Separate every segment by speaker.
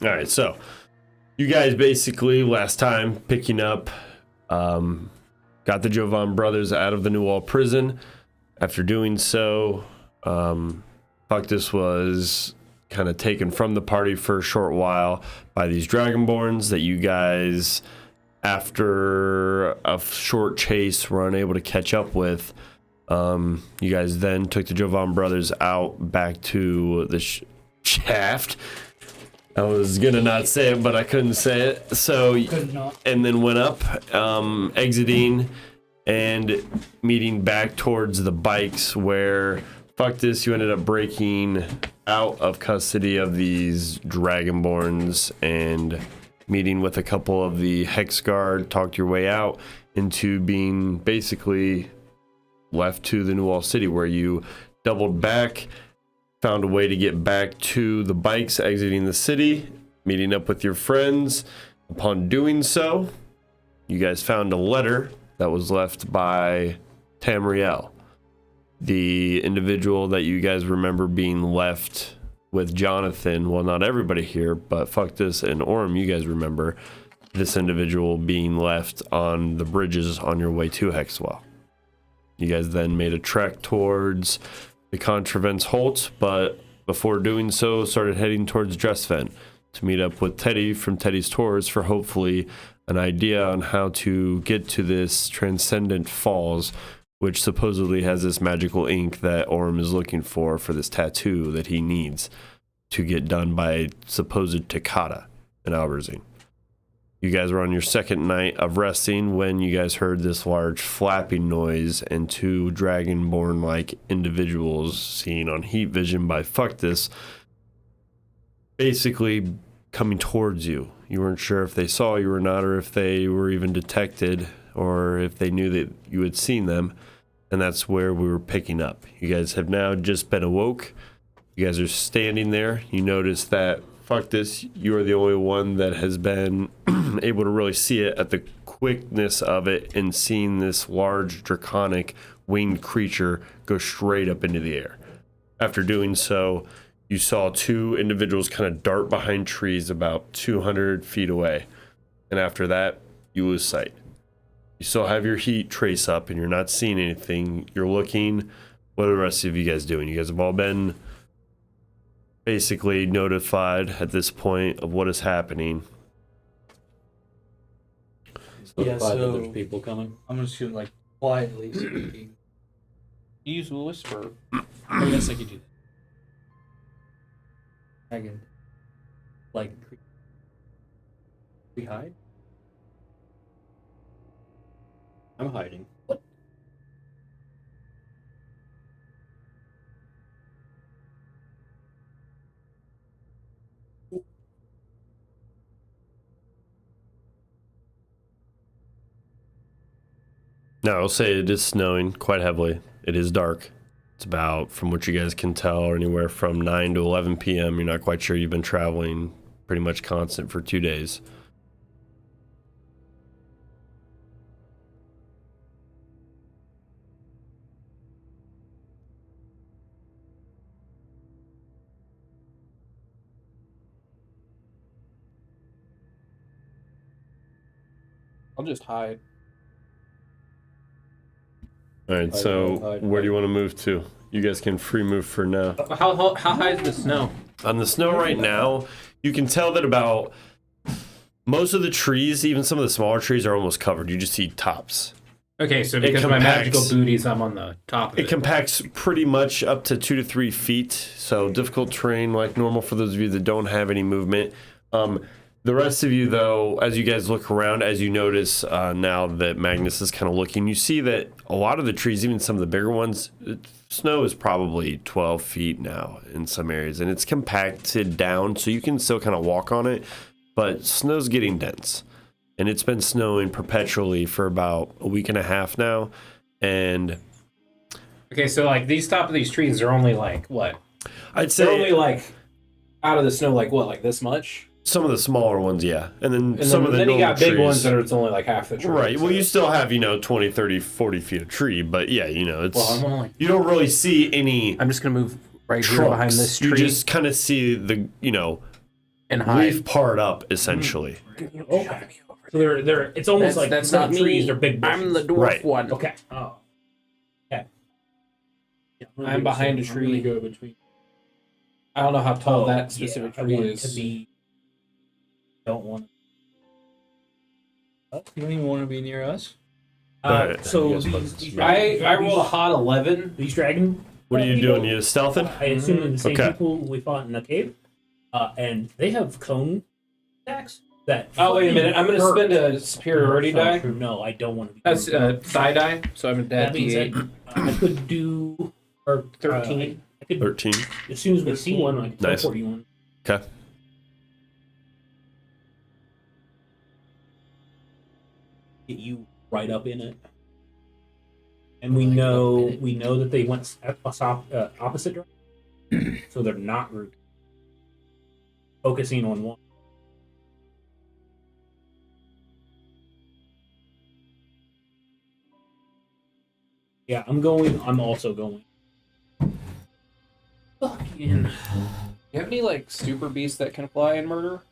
Speaker 1: All right, so you guys basically last time picking up, got the Jovan brothers out of the Nual prison. After doing so, Fuctus was kind of taken from the party for a short while by these Dragonborns that you guys, after a short chase, were unable to catch up with. You guys then took the Jovan brothers out back to the shaft. I was gonna not say it, but I couldn't say it. So, and then went up, exiting and meeting back towards the bikes where, fuck this, you ended up breaking out of custody of these Dragonborns and meeting with a couple of the Hex Guard, talked your way out into being basically left to the Nual City, where you doubled back, found a way to get back to the bikes, exiting the city, meeting up with your friends. Upon doing so, you guys found a letter that was left by Tamriel, the individual that you guys remember being left with Jonathan. Well, not everybody here, but fuck this, and Orm, you guys remember this individual being left on the bridges on your way to Hexwell. You guys then made a trek towards the Contravents Holt, but before doing so, started heading towards Drustven to meet up with Teddy from Teddy's Tours for hopefully an idea on how to get to this Transcendent Falls, which supposedly has this magical ink that Orm is looking for this tattoo that he needs to get done by supposed Takata in Alberzine. You guys were on your second night of resting when you guys heard this large flapping noise and two dragonborn-like individuals seen on heat vision by Fuctus basically coming towards you. You weren't sure if they saw you or not, or if they were even detected, or if they knew that you had seen them, and that's where we were picking up. You guys have now just been awoke. You guys are standing there. You notice that, fuck this, you are the only one that has been able to really see it at the quickness of it, and seeing this large draconic winged creature go straight up into the air. After doing so, you saw two individuals kind of dart behind trees about 200 feet away. And after that, you lose sight. You still have your heat trace up and you're not seeing anything. You're looking. What are the rest of you guys doing? You guys have all been basically notified at this point of what is happening.
Speaker 2: Yeah, so there's people coming.
Speaker 3: I'm just gonna like quietly speaking.
Speaker 2: Use a whisper. I guess I could do that.
Speaker 3: Dragon. Like we hide?
Speaker 2: I'm hiding.
Speaker 1: No, I'll say it is snowing quite heavily. It is dark. It's about, from what you guys can tell, anywhere from 9 to 11 p.m. You're not quite sure. You've been traveling pretty much constant for 2 days.
Speaker 2: I'll just hide.
Speaker 1: All right, so where do you want to move to? You guys can free move for now.
Speaker 2: How high is the snow?
Speaker 1: On the snow right now, you can tell that about most of the trees, even some of the smaller trees, are almost covered. You just see tops.
Speaker 2: Okay, so because of my magical booties, I'm on the top of it.
Speaker 1: It compacts pretty much up to 2 to 3 feet, so difficult terrain like normal for those of you that don't have any movement. The rest of you, though, as you guys look around, as you notice now that Magnus is kind of looking, you see that a lot of the trees, even some of the bigger ones, snow is probably 12 feet now in some areas, and it's compacted down, so you can still kind of walk on it, but snow's getting dense. And it's been snowing perpetually for about a week and a half now, and...
Speaker 2: Okay, so, like, these top of these trees are only, like, what?
Speaker 1: I'd say...
Speaker 2: They're only, like, out of the snow, like, what, like this much?
Speaker 1: Some of the smaller ones, yeah. And then some of the
Speaker 2: then you got big
Speaker 1: trees.
Speaker 2: ones that are it's only like half the tree.
Speaker 1: Right.
Speaker 2: So.
Speaker 1: Well, you still have, 20, 30, 40 feet of tree, but yeah, it's...
Speaker 2: Well, I'm only...
Speaker 1: You don't really see any...
Speaker 2: I'm just going to move right
Speaker 1: trunks.
Speaker 2: here behind this tree.
Speaker 1: You just kind of see the,
Speaker 2: And hide.
Speaker 1: leaf part up essentially.
Speaker 4: Okay. So they're it's almost like
Speaker 2: that's
Speaker 4: instead of
Speaker 2: not
Speaker 4: trees,
Speaker 2: me.
Speaker 4: they're big bushes.
Speaker 2: I'm the dwarf
Speaker 1: Right.
Speaker 2: one.
Speaker 4: Okay. Oh. Okay. Yeah,
Speaker 2: I'm behind a
Speaker 3: I'm gonna
Speaker 2: tree.
Speaker 3: go between.
Speaker 2: I don't know how tall that
Speaker 4: yeah,
Speaker 2: specific
Speaker 4: I
Speaker 2: tree
Speaker 4: want it
Speaker 2: is.
Speaker 4: to be. Don't want.
Speaker 3: You don't even want to be near us.
Speaker 1: Alright.
Speaker 4: So
Speaker 1: Yes, but-
Speaker 4: these
Speaker 2: I rolled a hot 11.
Speaker 4: These dragon.
Speaker 1: What are you
Speaker 4: people,
Speaker 1: doing? You stealthing?
Speaker 4: I assume they're the same
Speaker 1: Okay.
Speaker 4: people we fought in the cave, and they have cone attacks that.
Speaker 2: Oh, wait a minute. I'm going to
Speaker 4: hurt.
Speaker 2: spend a superiority die.
Speaker 4: No, I don't want to be.
Speaker 2: That's thigh die. So I'm
Speaker 4: that
Speaker 2: at
Speaker 4: being
Speaker 2: D8.
Speaker 4: said, I could do or
Speaker 2: 13.
Speaker 4: I could
Speaker 1: 13.
Speaker 4: as soon as we see one, I can
Speaker 1: Nice.
Speaker 4: teleport you one.
Speaker 1: Okay.
Speaker 4: Get you right up in it. And we know that they went opposite direction, so they're not focusing on one. Yeah, I'm going. I'm also going. Fucking.
Speaker 2: You have any like super beasts that can fly and murder?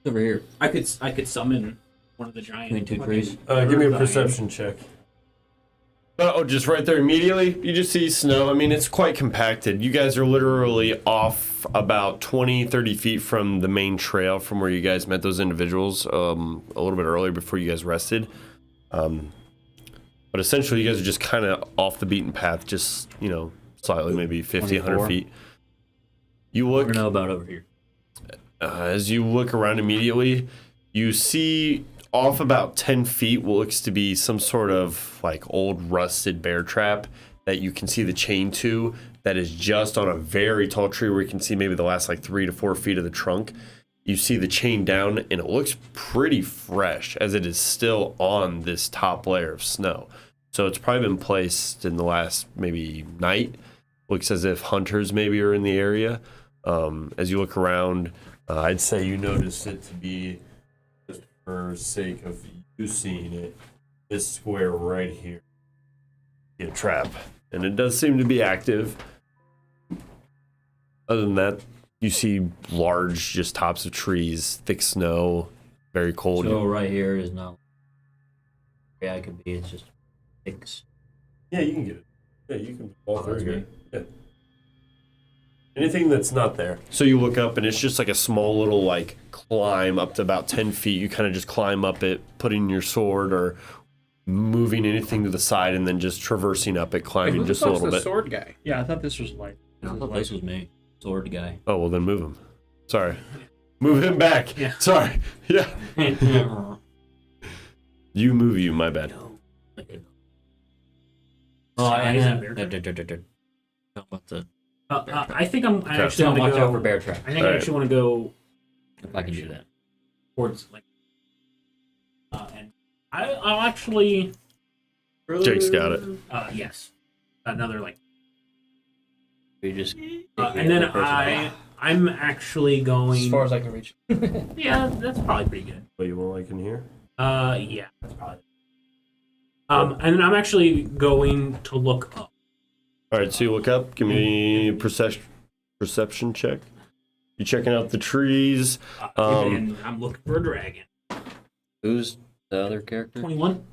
Speaker 3: Over here.
Speaker 4: I could summon one of the giant.
Speaker 3: Between two trees.
Speaker 1: Give me a
Speaker 4: giant-
Speaker 1: perception check. Oh, just right there immediately. You just see snow. I mean, it's quite compacted. You guys are literally off about 20, 30 feet from the main trail from where you guys met those individuals a little bit earlier before you guys rested. But essentially, you guys are just kind of off the beaten path, just, slightly, maybe 50, 100
Speaker 3: 24.
Speaker 1: feet. You
Speaker 3: I
Speaker 1: look,
Speaker 3: don't know about over here.
Speaker 1: as you look around immediately, you see off about 10 feet what looks to be some sort of like old rusted bear trap that you can see the chain to, that is just on a very tall tree where you can see maybe the last like 3 to 4 feet of the trunk. You see the chain down and it looks pretty fresh as it is still on this top layer of snow. So it's probably been placed in the last maybe night. Looks as if hunters maybe are in the area. As you look around, I'd say you notice it to be, just for sake of you seeing it, this square right here. A trap. And it does seem to be active. Other than that, you see large just tops of trees, thick snow, very cold.
Speaker 3: So right here is not. Yeah, it could be. It's just sticks.
Speaker 1: Yeah, you can get it. Yeah, you can fall
Speaker 3: Oh, that's
Speaker 1: through
Speaker 3: great.
Speaker 1: here. Yeah. Anything that's not there. So you look up and it's just like a small little like climb up to about 10 feet. You kind of just climb up it, putting your sword or moving anything to the side and then just traversing up it, climbing
Speaker 2: Who the
Speaker 1: just a
Speaker 2: fuck's
Speaker 1: little
Speaker 2: the
Speaker 1: bit.
Speaker 2: sword guy?
Speaker 5: Yeah, I thought this was light.
Speaker 3: I thought this was me. Sword guy.
Speaker 1: Oh, well then move him. Sorry. Move him back.
Speaker 4: Yeah.
Speaker 1: Sorry. Yeah.
Speaker 3: Oh,
Speaker 1: You move you, my bad.
Speaker 3: and
Speaker 4: Is
Speaker 3: then.
Speaker 4: that bear
Speaker 3: How about the?
Speaker 4: I think I actually
Speaker 3: Don't
Speaker 4: want
Speaker 3: watch
Speaker 4: to
Speaker 3: out for
Speaker 4: go.
Speaker 3: bear trap.
Speaker 4: I think I
Speaker 1: Alright.
Speaker 4: actually want to go
Speaker 3: If I can do that.
Speaker 4: towards like. And I'll actually.
Speaker 1: Jake's got it.
Speaker 4: Yes. Another like.
Speaker 3: We just.
Speaker 4: And then I'm actually going.
Speaker 2: As far as I can reach.
Speaker 4: Yeah, that's probably pretty good.
Speaker 1: What you want like in here?
Speaker 4: Yeah, that's probably. And then I'm actually going to look up.
Speaker 1: All right, so you look up. Give me a perception check. You checking out the trees.
Speaker 4: And I'm looking for a dragon.
Speaker 3: Who's the other character?
Speaker 4: 21.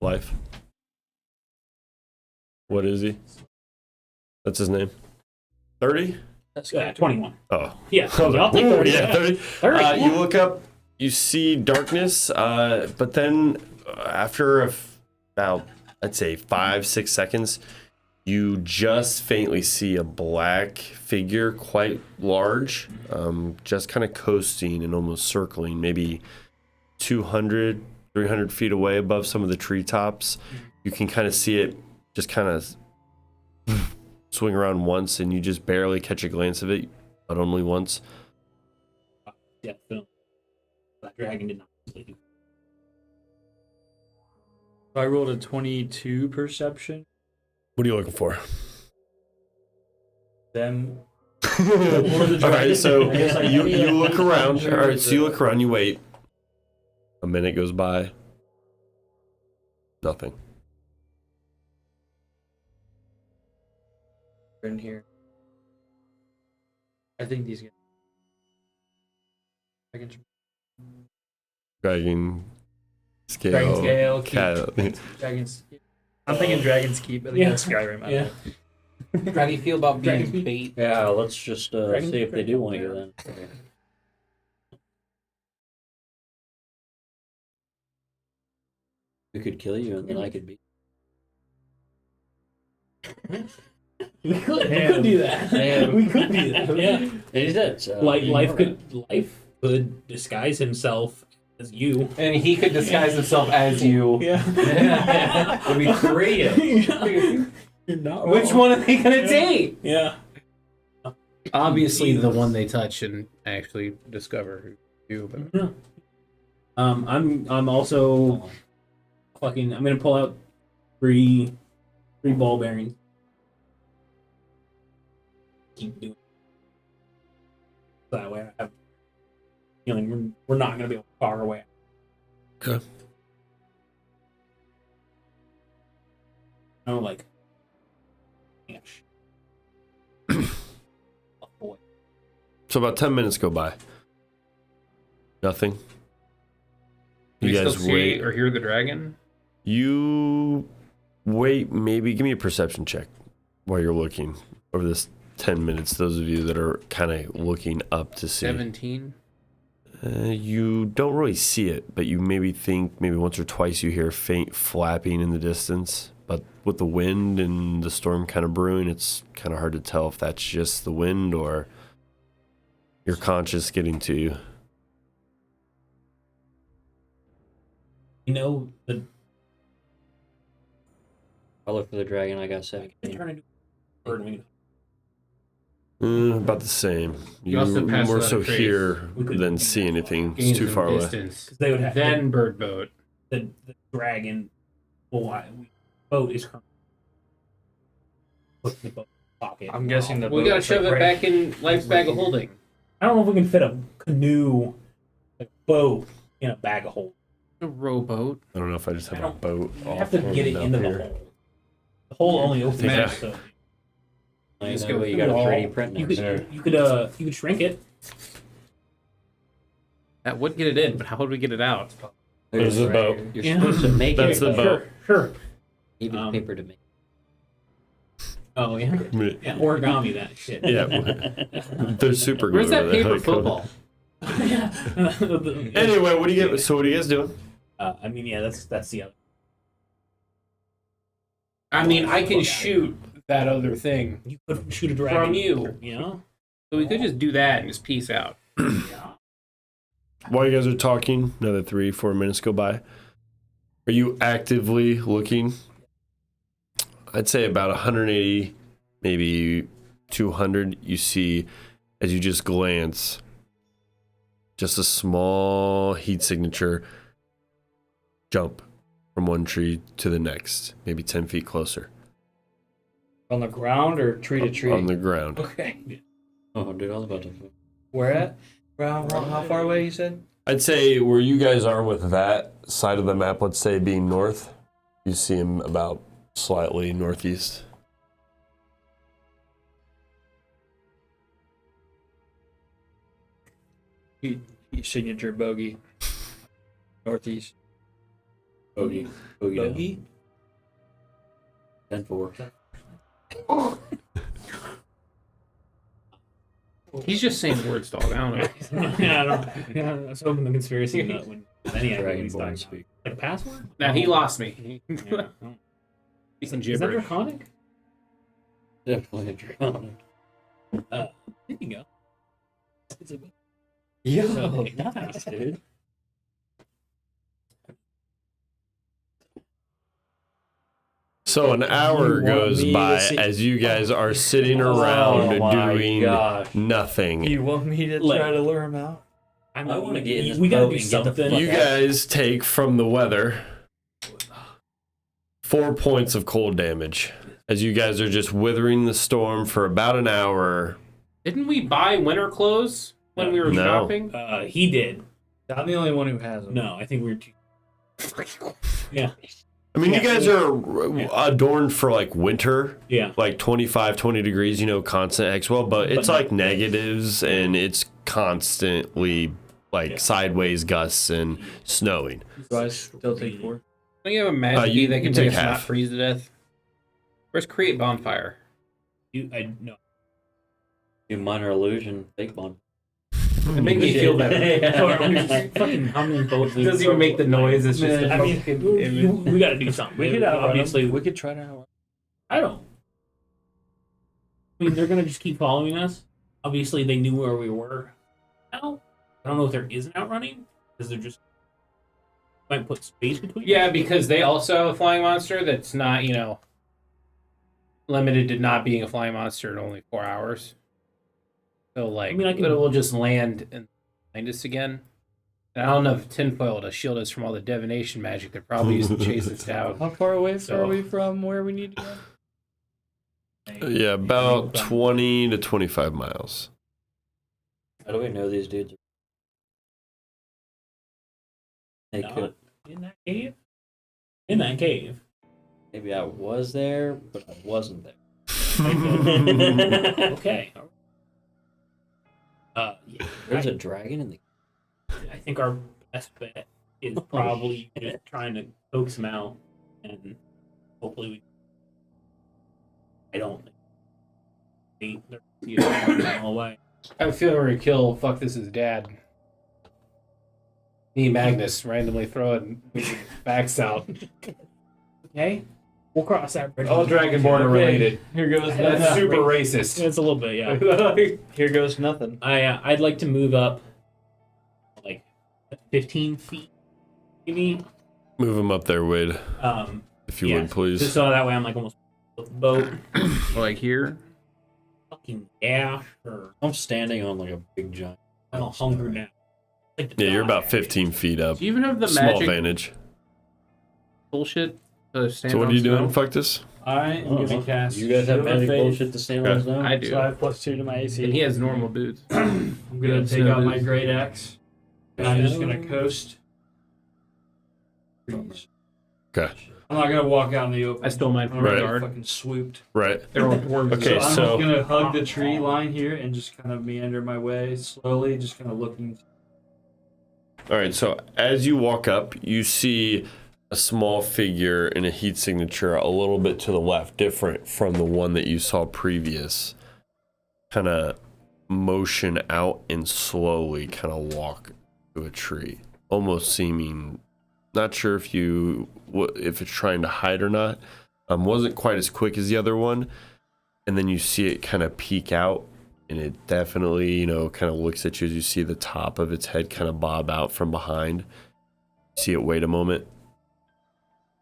Speaker 1: Life. What is he? That's his name. 30?
Speaker 3: That's
Speaker 4: Yeah, 21.
Speaker 1: Oh.
Speaker 4: Yeah, I'll take
Speaker 1: Ooh,
Speaker 4: 30.
Speaker 1: yeah, 30.
Speaker 4: 30.
Speaker 1: You look up, you see darkness, but then after about, I'd say 5-6 seconds, you just faintly see a black figure, quite large, just kind of coasting and almost circling, maybe 200, 300 feet away above some of the treetops. You can kind of see it just kind of swing around once, and you just barely catch a glance of it, but only once.
Speaker 4: Yeah, Phil. That dragon did not sleep.
Speaker 5: I rolled a 22 perception.
Speaker 1: What are you looking for?
Speaker 5: Them.
Speaker 1: All right, so you look around. All right, so you look around, you wait. A minute goes by. Nothing.
Speaker 3: In here.
Speaker 5: I think these guys.
Speaker 1: Dragon scale.
Speaker 5: Dragon scale,
Speaker 1: Cat.
Speaker 5: I'm thinking Dragon's Keep. I think that's Skyrim. I don't know.
Speaker 2: How do you feel about being
Speaker 4: Dragon-
Speaker 2: bait?
Speaker 3: Yeah, let's just
Speaker 4: Dragon-
Speaker 3: see if they do want you then. Okay. We could kill you and then I could be.
Speaker 4: We could do that.
Speaker 3: Yeah.
Speaker 4: We could do that. Yeah.
Speaker 3: And he did. So
Speaker 4: Life could disguise himself as you.
Speaker 2: And he could disguise himself as you.
Speaker 4: Yeah.
Speaker 3: It'd be three of them.
Speaker 4: You're not
Speaker 2: Which one are they gonna date?
Speaker 4: Yeah.
Speaker 2: Obviously, the one they touch and actually discover who you. But
Speaker 4: I'm also fucking. I'm gonna pull out three ball bearings. Keep doing. That way, I have a feeling we're not gonna be able to far away.
Speaker 1: Okay.
Speaker 4: I don't like. Gosh. Oh, boy.
Speaker 1: So about 10 minutes go by. Nothing.
Speaker 2: Do
Speaker 1: You
Speaker 2: you
Speaker 1: guys
Speaker 2: still see
Speaker 1: wait.
Speaker 2: or hear the dragon?
Speaker 1: You wait, maybe give me a perception check while you're looking over this 10 minutes. Those of you that are kind of looking up to see.
Speaker 2: 17.
Speaker 1: You don't really see it, but you maybe think maybe once or twice you hear faint flapping in the distance. But with the wind and the storm kind of brewing, it's kind of hard to tell if that's just the wind or your conscience getting to you.
Speaker 4: You know the.
Speaker 3: I'll look for the dragon. I got
Speaker 4: I
Speaker 3: 17.
Speaker 4: can turn into a bird wing.
Speaker 1: About the same. You
Speaker 2: also pass
Speaker 1: more
Speaker 2: without
Speaker 1: so
Speaker 2: a trace.
Speaker 1: hear
Speaker 4: We could-
Speaker 1: than see anything. It's
Speaker 2: Gains
Speaker 1: too
Speaker 2: in
Speaker 1: far away.
Speaker 2: distance.
Speaker 4: Because they would have
Speaker 2: Then bird boat.
Speaker 4: the dragon. Boat is currently put in the boat pocket.
Speaker 5: I'm guessing the
Speaker 2: We
Speaker 5: boat
Speaker 2: gotta
Speaker 5: is
Speaker 2: shove
Speaker 5: like
Speaker 2: it back in Life's bag of holding.
Speaker 4: I don't know if we can fit a canoe, like boat, in a bag of holding.
Speaker 2: A rowboat.
Speaker 1: I don't know if I just have a boat.
Speaker 4: You
Speaker 1: all
Speaker 4: have to get it
Speaker 1: floated
Speaker 4: into
Speaker 1: up
Speaker 4: the
Speaker 1: here.
Speaker 4: hole. The hole only opens
Speaker 1: Yeah.
Speaker 4: up, so
Speaker 3: I
Speaker 2: Just
Speaker 3: know
Speaker 2: go
Speaker 3: you
Speaker 2: through
Speaker 3: got a
Speaker 2: all-
Speaker 3: 3D print
Speaker 4: you
Speaker 3: next
Speaker 4: could
Speaker 3: there.
Speaker 4: you could shrink it.
Speaker 2: That would get it in, but how would we get it out?
Speaker 1: There's the boat.
Speaker 3: You're
Speaker 4: Yeah.
Speaker 3: supposed to make
Speaker 1: That's
Speaker 3: it.
Speaker 1: the boat.
Speaker 4: Sure.
Speaker 3: Even paper to make.
Speaker 4: Oh yeah. Yeah, origami that shit.
Speaker 1: Yeah, they're super good.
Speaker 2: Where's that
Speaker 1: over there.
Speaker 2: paper
Speaker 1: Like,
Speaker 2: football?
Speaker 4: yeah.
Speaker 1: Anyway, what do you get? So what are you guys doing?
Speaker 4: I mean, yeah, that's the other.
Speaker 2: I mean, I can shoot that other thing.
Speaker 4: You could shoot a dragon
Speaker 2: From you.
Speaker 4: You know.
Speaker 2: So we could just do that and just peace out.
Speaker 1: While you guys are talking, another 3-4 minutes go by. Are you actively looking? I'd say about 180, maybe 200. You see, as you just glance, just a small heat signature jump from one tree to the next, maybe 10 feet closer
Speaker 5: on the ground or tree to tree?
Speaker 1: on the ground.
Speaker 5: Okay.
Speaker 3: Oh, dude, I was about to.
Speaker 5: Where at? Around how far away you said?
Speaker 1: I'd say where you guys are with that side of the map, let's say being north, you see him about slightly northeast.
Speaker 5: Signature bogey. Northeast.
Speaker 3: Bogey.
Speaker 5: Bogey?
Speaker 3: 10-4.
Speaker 2: He's just saying words, dog. I don't know.
Speaker 4: I was hoping the conspiracy nut when any idea what he's
Speaker 3: Dragonborn
Speaker 4: talking about.
Speaker 3: speak.
Speaker 4: Like a password?
Speaker 2: Now he lost me.
Speaker 4: Yeah.
Speaker 2: He's in
Speaker 4: Is that
Speaker 2: gibberish.
Speaker 4: draconic?
Speaker 3: Definitely a dragon.
Speaker 4: There you go. It's a
Speaker 3: Yo, nice, dude.
Speaker 1: So an hour
Speaker 5: You want
Speaker 1: goes
Speaker 5: me to
Speaker 1: by
Speaker 5: see-
Speaker 1: as you guys are sitting around
Speaker 3: Oh my
Speaker 1: doing
Speaker 3: gosh.
Speaker 1: nothing.
Speaker 5: You want me to
Speaker 4: Like-
Speaker 5: try to lure him out?
Speaker 4: I
Speaker 3: wanna get in this
Speaker 4: we gotta
Speaker 3: boat
Speaker 4: do
Speaker 3: and get the
Speaker 4: something.
Speaker 3: fuck
Speaker 1: You guys take from the weather 4 points of cold damage as you guys are just withering the storm for about an hour.
Speaker 2: Didn't we buy winter clothes when we were
Speaker 1: No.
Speaker 2: shopping?
Speaker 4: He did.
Speaker 5: I'm the only one who has them.
Speaker 4: No, I think we were too. Yeah.
Speaker 1: I mean, you
Speaker 4: Yeah.
Speaker 1: guys are adorned for like winter,
Speaker 4: Yeah.
Speaker 1: like 25, 20 degrees, constant X well, but it's like negatives and it's constantly like sideways gusts and snowing.
Speaker 5: So I still take 4.
Speaker 2: Don't you have a magic
Speaker 1: you
Speaker 2: that can
Speaker 1: take
Speaker 2: make us not
Speaker 1: half.
Speaker 2: freeze to death? Where's create bonfire?
Speaker 4: No.
Speaker 3: Do minor illusion, fake one.
Speaker 2: It made me feel better.
Speaker 4: Fucking how many boats?
Speaker 2: It doesn't even make the noise. It's just.
Speaker 4: I mean, we got to do something.
Speaker 5: We could
Speaker 4: obviously.
Speaker 5: we could try to outrun.
Speaker 4: I don't. I mean, they're gonna just keep following us. Obviously, they knew where we were. Now, I don't know if there is an outrunning because they're just might put space between.
Speaker 2: Yeah, because they also have a flying monster that's not, limited to not being a flying monster in only 4 hours. So, like,
Speaker 4: I mean,
Speaker 2: it will just land and find us again. And I don't know if tinfoil to shield us from all the divination magic they're probably using to chase us down.
Speaker 5: How far away
Speaker 2: So-
Speaker 5: are we from where we need to go?
Speaker 1: Yeah, about 20 to 25 miles.
Speaker 3: How do we know these dudes? They
Speaker 4: Not
Speaker 3: could.
Speaker 4: in that cave. In that cave.
Speaker 3: Maybe I was there, but I wasn't there.
Speaker 4: Okay. Yeah.
Speaker 3: There's a dragon in the.
Speaker 4: I think our best bet is probably just trying to coax him out, and hopefully we. I don't think they're going away.
Speaker 2: I have a feeling we're going to kill Fuck This Is Dad. Me and Magnus randomly throwing facts out.
Speaker 4: Okay, we'll cross that bridge.
Speaker 2: All Dragonborn are related.
Speaker 5: Here goes
Speaker 2: That's
Speaker 5: nothing.
Speaker 2: super racist.
Speaker 4: It's a little bit, yeah.
Speaker 5: Here goes nothing.
Speaker 4: I'd like to move up, like 15 feet, maybe.
Speaker 1: Move them up there, Wade, if you
Speaker 4: Yeah,
Speaker 1: would, please.
Speaker 4: Just so that way I'm like almost with the boat.
Speaker 2: Like here?
Speaker 4: Fucking dash or
Speaker 3: I'm standing on like a big giant.
Speaker 4: I don't hunger down. Like the
Speaker 1: Yeah, you're
Speaker 4: dog,
Speaker 1: about
Speaker 4: actually.
Speaker 1: 15 feet up.
Speaker 2: Do you even have the
Speaker 1: Small
Speaker 2: magic
Speaker 1: advantage.
Speaker 2: bullshit to stand
Speaker 1: So what
Speaker 2: on
Speaker 1: are you doing?
Speaker 2: snow?
Speaker 1: Fuck this.
Speaker 5: I am going to cast.
Speaker 3: You guys have
Speaker 5: Shield of
Speaker 3: magic
Speaker 5: Faith,
Speaker 3: bullshit to stand on snow?
Speaker 2: I do.
Speaker 5: So I have +2 to my AC.
Speaker 2: And he has normal boots.
Speaker 5: I'm going
Speaker 2: Yeah,
Speaker 5: to take
Speaker 2: snow
Speaker 5: out my
Speaker 2: boots.
Speaker 5: great axe. And I'm just going to coast.
Speaker 1: Okay.
Speaker 5: I'm not going to walk out in the open.
Speaker 2: I stole mine from
Speaker 5: I'm
Speaker 2: my
Speaker 5: already
Speaker 2: guard.
Speaker 5: fucking swooped.
Speaker 1: Right.
Speaker 2: They're all dwarves.
Speaker 1: Okay,
Speaker 5: So I'm
Speaker 1: so-
Speaker 5: just going to hug the tree line here and just kind of meander my way slowly, just kind of looking.
Speaker 1: All right, so as you walk up, you see a small figure in a heat signature a little bit to the left, different from the one that you saw previous. Kind of motion out and slowly kind of walk to a tree, almost seeming, not sure if if it's trying to hide or not. Wasn't quite as quick as the other one, and then you see it kind of peek out. And it definitely, kind of looks at you as you see the top of its head kind of bob out from behind. You see it wait a moment.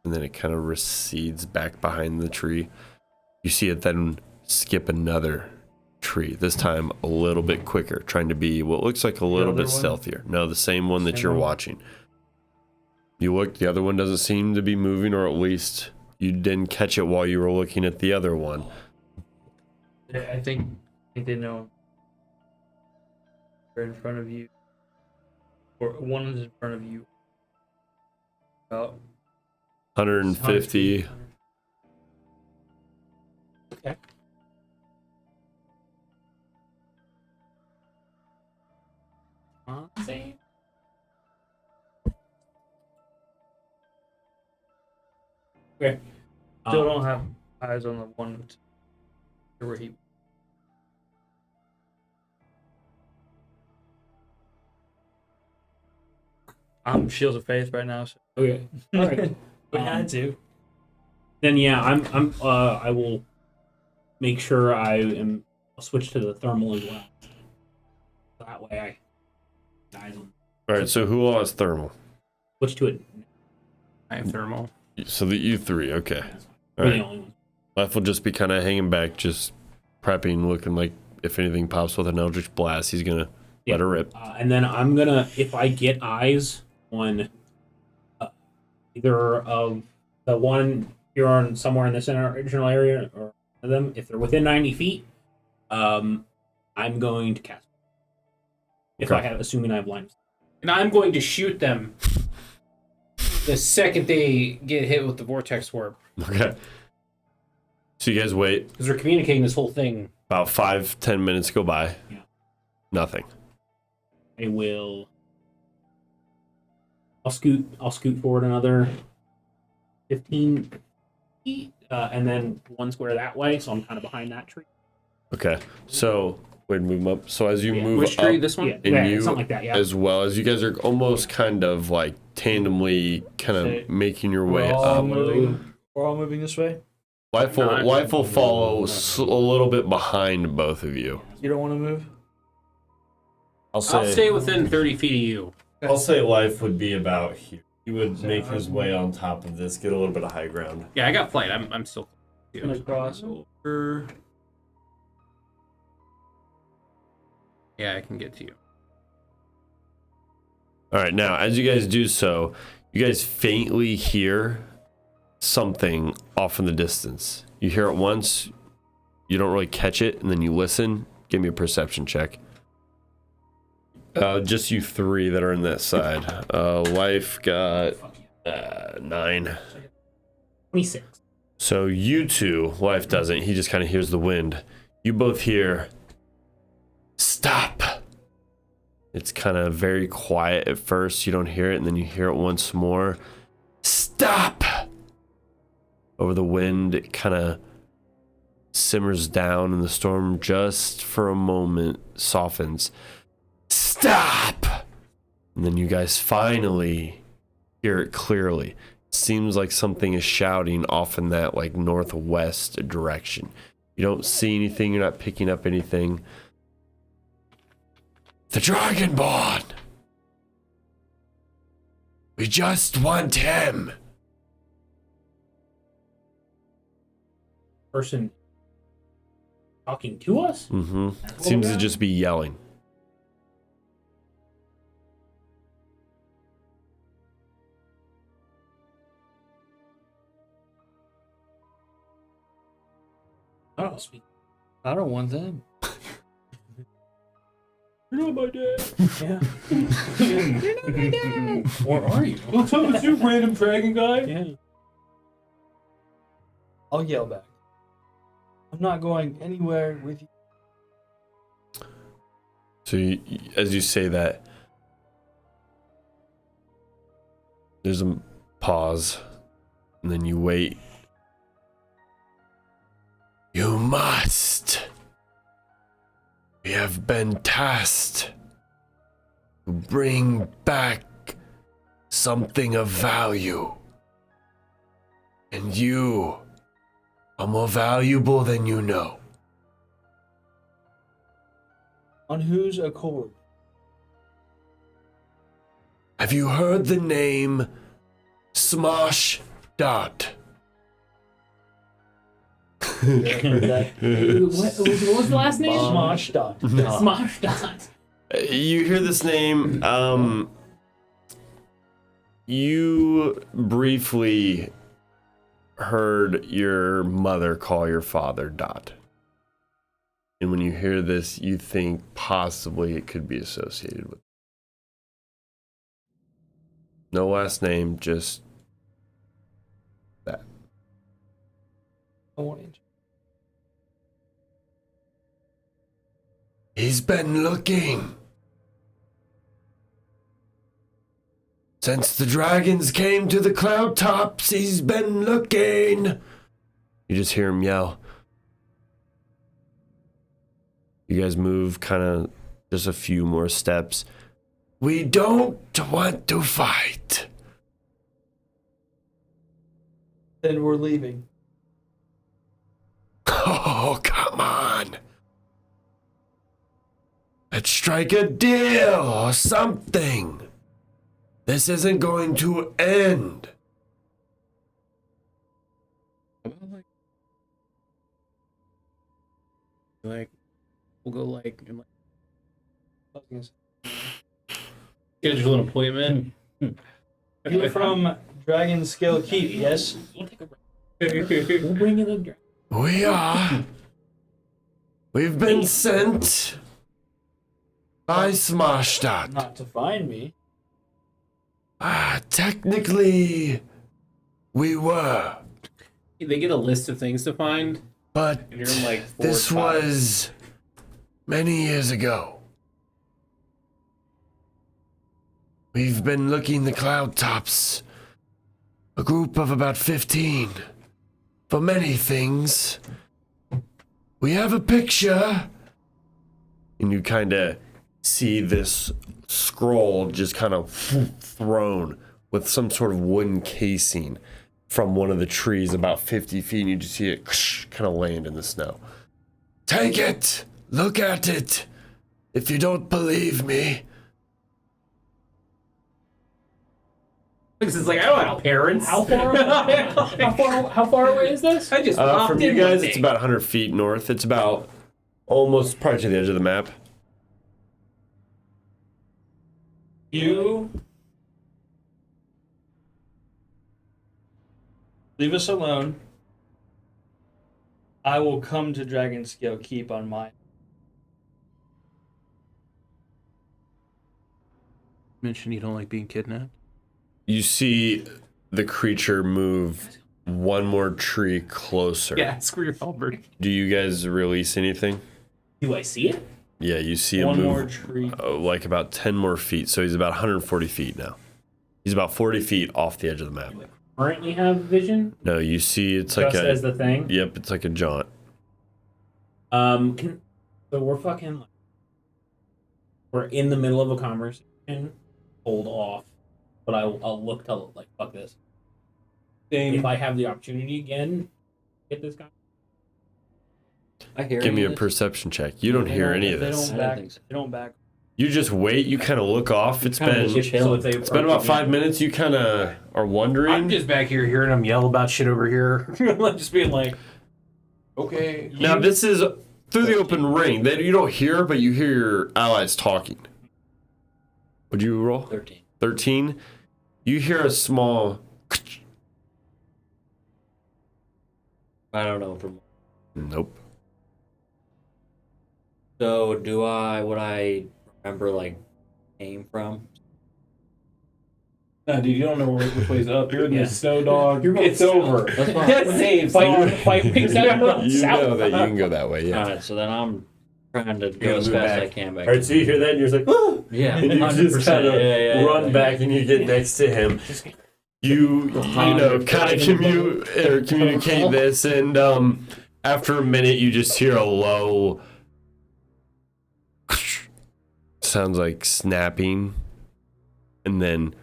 Speaker 1: And then it kind of recedes back behind the tree. You see it then skip another tree, this time a little bit quicker, trying to be what looks like a little
Speaker 5: other
Speaker 1: bit
Speaker 5: one?
Speaker 1: stealthier. No, the same one that
Speaker 5: Same
Speaker 1: you're
Speaker 5: one?
Speaker 1: watching. You look, the other one doesn't seem to be moving, or at least you didn't catch it while you were looking at the other one.
Speaker 5: I think they know. They're in front of you. Or one is in front of you. About
Speaker 1: 150.
Speaker 4: Okay. Same. Okay.
Speaker 5: Still don't have eyes on the one where he. I'm Shields of Faith right now, so
Speaker 4: Okay. All right.
Speaker 5: we had to.
Speaker 4: Then yeah, I will make sure I'll switch to the thermal as well. That way I
Speaker 1: All right, so who all has thermal?
Speaker 4: switch to it.
Speaker 2: I have thermal.
Speaker 1: So you three, okay. All
Speaker 4: We're the
Speaker 1: right.
Speaker 4: only ones.
Speaker 1: Left will just be kind of hanging back, just prepping, looking like if anything pops with an Eldritch Blast, he's going to let her rip.
Speaker 4: And then I'm gonna, if I get eyes on either of the one here on somewhere in the center original area or one of them, if they're within 90 feet, I'm going to cast. If
Speaker 1: Okay.
Speaker 4: assuming I have line of sight.
Speaker 2: And I'm going to shoot them the second they get hit with the vortex warp.
Speaker 1: Okay. So you guys wait.
Speaker 2: Because they're communicating this whole thing.
Speaker 1: About 5-10 minutes go by.
Speaker 4: Yeah.
Speaker 1: Nothing.
Speaker 4: I will I'll scoot forward another 15 feet, and then 1 square that way, so I'm kind of behind that tree.
Speaker 1: Okay. So wait, move up. So as you move
Speaker 2: Which
Speaker 1: up,
Speaker 2: tree? This one?
Speaker 4: Yeah,
Speaker 1: and you
Speaker 4: something like that. Yeah.
Speaker 1: as well as you guys are almost kind of like tandemly kind of making your way
Speaker 5: We're all
Speaker 1: up.
Speaker 5: moving this way.
Speaker 1: Life will follow a little bit behind both of you.
Speaker 5: You don't want to move?
Speaker 1: I'll
Speaker 2: I'll stay within 30 feet of you.
Speaker 1: I'll say Life would be about here. He would make his way on top of this, get a little bit of high ground.
Speaker 2: Yeah, I got flight. I'm still.
Speaker 5: I'm gonna cross over.
Speaker 2: Yeah, I can get to you.
Speaker 1: All right, now as you guys do so, you guys faintly hear something off in the distance. You hear it once, you don't really catch it, and then you listen. Give me a perception check. Just you three that are in that side. Life got 9.
Speaker 4: 26.
Speaker 1: So you two, Life doesn't. He just kind of hears the wind. You both hear, stop. It's kind of very quiet at first. You don't hear it, and then you hear it once more. Stop. Over the wind, it kind of simmers down, and the storm just for a moment softens. Stop! And then you guys finally hear it clearly. It seems like something is shouting off in that like northwest direction. You don't see anything, you're not picking up anything. The Dragonborn! We just want him!
Speaker 4: Person talking to us?
Speaker 1: Mm-hmm. Seems to just be yelling.
Speaker 4: I don't speak.
Speaker 5: I don't want them.
Speaker 4: You're not my dad. Yeah.
Speaker 2: You're not my dad.
Speaker 4: Or are you?
Speaker 5: What's up with you, random dragon guy?
Speaker 4: Yeah.
Speaker 5: I'll yell back. I'm not going anywhere with you.
Speaker 1: So as you say that, there's a pause, and then you wait. You must. We have been tasked to bring back something of value. And you are more valuable than you know.
Speaker 5: On whose accord?
Speaker 1: Have you heard the name Smosh Dot?
Speaker 5: Yeah, I've heard that.
Speaker 2: What was the last name?
Speaker 5: Smosh dot.
Speaker 2: Smosh Dot.
Speaker 1: You hear this name, you briefly heard your mother call your father Dot. And when you hear this, you think possibly it could be associated with. No last name, just that.
Speaker 5: I won't answer.
Speaker 1: He's been looking. Since the dragons came to the cloud tops, he's been looking. You just hear him yell. You guys move kind of just a few more steps. We don't want to fight.
Speaker 5: Then we're leaving.
Speaker 1: Oh, come on. Let's strike a deal or something. This isn't going to end.
Speaker 2: Like, we'll go like, and, like
Speaker 5: I was gonna say.
Speaker 2: schedule an appointment.
Speaker 5: You're from Dragon Scale Keep, yes?
Speaker 4: We'll take a break. We'll bring in the dragon.
Speaker 1: We are. We've been sent by Smashtat.
Speaker 5: Not to find me.
Speaker 1: Technically, we were.
Speaker 2: They get a list of things to find,
Speaker 1: But
Speaker 2: and you're in like 4
Speaker 1: this
Speaker 2: or 5.
Speaker 1: was many years ago. We've been looking the cloud tops. A group of about 15. For many things. We have a picture. And you kind of see this scroll just kind of thrown with some sort of wooden casing from one of the trees about 50 feet. And you just see it kind of land in the snow. Take it. Look at it. If you don't believe me.
Speaker 2: It's like, I don't have parents.
Speaker 5: How far away is this?
Speaker 2: I just
Speaker 1: From you guys, it's about 100 feet north. It's about almost probably to the edge of the map.
Speaker 5: You leave us alone. I will come to Dragonscale Keep on mine.
Speaker 2: Mention you don't like being kidnapped.
Speaker 1: You see the creature move one more tree closer.
Speaker 2: Yeah, screw your halberd.
Speaker 1: Do you guys release anything?
Speaker 4: Do I see it?
Speaker 1: Yeah, you see him
Speaker 5: One
Speaker 1: move
Speaker 5: more tree.
Speaker 1: like about 10 more feet. So he's about 140 feet now. He's about 40 feet off the edge of the map.
Speaker 4: Currently have vision?
Speaker 1: No, you see it's like
Speaker 4: Just as the thing?
Speaker 1: Yep, it's like a jaunt.
Speaker 4: So we're fucking like, we're in the middle of a conversation. Hold off. But I'll look to like, fuck this. If I have the opportunity again, get this guy.
Speaker 3: I hear
Speaker 1: Give me
Speaker 3: any
Speaker 1: a
Speaker 3: of this?
Speaker 1: perception check. You don't hear any of this.
Speaker 3: I don't think so.
Speaker 5: They don't back.
Speaker 1: You just wait. You kind of look off. It's
Speaker 3: Kinda
Speaker 1: been
Speaker 3: just chill.
Speaker 4: if they
Speaker 1: it's been about 5 minutes. You kind of are wondering.
Speaker 2: I'm just back here hearing them yell about shit over here.
Speaker 4: like just being like,
Speaker 2: Okay.
Speaker 1: Now this is through the open ring. That you don't hear, but you hear your allies talking. Would you roll?
Speaker 3: 13.
Speaker 1: 13. You hear a small.
Speaker 3: I don't know from.
Speaker 1: Nope.
Speaker 3: So would I remember like came from?
Speaker 2: No, dude, you don't know which way's up. You're in
Speaker 4: Yeah.
Speaker 2: the snow dog. It's over.
Speaker 3: That's fine.
Speaker 2: That's safe.
Speaker 4: fight wings out
Speaker 1: You
Speaker 4: south.
Speaker 1: know that you can go that way. Yeah.
Speaker 3: Alright, so then I'm trying to
Speaker 1: gonna
Speaker 3: go as
Speaker 1: move
Speaker 3: fast as I
Speaker 1: back.
Speaker 3: can back.
Speaker 1: All right. So you hear that, and you're just like, ah!
Speaker 3: Yeah,
Speaker 1: And you
Speaker 3: 100%.
Speaker 1: just kind of
Speaker 3: yeah,
Speaker 1: run back, and you get next to him. You know, kind of communicate this, and after a minute, you just hear a low sounds like snapping, and then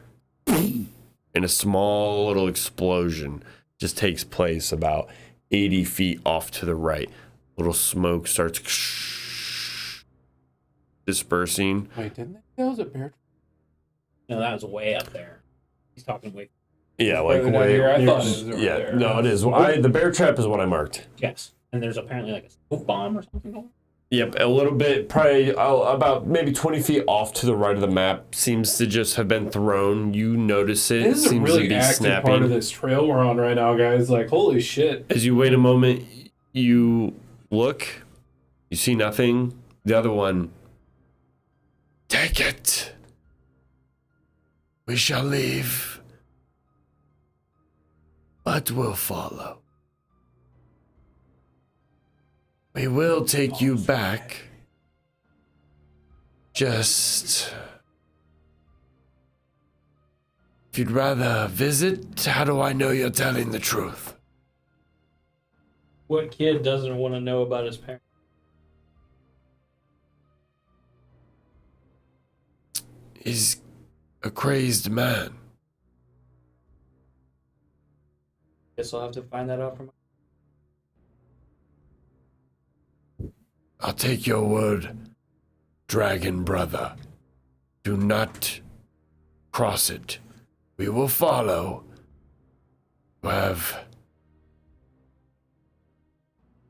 Speaker 1: and a small little explosion just takes place about 80 feet off to the right. Little smoke starts dispersing.
Speaker 2: Wait, didn't they? That was a bear.
Speaker 4: No, that was way up there. He's talking way.
Speaker 1: Yeah, like
Speaker 2: Further down
Speaker 1: way.
Speaker 2: here, I
Speaker 1: near-
Speaker 2: thought it was over
Speaker 1: yeah,
Speaker 2: there.
Speaker 1: no, it is. The bear trap is what I marked.
Speaker 4: Yes. And there's apparently like a smoke bomb or something going on.
Speaker 1: Yep, a little bit, probably about maybe 20 feet off to the right of the map. Seems to just have been thrown. You notice it.
Speaker 2: This is a
Speaker 1: seems
Speaker 2: really
Speaker 1: to be
Speaker 2: active
Speaker 1: snapping.
Speaker 2: part of this trail we're on right now, guys. Like, holy shit.
Speaker 1: As you wait a moment, you look. You see nothing. The other one. Take it. We shall leave. But we'll follow. We will take you back. Just. If you'd rather visit, how do I know you're telling the truth?
Speaker 5: What kid doesn't want to know about his parents?
Speaker 1: He's a crazed man.
Speaker 5: Guess I'll have to find that out from.
Speaker 1: I'll take your word, dragon brother. Do not cross it. We will follow. You have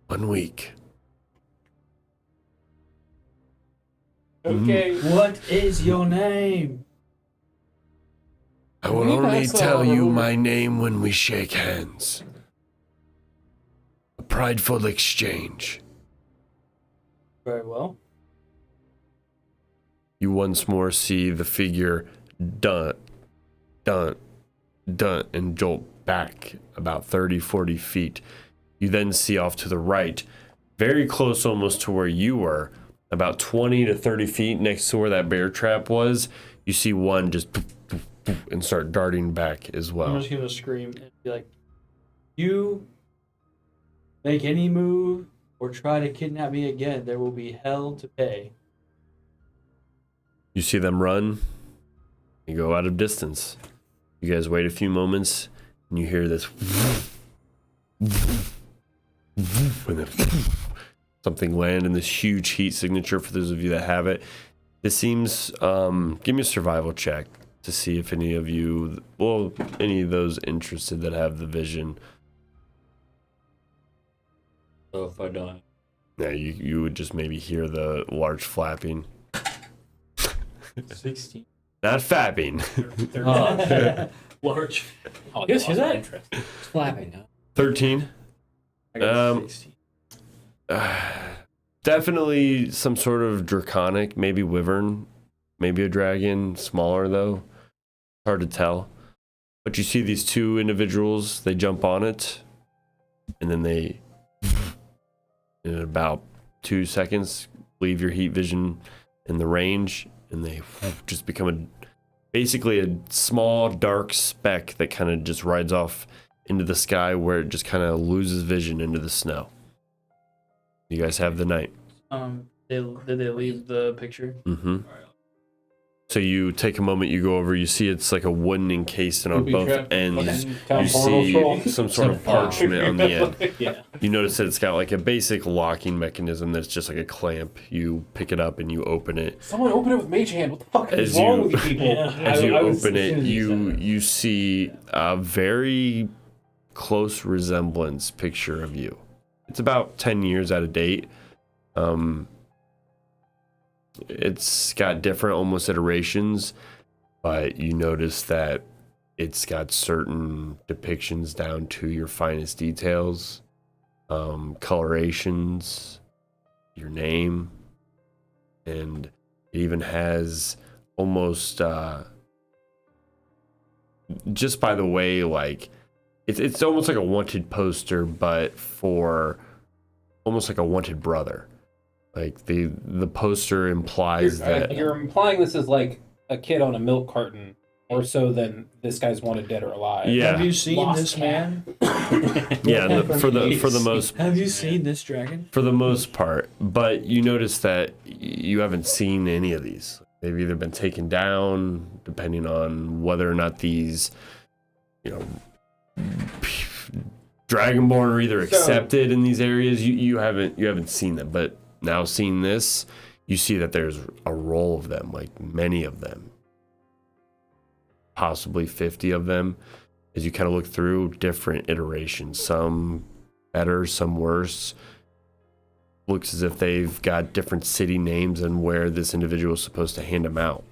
Speaker 1: 1 week.
Speaker 5: Okay.
Speaker 3: What is your name?
Speaker 1: I will only tell you my name when we shake hands. A prideful exchange.
Speaker 5: Very well.
Speaker 1: You once more see the figure dun, and jolt back about 30, 40 feet. You then see off to the right, very close almost to where you were, about 20 to 30 feet next to where that bear trap was. you see one just and start darting back as
Speaker 5: I'm
Speaker 1: well.
Speaker 5: just gonna scream and be like, "You make any move or try to kidnap me again, there will be hell to pay."
Speaker 1: You see them run. You go out of distance. You guys wait a few moments, and you hear this, and then something land in this huge heat signature. For those of you that have it, this seems. Give me a survival check to see if any of you, well, any of those interested that have the vision.
Speaker 3: So if I die.
Speaker 1: Yeah, you would just maybe hear the large flapping.
Speaker 5: 16.
Speaker 1: Not fapping.
Speaker 5: Large.
Speaker 2: Oh,
Speaker 5: Yes, who's that?
Speaker 3: It's flapping, huh?
Speaker 1: 13.
Speaker 5: I got 16.
Speaker 1: Definitely some sort of draconic, maybe wyvern, maybe a dragon, smaller though. Hard to tell. But you see these two individuals, they jump on it, and then they, in about 2 seconds, leave your heat vision in the range, and they just become basically a small dark speck that kind of just rides off into the sky, where it just kind of loses vision into the snow. You guys have the night.
Speaker 5: Did they leave the picture?
Speaker 1: Mm-hmm. So you take a moment, you go over, you see it's like a wooden encasement on
Speaker 2: Booby
Speaker 1: both
Speaker 2: trap.
Speaker 1: ends.
Speaker 2: Town
Speaker 1: You
Speaker 2: portal
Speaker 1: see
Speaker 2: troll.
Speaker 1: some sort of parchment on the end.
Speaker 5: Yeah.
Speaker 1: You notice that it's got like a basic locking mechanism that's just like a clamp. You pick it up and you open it.
Speaker 2: Someone open it with mage hand. What the fuck is
Speaker 1: As
Speaker 2: wrong
Speaker 1: you-
Speaker 2: with you people?
Speaker 1: As you open it,
Speaker 2: as
Speaker 1: you see a very close resemblance picture of you. It's about 10 years out of date. It's got different almost iterations, but you notice that it's got certain depictions down to your finest details, colorations, your name, and it even has almost just by the way, like it's almost like a wanted poster, but for almost like a wanted brother. Like the poster implies that
Speaker 2: You're implying this is like a kid on a milk carton, more so than this guy's wanted dead or alive.
Speaker 1: Yeah.
Speaker 5: Have you seen
Speaker 2: Lost
Speaker 5: this
Speaker 2: cat.
Speaker 5: man?
Speaker 1: yeah, for the most
Speaker 5: Have you seen this dragon?
Speaker 1: for the most part, but you notice that you haven't seen any of these. They've either been taken down, depending on whether or not these, Dragonborn are either accepted in these areas. You haven't seen them, but now seeing this, you see that there's a roll of them, like many of them, possibly 50 of them. As you kind of look through different iterations, some better, some worse. Looks as if they've got different city names and where this individual is supposed to hand them out.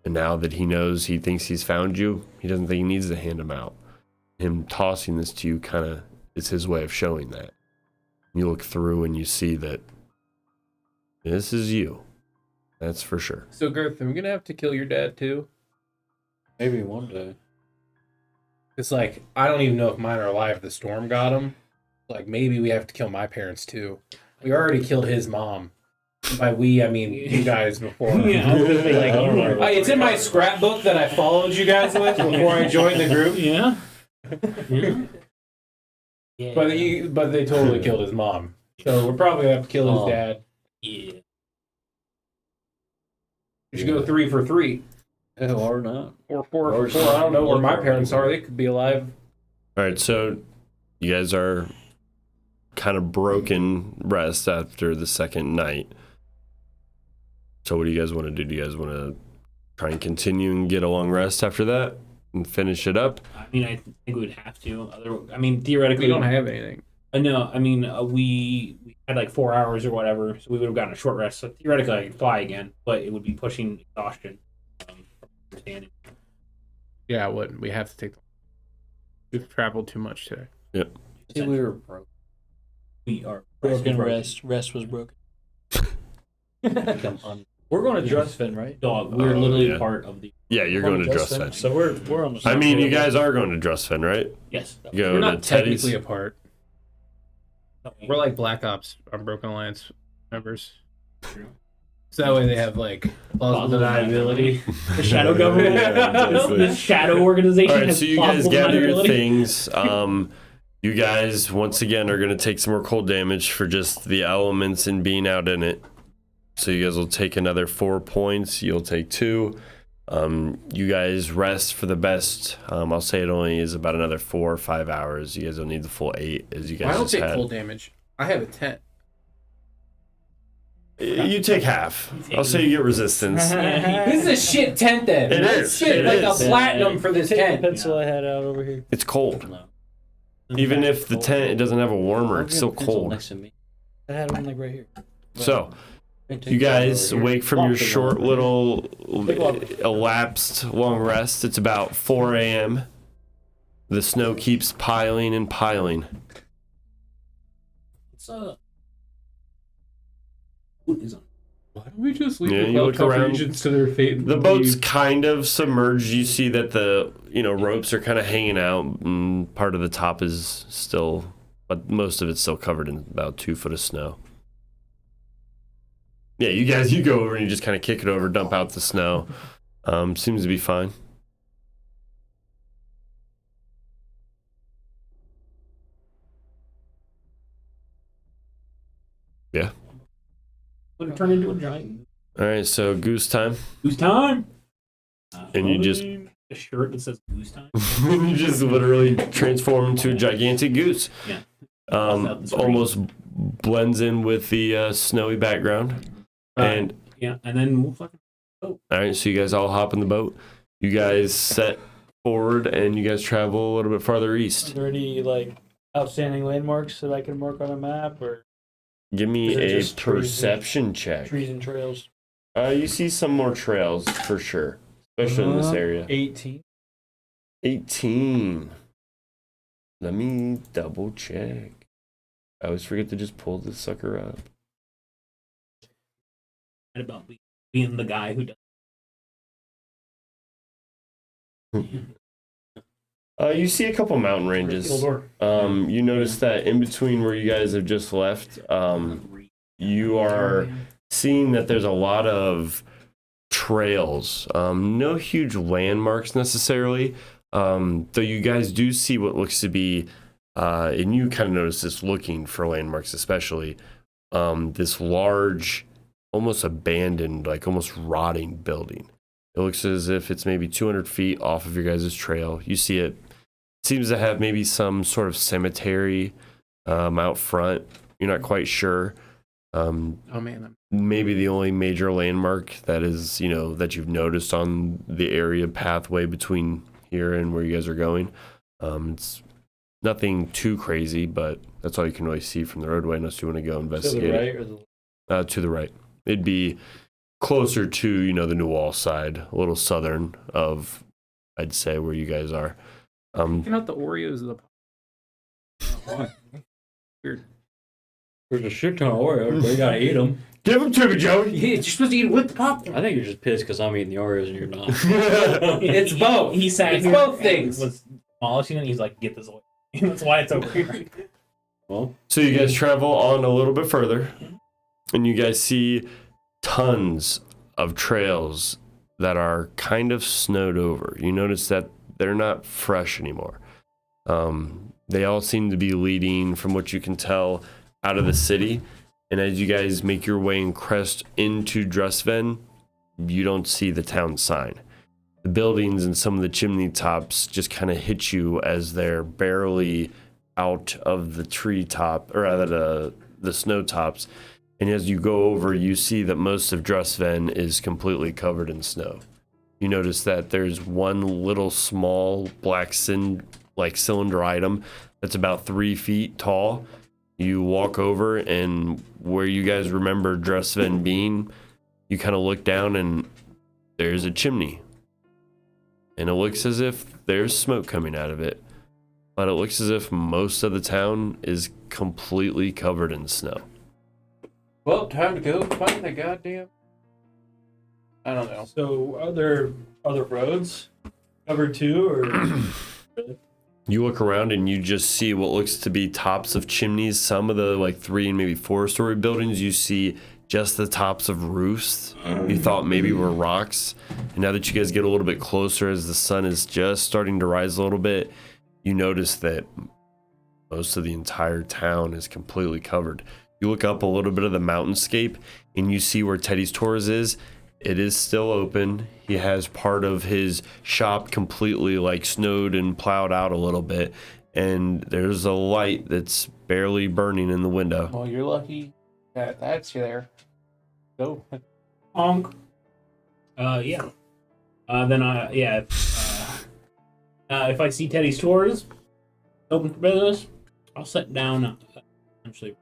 Speaker 1: And now that he knows, he thinks he's found you, he doesn't think he needs to hand them out. Him tossing this to you kind of is his way of showing that. You look through and you see that this is you. That's for sure.
Speaker 2: So, Girth, are we gonna have to kill your dad too?
Speaker 3: Maybe one day.
Speaker 2: It's like, I don't even know if mine are alive. The storm got him. Like, maybe we have to kill my parents too. We already killed his mom. By we, I mean you guys before.
Speaker 4: Yeah, I was gonna say,
Speaker 2: Like, it's in my scrapbook that I followed you guys with before I joined the group.
Speaker 4: Yeah.
Speaker 3: Yeah.
Speaker 2: But they totally killed his mom. So we're probably gonna have to kill his
Speaker 3: Oh.
Speaker 2: dad.
Speaker 3: Yeah.
Speaker 2: We should go 3 for 3.
Speaker 3: Or not.
Speaker 2: Or 4
Speaker 3: Or
Speaker 2: for 4. I don't know where my
Speaker 3: something.
Speaker 2: parents are. They could be alive.
Speaker 1: All right, so you guys are kind of broken rest after the second night. So what do you guys want to do? Do you guys want to try and continue and get a long rest after that and finish it up?
Speaker 4: I mean, I think we would have to. I mean, theoretically,
Speaker 2: We don't have anything.
Speaker 4: No, I mean, we had like 4 hours or whatever, so we would have gotten a short rest. So theoretically, I could fly again, but it would be pushing exhaustion. From understanding.
Speaker 2: Yeah, it wouldn't. We have to take. We've traveled too much today.
Speaker 3: See, we were broke.
Speaker 4: We are
Speaker 5: Broken rest. Rest was broken.
Speaker 3: Become un-
Speaker 5: We're going to Drustven, right?
Speaker 4: Dog. We're
Speaker 1: Oh,
Speaker 4: literally
Speaker 1: yeah.
Speaker 4: part of the.
Speaker 1: Yeah, you're going to Drustven.
Speaker 5: So we're on the
Speaker 1: I
Speaker 5: same
Speaker 1: mean, you
Speaker 5: table.
Speaker 1: guys are going to Drustven, right?
Speaker 4: Yes.
Speaker 1: You go
Speaker 2: We're
Speaker 1: to
Speaker 2: not
Speaker 1: Teddy's.
Speaker 2: technically apart. We're like Black Ops, our Broken Alliance members. So that way they have like plausible deniability.
Speaker 4: The shadow government, the shadow organization.
Speaker 1: All right,
Speaker 4: has
Speaker 1: so you guys
Speaker 4: plausible
Speaker 1: gather your
Speaker 4: deniability.
Speaker 1: things. You guys once again are going to take some more cold damage for just the elements and being out in it. So you guys will take another 4 points. You'll take 2. You guys rest for the best. I'll say it only is about another 4 or 5 hours. You guys don't need the full 8 as you guys
Speaker 2: I don't
Speaker 1: just
Speaker 2: take
Speaker 1: had.
Speaker 2: cold damage. I have a 10.
Speaker 1: You take half. I'll say you get resistance.
Speaker 2: This is a shit tent then.
Speaker 1: It
Speaker 2: I
Speaker 1: is.
Speaker 2: spent
Speaker 1: It
Speaker 2: like
Speaker 1: is.
Speaker 2: a platinum for this
Speaker 5: Take the
Speaker 2: tent.
Speaker 5: pencil I had out over here.
Speaker 1: It's cold.
Speaker 3: No.
Speaker 1: Even if the tent it doesn't have a warmer, it's still
Speaker 5: I'll get a pencil
Speaker 1: cold.
Speaker 5: Next to me. I had one like right here.
Speaker 1: So
Speaker 5: Take
Speaker 1: you
Speaker 5: that
Speaker 1: guys
Speaker 5: over here.
Speaker 1: wake from
Speaker 5: Long
Speaker 1: your
Speaker 5: thing
Speaker 1: short
Speaker 5: on.
Speaker 1: little
Speaker 5: Big long.
Speaker 1: elapsed long rest. It's about 4 a.m. The snow keeps piling and piling.
Speaker 4: It's what is on?
Speaker 2: Why don't we just leave
Speaker 1: Yeah,
Speaker 2: the
Speaker 1: you look
Speaker 2: Cloud
Speaker 1: around.
Speaker 2: regions to their fate? and
Speaker 1: The boat's
Speaker 2: leave?
Speaker 1: kind of submerged. You see that the ropes are kind of hanging out, and part of the top is still, but most of it's still covered in about 2 foot of snow. Yeah, you go over and you just kind of kick it over, dump out the snow. Seems to be fine. Yeah.
Speaker 4: Would it turn into a giant?
Speaker 1: All right, so goose time.
Speaker 4: Goose time.
Speaker 1: And you just-
Speaker 4: a shirt that says goose time.
Speaker 1: You just literally transform into a gigantic goose.
Speaker 4: Yeah. Out the street.
Speaker 1: Almost blends in with the snowy background. And
Speaker 4: Yeah, and then we'll fucking.
Speaker 1: all right, so you guys all hop in the boat. You guys set forward and you guys travel a little bit farther
Speaker 5: Are
Speaker 1: east.
Speaker 5: there any like outstanding landmarks that I can mark on a map or
Speaker 1: Give me
Speaker 5: Is it
Speaker 1: a
Speaker 5: just trees and-
Speaker 1: perception check.
Speaker 5: trees and trails?
Speaker 1: You see some more trails for sure, especially in this area.
Speaker 5: 18.
Speaker 1: 18. Let me double check. I always forget to just pull this sucker up.
Speaker 4: About being the guy who does.
Speaker 1: You see a couple mountain ranges.
Speaker 5: Door.
Speaker 1: You notice that in between where you guys have just left, you are seeing that there's a lot of trails. No huge landmarks necessarily, though you guys do see what looks to be, and you kind of notice this looking for landmarks especially, this large, almost abandoned, like almost rotting building. It looks as if it's maybe 200 feet off of your guys' trail. You see it seems to have maybe some sort of cemetery out front. You're not quite sure.
Speaker 2: Oh man,
Speaker 1: Maybe the only major landmark that is, that you've noticed on the area pathway between here and where you guys are going. It's nothing too crazy, but that's all you can really see from the roadway unless you want to go
Speaker 5: To
Speaker 1: investigate
Speaker 5: the
Speaker 1: it.
Speaker 5: right or the
Speaker 1: To the right. It'd be closer to, the Nual side, a little southern of, I'd say, where you guys are.
Speaker 2: picking out the Oreos of the.
Speaker 5: Why?
Speaker 2: Weird.
Speaker 5: There's a shit ton of Oreos, but you gotta eat them.
Speaker 1: Give them to me, Joey.
Speaker 2: Yeah, you're supposed to eat it with the popcorn.
Speaker 5: I think you're just pissed because I'm eating the Oreos and you're not.
Speaker 2: It's both.
Speaker 4: He sat
Speaker 2: It's
Speaker 4: here
Speaker 2: both
Speaker 4: and
Speaker 2: things.
Speaker 4: Was demolishing it. And he's like, "Get this away." That's why it's over here.
Speaker 5: Well,
Speaker 1: So you guys travel on a little bit further, and you guys see tons of trails that are kind of snowed over. You notice that they're not fresh anymore. They all seem to be leading, from what you can tell, out of the city. And as you guys make your way and crest into Drustven, you don't see the town sign. The buildings and some of the chimney tops just kind of hit you as they're barely out of the treetop, or rather the snow tops. And as you go over, you see that most of Drustven is completely covered in snow. You notice that there's one little small black cylinder item that's about 3 feet tall. You walk over, and where you guys remember Drustven being, you kind of look down and there's a chimney. And it looks as if there's smoke coming out of it. But it looks as if most of the town is completely covered in snow.
Speaker 2: Well, time to go find the goddamn. I don't know.
Speaker 5: so are there other roads covered too, or
Speaker 1: You look around and you just see what looks to be tops of chimneys. Some of the 3 and maybe 4 story buildings you see just the tops of roofs you thought maybe were rocks. And now that you guys get a little bit closer as the sun is just starting to rise a little bit, you notice that most of the entire town is completely covered. You look up a little bit of the mountainscape and you see where Teddy's Tours is. It is still open. He has part of his shop completely like snowed and plowed out a little bit. And there's a light that's barely burning in the window.
Speaker 5: Well, you're lucky that that's there. Go.
Speaker 4: Honk. Yeah. If I see Teddy's Tours open for business, I'll sit down. Eventually.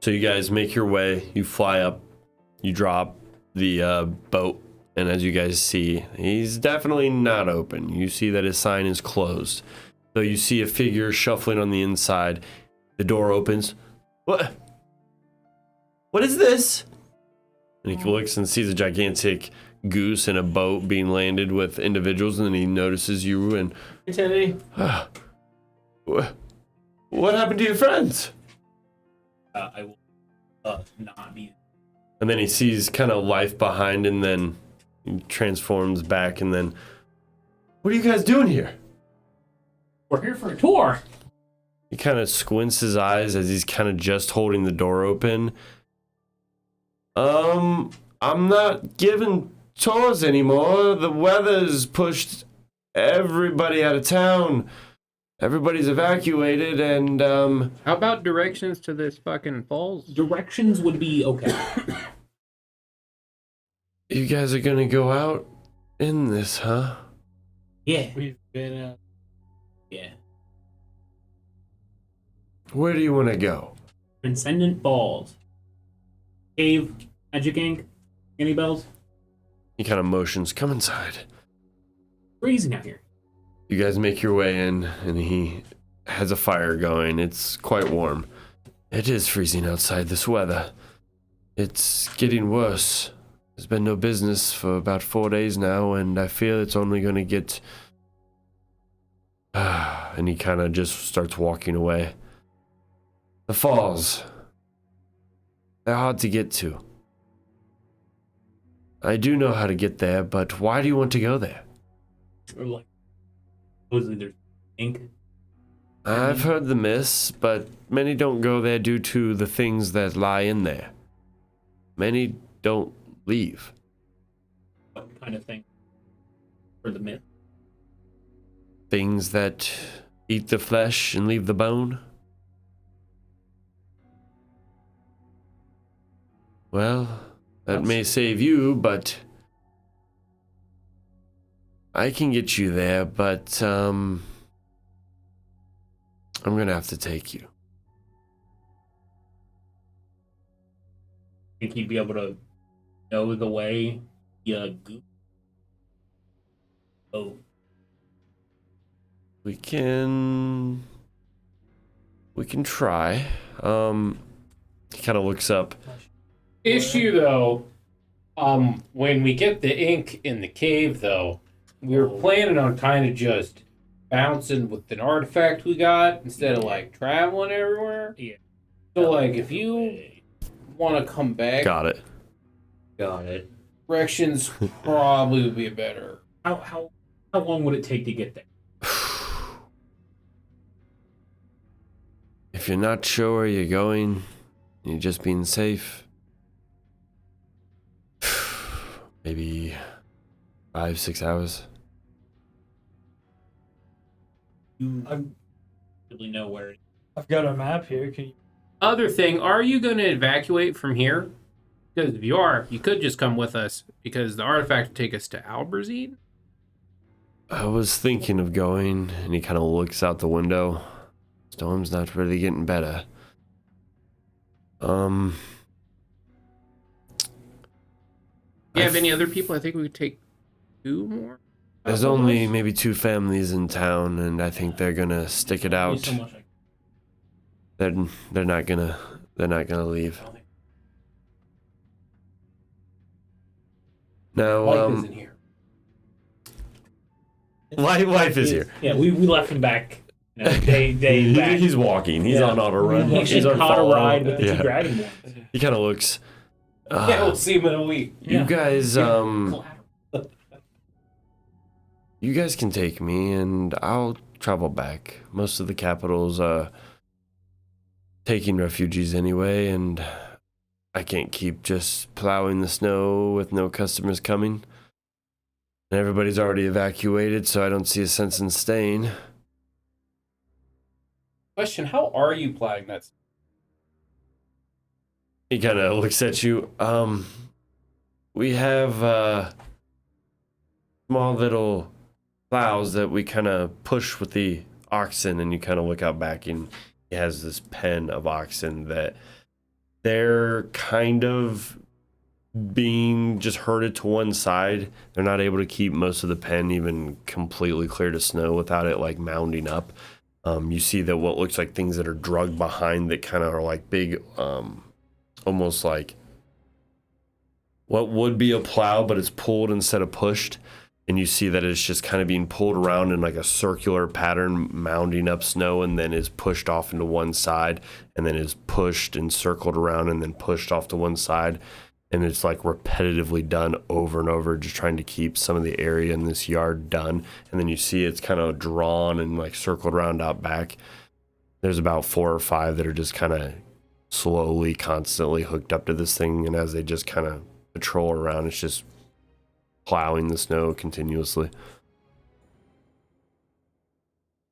Speaker 1: So you guys make your way, you fly up, you drop the boat, and as you guys see, he's definitely not open. You see that his sign is closed. So you see a figure shuffling on the inside. The door opens. What is this? And he looks and sees a gigantic goose in a boat being landed with individuals, and then he notices you and...
Speaker 5: Hey, Teddy.
Speaker 1: What happened to your friends?
Speaker 4: I will not be.
Speaker 1: And then he sees kind of life behind, and then he transforms back, and then... What are you guys doing here?
Speaker 4: We're here for a tour.
Speaker 1: He kind of squints his eyes as he's kind of just holding the door open. I'm not giving tours anymore. The weather's pushed everybody out of town. Everybody's evacuated, and
Speaker 2: How about directions to this fucking falls?
Speaker 4: Directions would be okay.
Speaker 1: you guys are gonna go out in this, huh?
Speaker 4: Yeah.
Speaker 5: We've been.
Speaker 4: Yeah.
Speaker 1: Where do you want to go?
Speaker 4: Transcendent Falls. Cave. Magic Ink. Any bells?
Speaker 1: He kind of motions, come inside.
Speaker 4: Freezing out here.
Speaker 1: You guys make your way in, and he has a fire going. It's quite warm. It is freezing outside this weather. It's getting worse. There's been no business for about 4 days now, and I feel it's only going to get... and he kind of just starts walking away. The falls. They're hard to get to. I do know how to get there, but why do you want to go there?
Speaker 4: Or like, supposedly there's ink.
Speaker 1: I've heard the myths, but many don't go there due to the things that lie in there. Many don't leave.
Speaker 4: What kind of thing? For the myth.
Speaker 1: Things that eat the flesh and leave the bone. Well, that may save you, but I can get you there, but I'm gonna have to take you.
Speaker 4: Think you'd be able to know the way? Yeah, goop. Oh.
Speaker 1: We can try. He kind of looks up.
Speaker 2: Issue though, when we get the ink in the cave though, we were planning on kind of just bouncing with an artifact we got instead of like traveling everywhere.
Speaker 4: Yeah.
Speaker 2: So like if you want to come back,
Speaker 1: Got it.
Speaker 3: Got it.
Speaker 2: directions probably would be better.
Speaker 4: How long would it take to get there?
Speaker 1: If you're not sure where you're going, you're just being safe. Maybe 5-6 hours.
Speaker 4: You really know where it
Speaker 5: I've got a map here. Can you?
Speaker 2: Other thing, are you going to evacuate from here? Because if you are, you could just come with us because the artifact would take us to Alberzine.
Speaker 1: I was thinking of going, and he kind of looks out the window. Storm's not really getting better.
Speaker 2: Do you have any other people? I think we could take 2 more.
Speaker 1: There's only maybe 2 families in town, and I think they're gonna stick it out.
Speaker 4: so much.
Speaker 1: They're not gonna leave. Now,
Speaker 2: Life isn't here.
Speaker 1: life is here.
Speaker 4: Yeah, we left him back You know, they
Speaker 1: He's walking. He's on auto run.
Speaker 4: He
Speaker 1: He's
Speaker 4: should
Speaker 1: on
Speaker 4: caught a
Speaker 1: follow.
Speaker 4: ride with the
Speaker 1: Yeah.
Speaker 4: two dragon ones.
Speaker 1: He kind of looks.
Speaker 2: Yeah, we'll see him in a week.
Speaker 1: You guys,
Speaker 2: Collateral.
Speaker 1: you guys can take me, and I'll travel back. Most of the capital's taking refugees anyway, and I can't keep just plowing the snow with no customers coming. And everybody's already evacuated, so I don't see a sense in staying.
Speaker 2: Question: how are you plowing that?
Speaker 1: He kind of looks at you. We have small little plows that we kind of push with the oxen, and you kind of look out back, and he has this pen of oxen that they're kind of being just herded to one side. They're not able to keep most of the pen even completely clear to snow without it like mounding up. You see that what looks like things that are drugged behind that kind of are like big, almost like what would be a plow, but it's pulled instead of pushed. And you see that it's just kind of being pulled around in like a circular pattern, mounding up snow, and then is pushed off into one side, and then is pushed and circled around, and then pushed off to one side. And it's like repetitively done over and over, just trying to keep some of the area in this yard done. And then you see it's kind of drawn and like circled around out back. There's about 4 or 5 that are just kind of slowly, constantly hooked up to this thing. And as they just kind of patrol around, it's just plowing the snow continuously.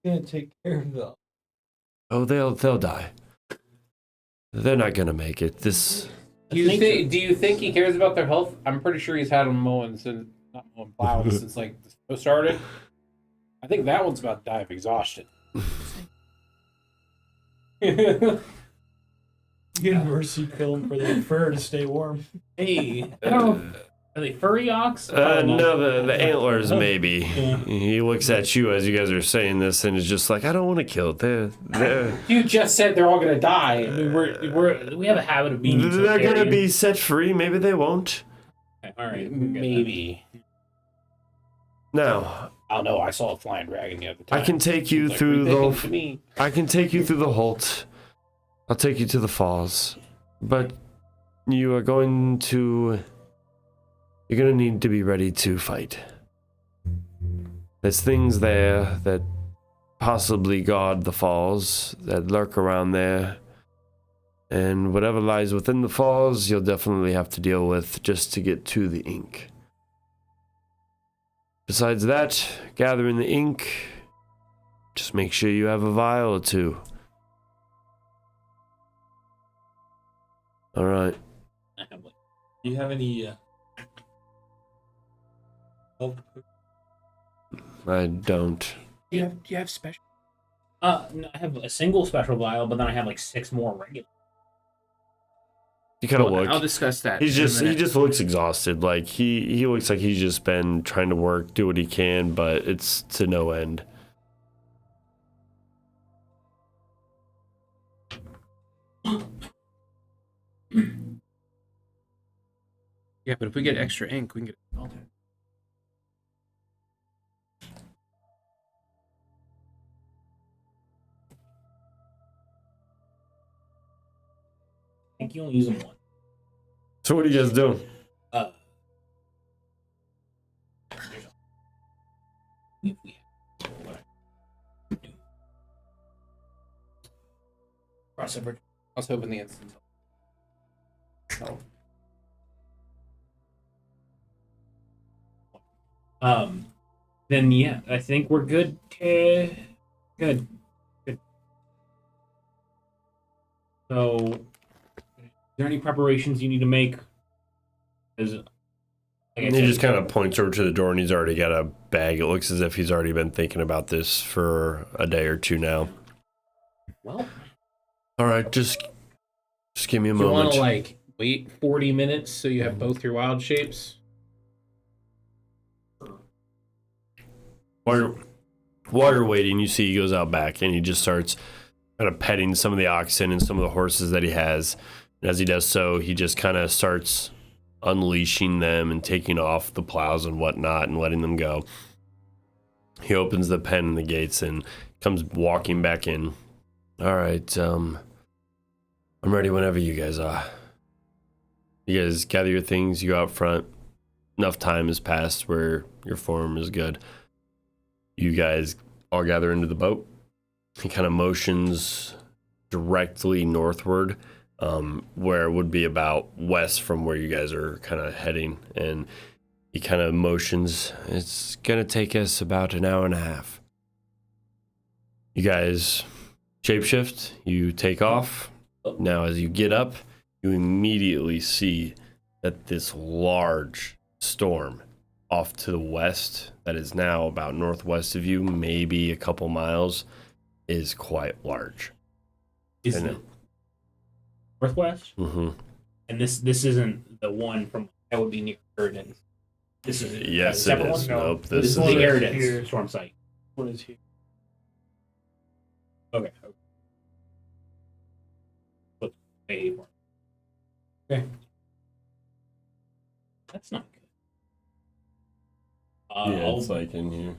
Speaker 5: Gonna take care of them.
Speaker 1: Oh, they'll die. They're not gonna make it. This.
Speaker 2: Do you think he cares about their health? I'm pretty sure he's had them mowing since plowing since like the snow started. I think that one's about to die of exhaustion.
Speaker 5: You can mercy kill them for their fur to stay warm.
Speaker 4: Hey, are they furry ox? Probably not.
Speaker 1: No, the antlers maybe.
Speaker 4: Yeah.
Speaker 1: He looks at you as you guys are saying this and is just like, I don't want to kill it. They're
Speaker 2: You just said they're all gonna die.
Speaker 4: I mean, we have a habit of being.
Speaker 1: gonna
Speaker 4: utilitarian.
Speaker 1: be set free. Maybe they won't.
Speaker 4: Okay, all right.
Speaker 2: Maybe.
Speaker 1: Now,
Speaker 2: I don't know. I saw a flying dragon the other time.
Speaker 1: I can take you
Speaker 2: Like,
Speaker 1: through
Speaker 2: ridiculous to
Speaker 1: the.
Speaker 2: me.
Speaker 1: I can take you through the Holt. I'll take you to the falls, but you are going to. You're gonna need to be ready to fight. There's things there that possibly guard the falls, that lurk around there. And whatever lies within the falls, you'll definitely have to deal with just to get to the ink. Besides that, gathering the ink, just make sure you have a vial or 2. Alright.
Speaker 5: Do you have any help?
Speaker 1: I don't.
Speaker 2: Do you have special?
Speaker 4: No, I have a single special vial, but then I have like 6 more regular.
Speaker 1: You kind of
Speaker 2: Well,
Speaker 1: look.
Speaker 2: I'll discuss that.
Speaker 1: He
Speaker 2: in a minute.
Speaker 1: just looks exhausted. Like he looks like he's just been trying to work, do what he can, but it's to no end.
Speaker 2: Yeah, but if we get extra ink, we can get it. Okay.
Speaker 4: I think you only use them once.
Speaker 1: So what are you guys doing?
Speaker 4: There's if we have what I do. Crossover.
Speaker 2: I was hoping the instant. Oh.
Speaker 4: Then yeah, I think we're good. Good. So, is there any preparations you need to make? Is like
Speaker 1: And he just kind of points over to the door, and he's already got a bag. It looks as if he's already been thinking about this for a day or 2 now.
Speaker 4: well,
Speaker 1: All right, just give me a
Speaker 2: Do you want
Speaker 1: moment.
Speaker 2: to like wait 40 minutes so you have both your wild shapes?
Speaker 1: While you're waiting, you see he goes out back, and he just starts kind of petting some of the oxen and some of the horses that he has. And as he does so, he just kind of starts unleashing them and taking off the plows and whatnot and letting them go. He opens the pen and the gates and comes walking back in. All right, I'm ready whenever you guys are. You guys gather your things, you go out front. Enough time has passed where your form is good. You guys all gather into the boat. He kind of motions directly northward, where it would be about west from where you guys are kind of heading. And he kind of motions. It's going to take us about an hour and a half. You guys shapeshift. You take off. Now, as you get up, you immediately see that this large storm off to the west, that is now about northwest of you, maybe a couple miles, is quite large.
Speaker 4: Is it northwest?
Speaker 1: Mm-hmm.
Speaker 4: And this isn't the one from that would be near Eridan's. This is
Speaker 1: Yes, it
Speaker 4: separate
Speaker 1: is.
Speaker 4: one?
Speaker 1: Nope,
Speaker 4: This is
Speaker 1: is
Speaker 4: the
Speaker 1: it.
Speaker 4: Eridan's storm site.
Speaker 5: What is here?
Speaker 4: Okay. But way more. Okay. That's not good.
Speaker 1: Yeah, it's like in here.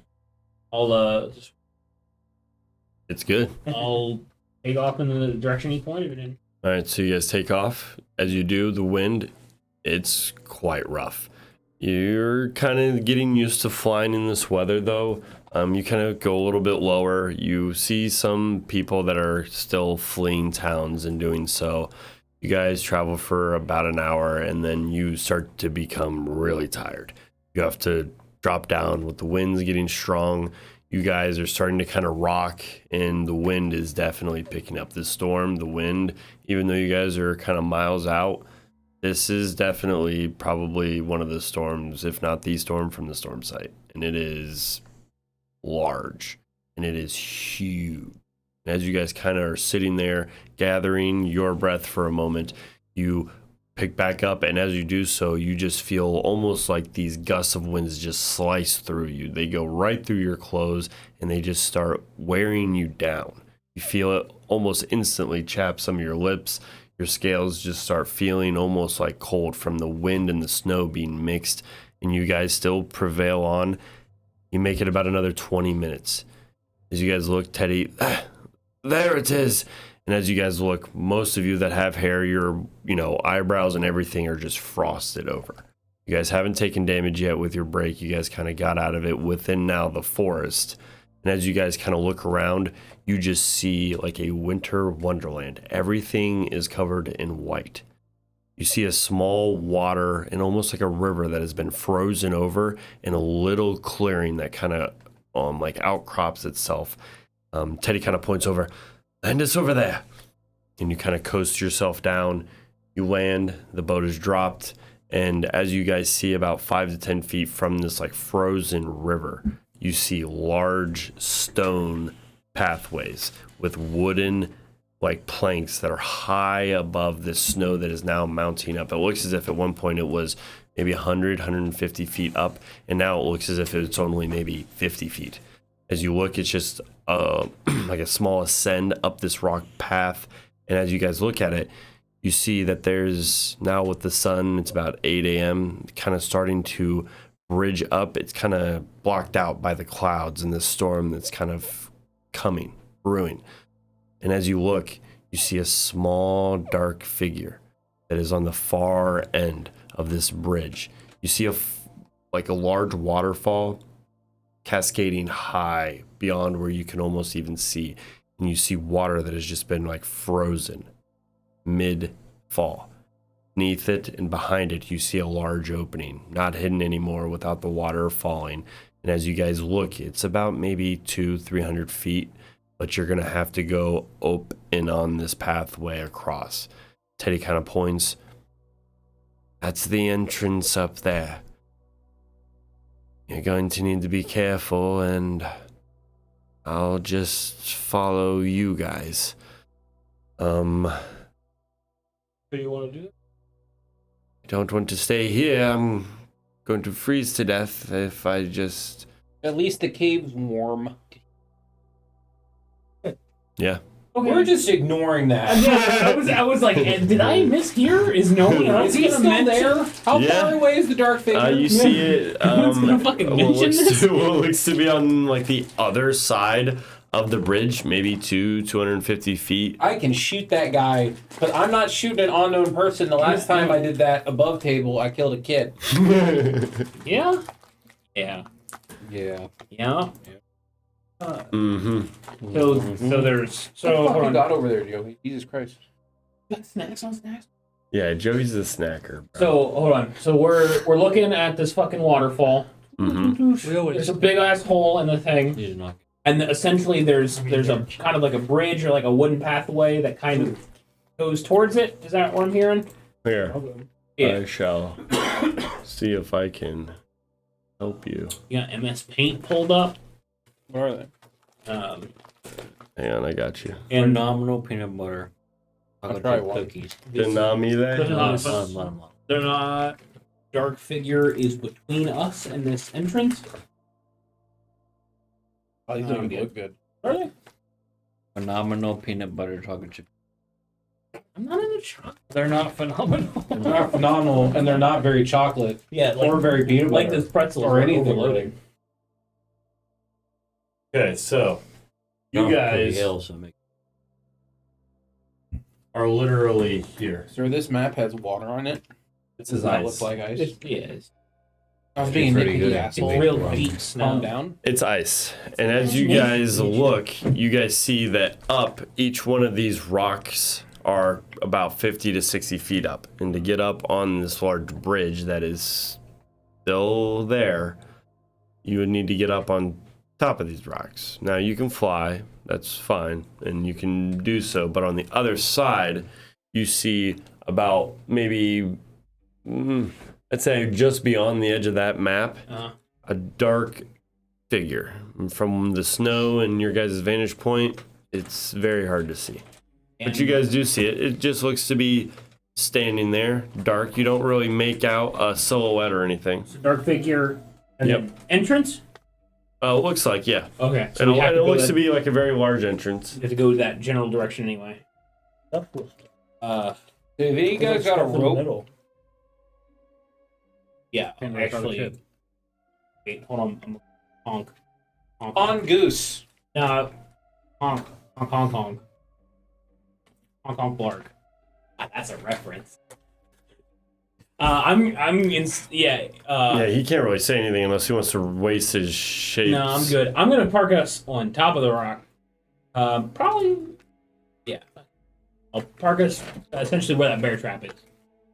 Speaker 1: It's good.
Speaker 4: I'll take off in the direction he pointed it in.
Speaker 1: All right, so you guys take off. As you do, the wind, it's quite rough. You're kind of getting used to flying in this weather, though. You kind of go a little bit lower. You see some people that are still fleeing towns and doing so. You guys travel for about an hour, and then you start to become really tired. You have to drop down with the winds getting strong. You guys are starting to kind of rock, and the wind is definitely picking up. The storm, the wind, even though you guys are kind of miles out, this is definitely probably one of the storms, if not the storm from the storm site. And it is large, and it is huge. As you guys kind of are sitting there, gathering your breath for a moment, you pick back up, and as you do so, you just feel almost like these gusts of winds just slice through you. They go right through your clothes, and they just start wearing you down. You feel it almost instantly chap some of your lips. Your scales just start feeling almost like cold from the wind and the snow being mixed, and you guys still prevail on. You make it about another 20 minutes. As you guys look, Teddy, there it is. And as you guys look, most of you that have hair, your eyebrows and everything are just frosted over. You guys haven't taken damage yet with your break. You guys kind of got out of it within now the forest. And as you guys kind of look around, you just see like a winter wonderland. Everything is covered in white. You see a small water and almost like a river that has been frozen over, and a little clearing that kind of like outcrops itself. Teddy kind of points over. Land us over there. And you kind of coast yourself down. You land, the boat is dropped, and as you guys see about 5 to 10 feet from this like frozen river, you see large stone pathways with wooden like planks that are high above this snow that is now mounting up. It looks as if at one point it was maybe 100, 150 feet up, and now it looks as if it's only maybe 50 feet. As you look, it's just like a small ascend up this rock path. And as you guys look at it, you see that there's now with the sun, it's about 8 a.m., kind of starting to bridge up. It's kind of blocked out by the clouds and the storm that's kind of coming, brewing. And as you look, you see a small dark figure that is on the far end of this bridge. You see like a large waterfall cascading high beyond where you can almost even see, and you see water that has just been like frozen mid-fall. Beneath it and behind it, you see a large opening, not hidden anymore without the water falling. And as you guys look, it's about maybe 200-300 feet, but you're gonna have to go up and on this pathway across. Teddy kind of points. That's the entrance up there. You're going to need to be careful, and I'll just follow you guys.
Speaker 5: So you want to do it?
Speaker 1: I don't want to stay here. I'm going to freeze to death if I just...
Speaker 2: At least the cave's warm.
Speaker 1: Yeah.
Speaker 4: Okay.
Speaker 2: We're just ignoring that.
Speaker 4: I was like, did I mishear? Is no one else
Speaker 2: Is he
Speaker 4: gonna
Speaker 2: still
Speaker 4: mention?
Speaker 2: there? How
Speaker 1: Yeah.
Speaker 2: far away is the dark figure?
Speaker 1: You see it.
Speaker 4: Someone's gonna fucking
Speaker 1: what
Speaker 4: mention
Speaker 1: looks
Speaker 4: this?
Speaker 1: to what looks to be on like the other side of the bridge, maybe 250 feet.
Speaker 2: I can shoot that guy, but I'm not shooting an unknown person. The last time I did that above table, I killed a kid.
Speaker 4: Yeah. Yeah.
Speaker 2: Yeah.
Speaker 4: Yeah.
Speaker 1: Mm-hmm.
Speaker 4: So there's
Speaker 2: What the fuck
Speaker 4: hold
Speaker 2: you
Speaker 4: on.
Speaker 2: got over there, Joey? Jesus Christ.
Speaker 4: Got snacks on snacks.
Speaker 1: Yeah, Joey's a snacker. Bro.
Speaker 4: So hold on. So we're looking at this fucking waterfall.
Speaker 1: Mm-hmm.
Speaker 5: We always
Speaker 4: There's a big ass hole in the thing,
Speaker 3: He's not.
Speaker 4: and essentially there's a kind of like a bridge or like a wooden pathway that kind of goes towards it. Is that what I'm hearing?
Speaker 1: Here,
Speaker 4: Yeah.
Speaker 1: I shall see if I can help you.
Speaker 4: You got MS Paint pulled up.
Speaker 2: Where are they?
Speaker 1: Hang on, I got you.
Speaker 4: And
Speaker 3: Phenomenal peanut butter.
Speaker 2: I'll try one.
Speaker 3: Cookies.
Speaker 1: Denami
Speaker 4: Let
Speaker 1: there?
Speaker 4: him- they're not. Dark figure is between us and this entrance.
Speaker 2: Oh, these don't even look good.
Speaker 4: Are they?
Speaker 3: Phenomenal peanut butter chocolate chip.
Speaker 4: I'm not in the truck.
Speaker 5: They're not phenomenal.
Speaker 2: They're not phenomenal, and they're not very chocolate
Speaker 4: Yeah,
Speaker 2: or very peanut
Speaker 4: like
Speaker 2: butter
Speaker 4: this pretzel
Speaker 2: or anything
Speaker 4: overloaded.
Speaker 2: really.
Speaker 1: Okay, so you
Speaker 3: Don't
Speaker 1: guys
Speaker 3: put Yale, so make-
Speaker 1: are literally here.
Speaker 2: Sir, this map has water on it.
Speaker 1: This
Speaker 2: Does
Speaker 1: is
Speaker 2: not
Speaker 1: ice.
Speaker 2: look like ice.
Speaker 4: It's
Speaker 2: I was being
Speaker 3: pretty
Speaker 2: nitpicky,
Speaker 3: good.
Speaker 2: asshole.
Speaker 3: It's
Speaker 4: real
Speaker 3: Calm
Speaker 4: deep snow.
Speaker 2: Calm down.
Speaker 1: It's ice. And as you guys look, you guys see that up each one of these rocks are about 50 to 60 feet up. And to get up on this large bridge that is still there, you would need to get up on top of these rocks. Now you can fly, that's fine, and you can do so. But on the other side, you see about maybe, I'd say just beyond the edge of that map, a dark figure. And from the snow and your guys' vantage point, it's very hard to see. But you guys do see it. It just looks to be standing there, dark. You don't really make out a silhouette or anything.
Speaker 4: It's a dark figure. And
Speaker 1: Yep.
Speaker 4: then entrance?
Speaker 1: It looks like, yeah.
Speaker 4: Okay. So
Speaker 1: And
Speaker 4: we have
Speaker 1: it
Speaker 4: to go
Speaker 1: looks
Speaker 4: that,
Speaker 1: to be like a very large entrance.
Speaker 4: we have to go that general direction anyway.
Speaker 2: Dude, you guys got a rope?
Speaker 4: Yeah,
Speaker 5: Can't really try to
Speaker 4: actually.
Speaker 5: tip.
Speaker 4: Wait, hold on. I'm honk. Honk.
Speaker 2: On goose.
Speaker 4: No. Honk. Honk, honk, honk. Honk, honk, blark. Ah, that's a reference. I'm in, yeah.
Speaker 1: Yeah, he can't really say anything unless he wants to waste his shapes.
Speaker 4: No, I'm good. I'm gonna park us on top of the rock. Probably, yeah. I'll park us essentially where that bear trap is.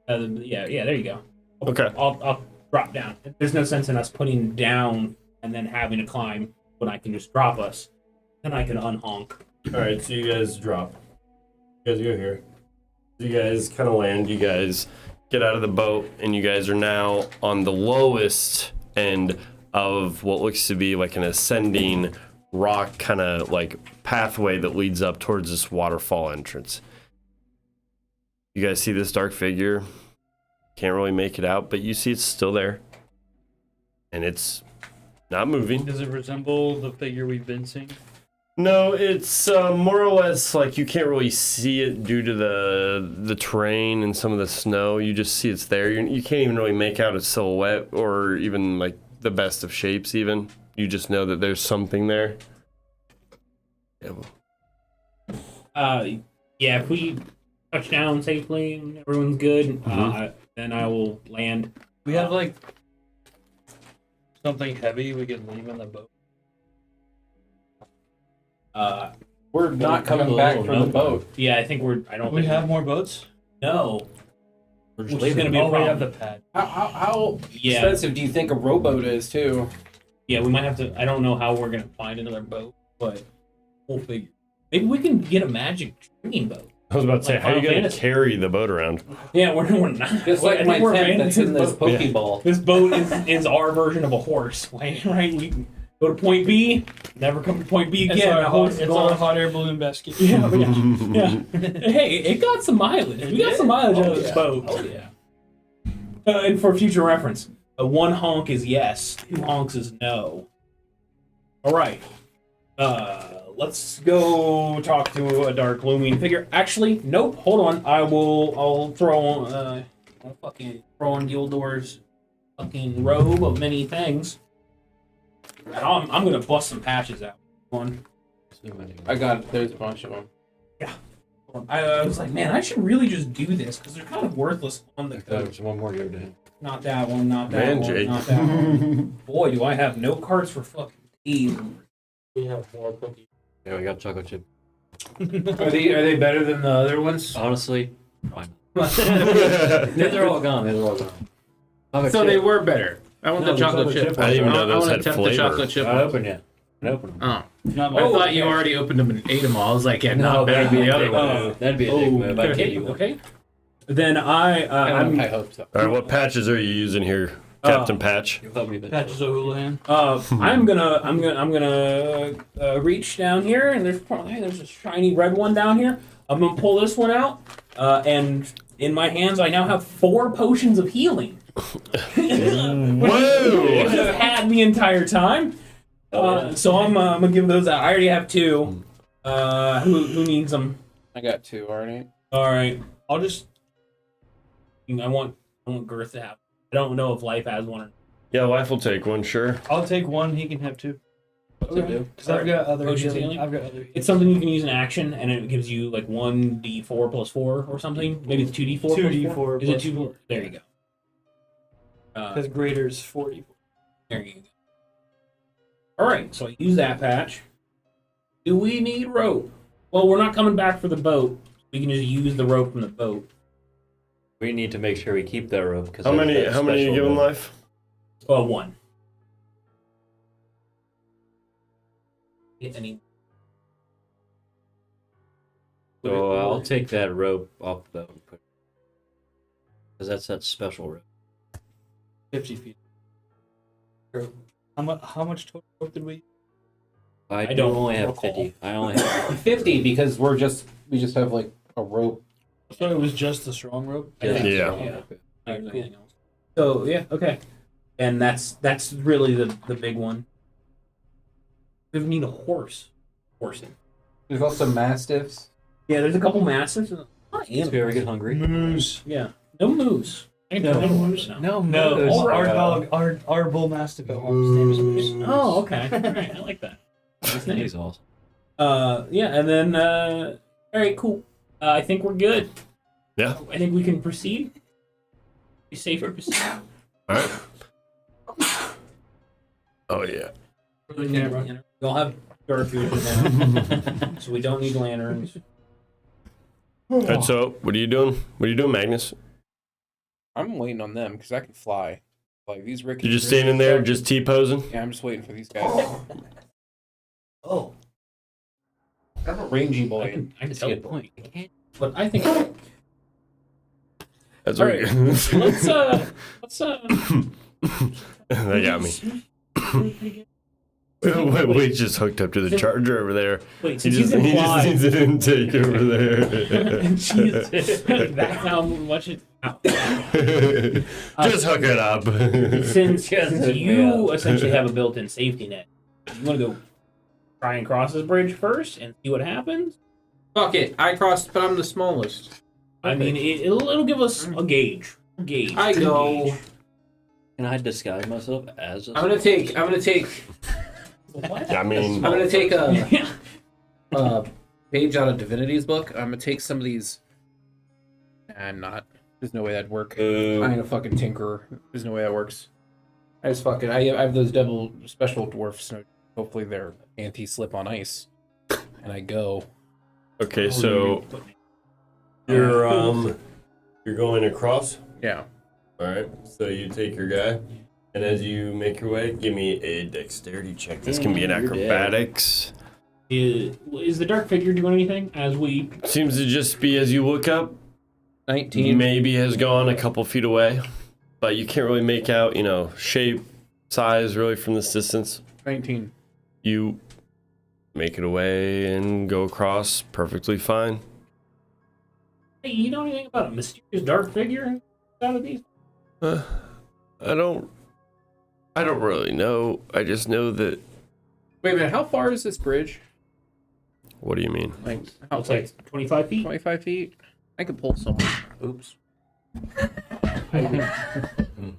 Speaker 4: Yeah, there you go.
Speaker 1: Okay.
Speaker 4: I'll drop down. There's no sense in us putting down and then having to climb when I can just drop us. Then I can unhonk.
Speaker 1: All right, so you guys drop. You guys go here. You guys kind of land. You guys get out of the boat, and you guys are now on the lowest end of what looks to be like an ascending rock kind of like pathway that leads up towards this waterfall entrance. You guys see this dark figure? Can't really make it out, but you see it's still there. And it's not moving.
Speaker 5: Does it resemble the figure we've been seeing?
Speaker 1: No, it's more or less like you can't really see it due to the terrain and some of the snow. You just see it's there. You can't even really make out a silhouette or even like the best of shapes even. You just know that there's something there. Yeah,
Speaker 4: Yeah, if we touch down safely and everyone's good, then I will land.
Speaker 5: We have like something heavy we can leave in the boat.
Speaker 2: We're not coming back from the boat.
Speaker 4: Yeah, I think I don't
Speaker 5: We
Speaker 4: think
Speaker 5: have more boats?
Speaker 4: No.
Speaker 3: We're
Speaker 4: Which
Speaker 3: just
Speaker 4: is
Speaker 3: leaving.
Speaker 4: gonna be a
Speaker 5: We have
Speaker 4: problem.
Speaker 5: the pad.
Speaker 2: How
Speaker 4: Yeah.
Speaker 2: expensive do you think a rowboat is, too?
Speaker 4: Yeah, we might have to. I don't know how we're gonna find another boat, but we'll figure. Maybe we can get a magic stringing boat.
Speaker 1: I was about to say,
Speaker 4: Like
Speaker 1: how are you
Speaker 4: Final
Speaker 1: going to
Speaker 4: Fantasy.
Speaker 1: carry the boat around?
Speaker 4: Yeah, we're not.
Speaker 2: Just like
Speaker 4: I
Speaker 2: my
Speaker 4: think we're
Speaker 2: tent that's in this
Speaker 4: boat.
Speaker 2: Pokeball.
Speaker 4: This boat is our version of a horse, right? We can go to point B, never come to point B
Speaker 5: It's
Speaker 4: again.
Speaker 5: our
Speaker 4: The horse is
Speaker 5: it's
Speaker 4: gone.
Speaker 5: our hot air balloon basket.
Speaker 4: Yeah. Hey, it got some mileage. We got some mileage out of this
Speaker 2: yeah.
Speaker 4: boat.
Speaker 2: Oh, yeah.
Speaker 4: And for future reference, a one honk is yes, two honks is no. All right. let's go talk to a dark looming figure. Actually, nope. Hold on. I'll throw on Gildor's fucking robe of many things. And I'm gonna bust some patches out. One.
Speaker 2: I got it. There's a bunch of them.
Speaker 4: I was like, man, I should really just do this because they're kind of worthless on the coach.
Speaker 6: There's one more here to him.
Speaker 4: Not that one. Not that one.
Speaker 1: Jake.
Speaker 4: Not that one. Boy, do I have no cards for fucking these.
Speaker 5: We have more cookies.
Speaker 6: Yeah, we got chocolate chip.
Speaker 2: Are they better than the other ones?
Speaker 6: Honestly, fine. They're all gone. They're all gone. Chocolate
Speaker 2: So
Speaker 6: chip.
Speaker 2: they were better. I want
Speaker 5: No,
Speaker 2: the chocolate chip.
Speaker 1: I didn't even know
Speaker 2: I
Speaker 1: those
Speaker 2: want to
Speaker 1: had
Speaker 2: attempt the
Speaker 1: flavor.
Speaker 2: chocolate chip.
Speaker 6: Not open yet. Not open them.
Speaker 2: Oh,
Speaker 5: Not
Speaker 2: I
Speaker 5: my
Speaker 2: thought you already opened them and ate them all. I was like, yeah, not better
Speaker 6: that'd
Speaker 2: than
Speaker 6: be
Speaker 2: the
Speaker 6: a
Speaker 2: other
Speaker 6: dick
Speaker 2: one.
Speaker 6: move. That'd be a dick move. I tell you what.
Speaker 4: Okay. Then
Speaker 2: I hope so.
Speaker 1: All right, what patches are you using here, Captain Patch?
Speaker 6: You'll help me with that.
Speaker 5: Patches O'Houlihan.
Speaker 4: I'm gonna reach down here, and there's a shiny red one down here. I'm gonna pull this one out, and in my hands I now have 4 potions of healing.
Speaker 1: Whoa!
Speaker 4: Which I've had the entire time. So I'm gonna give those out. I already have 2. Who needs them?
Speaker 2: I got 2 already.
Speaker 4: All right, I'll just. I want Girth to have. I don't know if Life has one or not.
Speaker 1: Yeah, Life will take one, sure.
Speaker 5: I'll take one. He can have 2.
Speaker 4: Okay.
Speaker 5: Because I've got other
Speaker 4: Potions
Speaker 5: healing.
Speaker 4: healing?
Speaker 5: I've got other.
Speaker 4: It's something you can use in action, and it gives you like 1d4 plus 4 or something. Maybe it's 2d4. plus
Speaker 5: 2d4
Speaker 4: 4? Is it
Speaker 5: plus
Speaker 4: 2?
Speaker 5: 4.
Speaker 4: There you go.
Speaker 5: Because greater's 40.
Speaker 4: There you go. All right, so I use that patch. Do we need rope? Well, we're not coming back for the boat. We can just use the rope from the boat.
Speaker 6: We need to make sure we keep that rope. Because
Speaker 1: How many are you giving Life?
Speaker 4: 1. Any?
Speaker 6: So I'll take that rope off the boat and put it. Because that's that special rope.
Speaker 5: 50 feet. How much total rope did we?
Speaker 6: I
Speaker 4: don't
Speaker 6: don't only have
Speaker 4: recall.
Speaker 6: 50. I only have
Speaker 2: 50 because we just have like a rope.
Speaker 5: So it was just the strong rope?
Speaker 1: Yeah.
Speaker 4: Anything else. So yeah, okay. And that's really the big one. We need a horse. Horsing.
Speaker 2: There's also mastiffs.
Speaker 4: Yeah, there's a couple mastiffs.
Speaker 6: If we ever get hungry.
Speaker 5: Moose.
Speaker 4: Yeah. No moose. I can
Speaker 5: No.
Speaker 4: no moose now.
Speaker 5: No,
Speaker 4: All right.
Speaker 5: our dog, our bull mastiff at home's name is Moose.
Speaker 4: Oh, okay. All right, I like that. Nice name.
Speaker 6: He's awesome.
Speaker 4: Yeah, and then all right, cool. I think we're good.
Speaker 1: Yeah.
Speaker 4: I think we can proceed. Be safe to proceed.
Speaker 1: All right. Oh, yeah.
Speaker 4: We all have dark vision now, so we don't need lanterns.
Speaker 1: All right, so what are you doing? What are you doing, Magnus?
Speaker 2: I'm waiting on them because I can fly. Like these Ricky.
Speaker 1: You just standing there, just T-posing?
Speaker 2: Yeah, I'm just waiting for these guys.
Speaker 4: Oh,
Speaker 2: I'm a rangy boy.
Speaker 4: I can
Speaker 6: That's a good
Speaker 4: teleport.
Speaker 6: point.
Speaker 4: But I think
Speaker 1: That's
Speaker 4: All
Speaker 1: what
Speaker 4: right. let's
Speaker 1: That got me. We just hooked up to the charger over there.
Speaker 4: Wait,
Speaker 1: He
Speaker 4: since
Speaker 1: just,
Speaker 4: he's
Speaker 1: he just
Speaker 4: implied,
Speaker 1: needs an intake over there.
Speaker 4: Jeez, that's how much it.
Speaker 1: Just hook it up.
Speaker 4: Since
Speaker 6: Just hook me
Speaker 4: you
Speaker 6: up.
Speaker 4: essentially have a built-in safety net, you want to go try and cross this bridge first and see what happens.
Speaker 2: Fuck it. I crossed, but I'm the smallest.
Speaker 4: I mean, it'll give us a gauge.
Speaker 2: I go.
Speaker 6: Can I disguise myself as a
Speaker 2: I'm gonna take.
Speaker 4: What?
Speaker 1: I mean,
Speaker 2: I'm gonna take a
Speaker 4: Yeah.
Speaker 2: page out of Divinity's book. I'm gonna take some of these. I'm not. There's no way that'd work. I ain't a fucking tinkerer. There's no way that works. I just fucking. I have those double special dwarfs. So hopefully they're anti-slip on ice. And I go.
Speaker 1: okay, so you're going across.
Speaker 2: Yeah.
Speaker 1: All right, so you take your guy, and as you make your way, give me a dexterity check. This can be an
Speaker 6: You're dead.
Speaker 1: acrobatics.
Speaker 4: Is the dark figure doing anything as we?
Speaker 1: Seems to just be as you look up,
Speaker 2: 19.
Speaker 1: maybe has gone a couple feet away, but you can't really make out, shape, size really from this distance.
Speaker 2: 19.
Speaker 1: You make it away and go across perfectly fine.
Speaker 4: Hey, you know anything about a mysterious dark figure out of these?
Speaker 1: I don't really know. I just know that
Speaker 2: Wait a minute. How far is this bridge?
Speaker 1: What do you mean?
Speaker 2: Like, how
Speaker 4: It's like 25 feet.
Speaker 2: 25 feet? I could pull someone. Oops.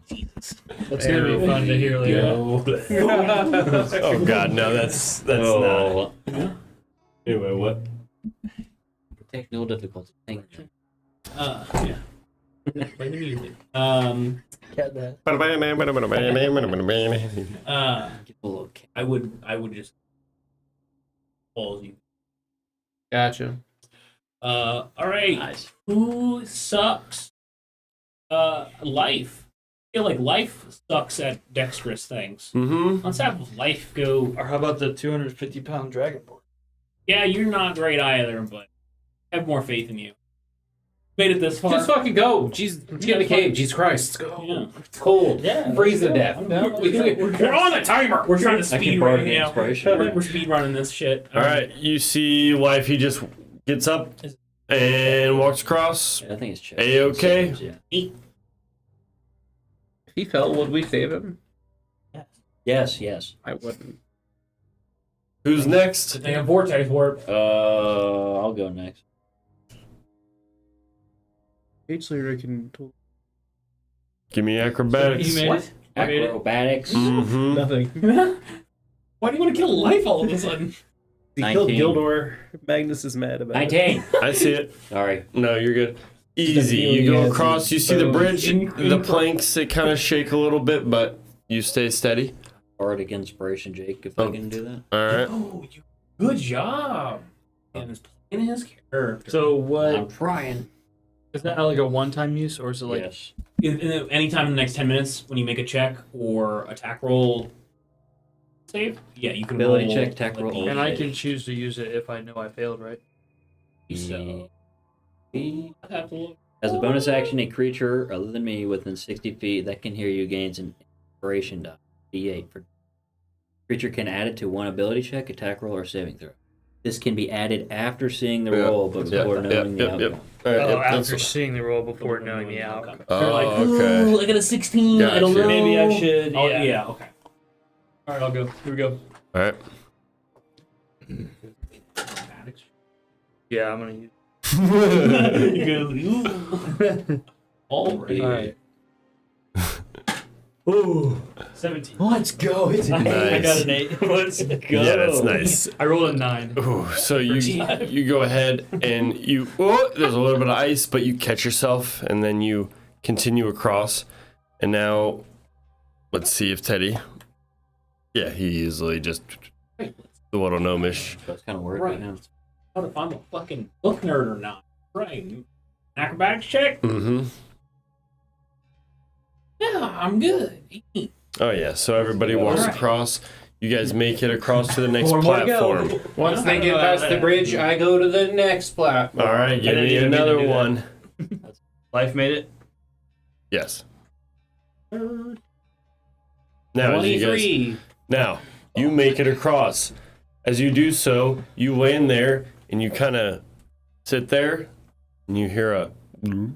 Speaker 4: Jesus. That's gonna be fun to hear later.
Speaker 1: Oh God, no, that's not. Anyway, what?
Speaker 6: Technical difficulty. Thank you.
Speaker 4: Yeah. Play the music.
Speaker 5: Cat that.
Speaker 6: Get a little
Speaker 4: I would just balls you.
Speaker 2: Gotcha.
Speaker 4: All right.
Speaker 6: nice.
Speaker 4: Who sucks? Life. I feel like life sucks at dexterous things.
Speaker 1: Mm-hmm.
Speaker 4: Let's have life go.
Speaker 5: Or how about the 250-pound dragonborn?
Speaker 4: Yeah, you're not great either, but I have more faith in you. Made it this far.
Speaker 2: Just fucking go. Jeez, let's get in the cave. Jesus Christ. Let's go.
Speaker 4: Yeah.
Speaker 2: It's cold.
Speaker 5: Yeah.
Speaker 2: Freeze to death.
Speaker 4: We're on a timer. We're trying to
Speaker 6: I can
Speaker 4: speed
Speaker 6: borrow
Speaker 4: run
Speaker 6: the
Speaker 4: now.
Speaker 6: inspiration.
Speaker 4: We're speed running this shit.
Speaker 1: All right, you see wife. He just gets up and walks across.
Speaker 6: I think it's chest.
Speaker 1: A-okay?
Speaker 6: Yeah.
Speaker 2: If he fell, would we save him?
Speaker 6: Yes.
Speaker 2: I wouldn't.
Speaker 1: Who's next?
Speaker 4: They have vortex warp.
Speaker 6: I'll go next.
Speaker 2: H-Slayer can...
Speaker 1: Give me acrobatics.
Speaker 5: You made it. I made it.
Speaker 6: Acrobatics.
Speaker 1: Mm-hmm.
Speaker 2: Nothing.
Speaker 4: Why do you want to kill life all of a sudden?
Speaker 2: He killed
Speaker 6: 19.
Speaker 2: Gildor. Magnus is mad about
Speaker 6: 19.
Speaker 1: I see it.
Speaker 6: Sorry.
Speaker 1: No, you're good. Easy. You go across. You see the bridge. The planks. They kind of shake a little bit, but you stay steady.
Speaker 6: Bardic inspiration, Jake. If I can do that.
Speaker 1: All right.
Speaker 4: Oh, good job. And is playing his character.
Speaker 5: So what?
Speaker 6: I'm trying.
Speaker 5: Is that like a one-time use, or is it like?
Speaker 6: Yes.
Speaker 4: Anytime in the next 10 minutes when you make a check or attack roll save, yeah, you can
Speaker 6: Ability
Speaker 4: roll
Speaker 6: check, attack roll.
Speaker 4: D8.
Speaker 5: And I can choose to use it if I know I failed, right?
Speaker 4: So,
Speaker 6: As
Speaker 4: I have to look.
Speaker 6: a bonus action, a creature other than me within 60 feet that can hear you gains an inspiration die. D8 for creature can add it to one ability check, attack roll, or saving throw. This can be added after seeing the roll, but before knowing the outcome.
Speaker 1: All right,
Speaker 5: Oh,
Speaker 1: that's-
Speaker 5: after seeing the roll before knowing the outcome.
Speaker 4: They're like,
Speaker 1: Oh, okay.
Speaker 4: "Ooh, I got a 16. I don't
Speaker 1: Gotcha.
Speaker 4: know.
Speaker 5: Maybe I should.
Speaker 4: Oh,
Speaker 5: Yeah.
Speaker 4: yeah, okay.
Speaker 5: All right, I'll go. Here we go.
Speaker 1: All right.
Speaker 5: Yeah, I'm gonna use.
Speaker 4: All right.
Speaker 5: All right. Ooh, 17.
Speaker 4: Let's go. It's
Speaker 5: I got
Speaker 1: Nice.
Speaker 5: an 8. Let's go.
Speaker 1: Yeah, that's nice.
Speaker 5: I rolled a 9.
Speaker 1: Ooh, so you go ahead and you. Oh, there's a little bit of ice, but you catch yourself, and then you continue across. And now, let's see if Teddy. Yeah, he easily just the little gnomish.
Speaker 6: So it's kind of worried
Speaker 4: Right.
Speaker 6: right now.
Speaker 4: Out if I'm a fucking book nerd or not. Right. Acrobatics check?
Speaker 1: Mm-hmm.
Speaker 4: Yeah, I'm good.
Speaker 1: Oh yeah. So everybody walks
Speaker 4: Alright.
Speaker 1: across. You guys make it across to the next
Speaker 5: One more to go.
Speaker 1: platform.
Speaker 2: Once they get past the bridge, I go to the next platform.
Speaker 1: All right, give
Speaker 5: I
Speaker 1: me
Speaker 5: didn't mean to
Speaker 1: another
Speaker 5: do that.
Speaker 1: one.
Speaker 5: Life made it.
Speaker 1: Yes. Now, as you guys,
Speaker 2: 23.
Speaker 1: now you make it across. As you do so, you land there and you kind of sit there, and you hear a. You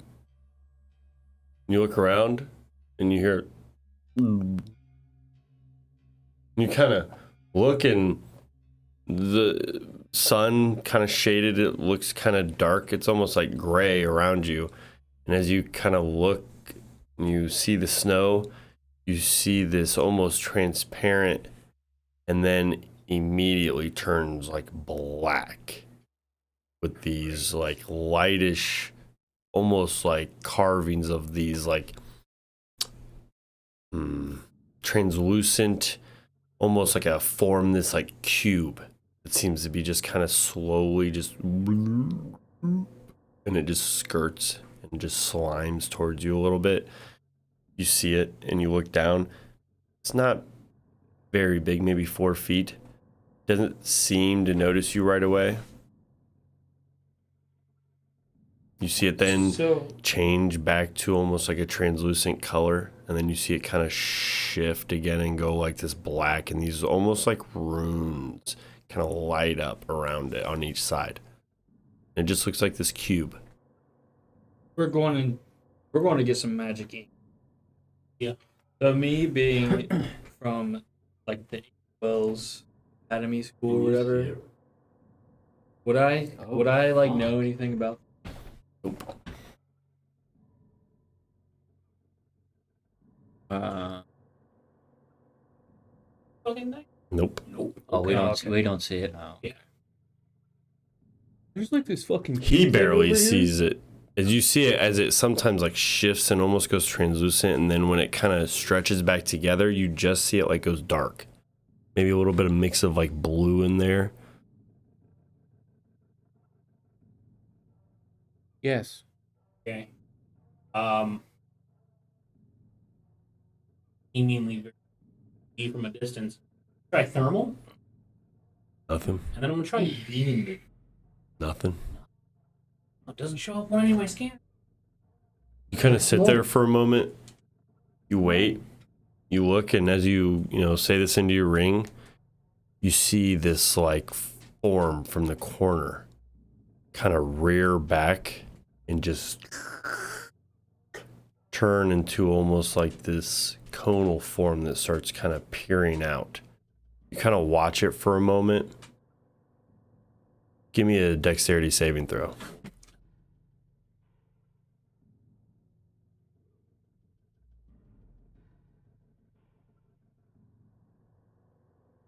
Speaker 1: look around, and you hear. You kind of look, and the sun kind of shaded. It looks kind of dark. It's almost like gray around you. And as you kind of look, you see the snow. You see this almost transparent, and then immediately turns like black with these like lightish, almost like carvings of these like translucent, almost like a form, this like cube. It seems to be just kind of slowly just, and it just skirts and just slimes towards you a little bit. You see it and you look down. It's not very big, maybe 4 feet. Doesn't seem to notice you right away. You see it then
Speaker 5: So
Speaker 1: change back to almost like a translucent color, and then you see it kind of shift again and go like this black, and these almost like runes kind of light up around it on each side. It just looks like this cube.
Speaker 5: we're going to get some magic ink.
Speaker 4: Yeah.
Speaker 5: So me being from like the Wells Academy School or whatever,
Speaker 6: Would I like know anything about?
Speaker 1: Nope.
Speaker 4: Fucking nice.
Speaker 1: Nope.
Speaker 6: Oh, we don't
Speaker 4: Okay.
Speaker 6: we don't see it. Oh.
Speaker 4: Yeah.
Speaker 5: There's like this fucking.
Speaker 1: He barely sees it. As you see it, as it sometimes like shifts and almost goes translucent, and then when it kind of stretches back together, you just see it like goes dark. Maybe a little bit of mix of like blue in there.
Speaker 2: Yes.
Speaker 4: Okay. Seemingly very from a distance. Try thermal,
Speaker 1: Nothing.
Speaker 4: and then I'm gonna try beaming.
Speaker 1: Nothing.
Speaker 4: It doesn't show up on any of my scans.
Speaker 1: You kind of sit there for a moment. You wait. You look, and as you say this into your ring, you see this like form from the corner, kind of rear back, and just turn into almost like this conal form that starts kind of peering out. You kind of watch it for a moment. Give me a dexterity saving throw.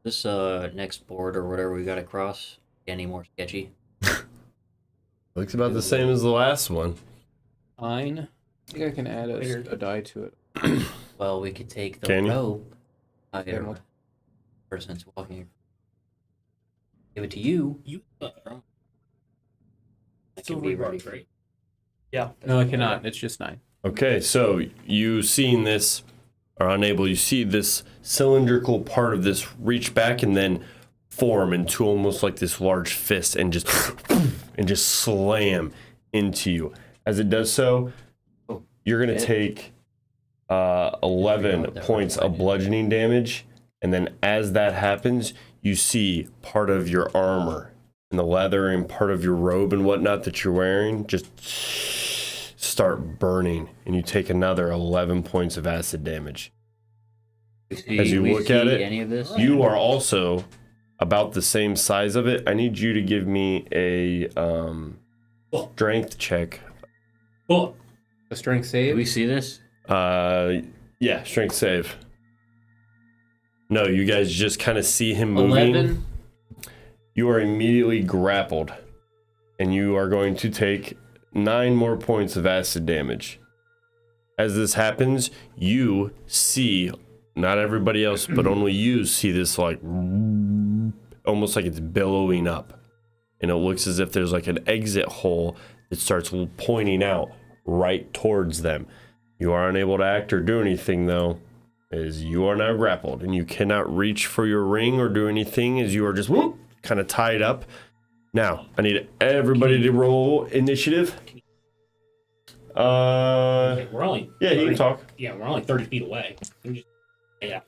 Speaker 6: This next board or whatever we got across any more sketchy?
Speaker 1: Looks about the same as the last one.
Speaker 2: Fine. I think I can add a die to it.
Speaker 6: Well, we could take the
Speaker 1: Can you?
Speaker 6: rope.
Speaker 2: Yeah, well-
Speaker 6: Person's walking. Give it to you.
Speaker 4: You.
Speaker 6: I can be ready for
Speaker 4: right?
Speaker 5: Yeah.
Speaker 2: No, I cannot. It's just 9.
Speaker 1: Okay, so you seeing this are unable. You see this cylindrical part of this reach back and then form into almost like this large fist and just slam into you. As it does so, you're gonna take 11 points of bludgeoning damage, and then as that happens, you see part of your armor and the leather and part of your robe and whatnot that you're wearing just start burning, and you take another 11 points of acid damage. As you
Speaker 6: We
Speaker 1: look at
Speaker 6: see
Speaker 1: it,
Speaker 6: any of this?
Speaker 1: you are also about the same size of it. I need you to give me a strength check.
Speaker 4: Oh,
Speaker 2: A strength
Speaker 6: Do
Speaker 2: save?
Speaker 6: we see this?
Speaker 1: Yeah, strength save. No, you guys just kind of see him moving.
Speaker 2: 11.
Speaker 1: You are immediately grappled, and you are going to take 9 more points of acid damage. As this happens, you see, not everybody else, but only you see this like, almost like it's billowing up. And it looks as if there's like an exit hole that starts pointing out right towards them. You are unable to act or do anything though, as you are now grappled, and you cannot reach for your ring or do anything as you are just kind of tied up. Now, I need everybody to roll initiative.
Speaker 4: we're only.
Speaker 1: Yeah, you can talk.
Speaker 4: Yeah, we're only 30 feet away. We can just- yeah.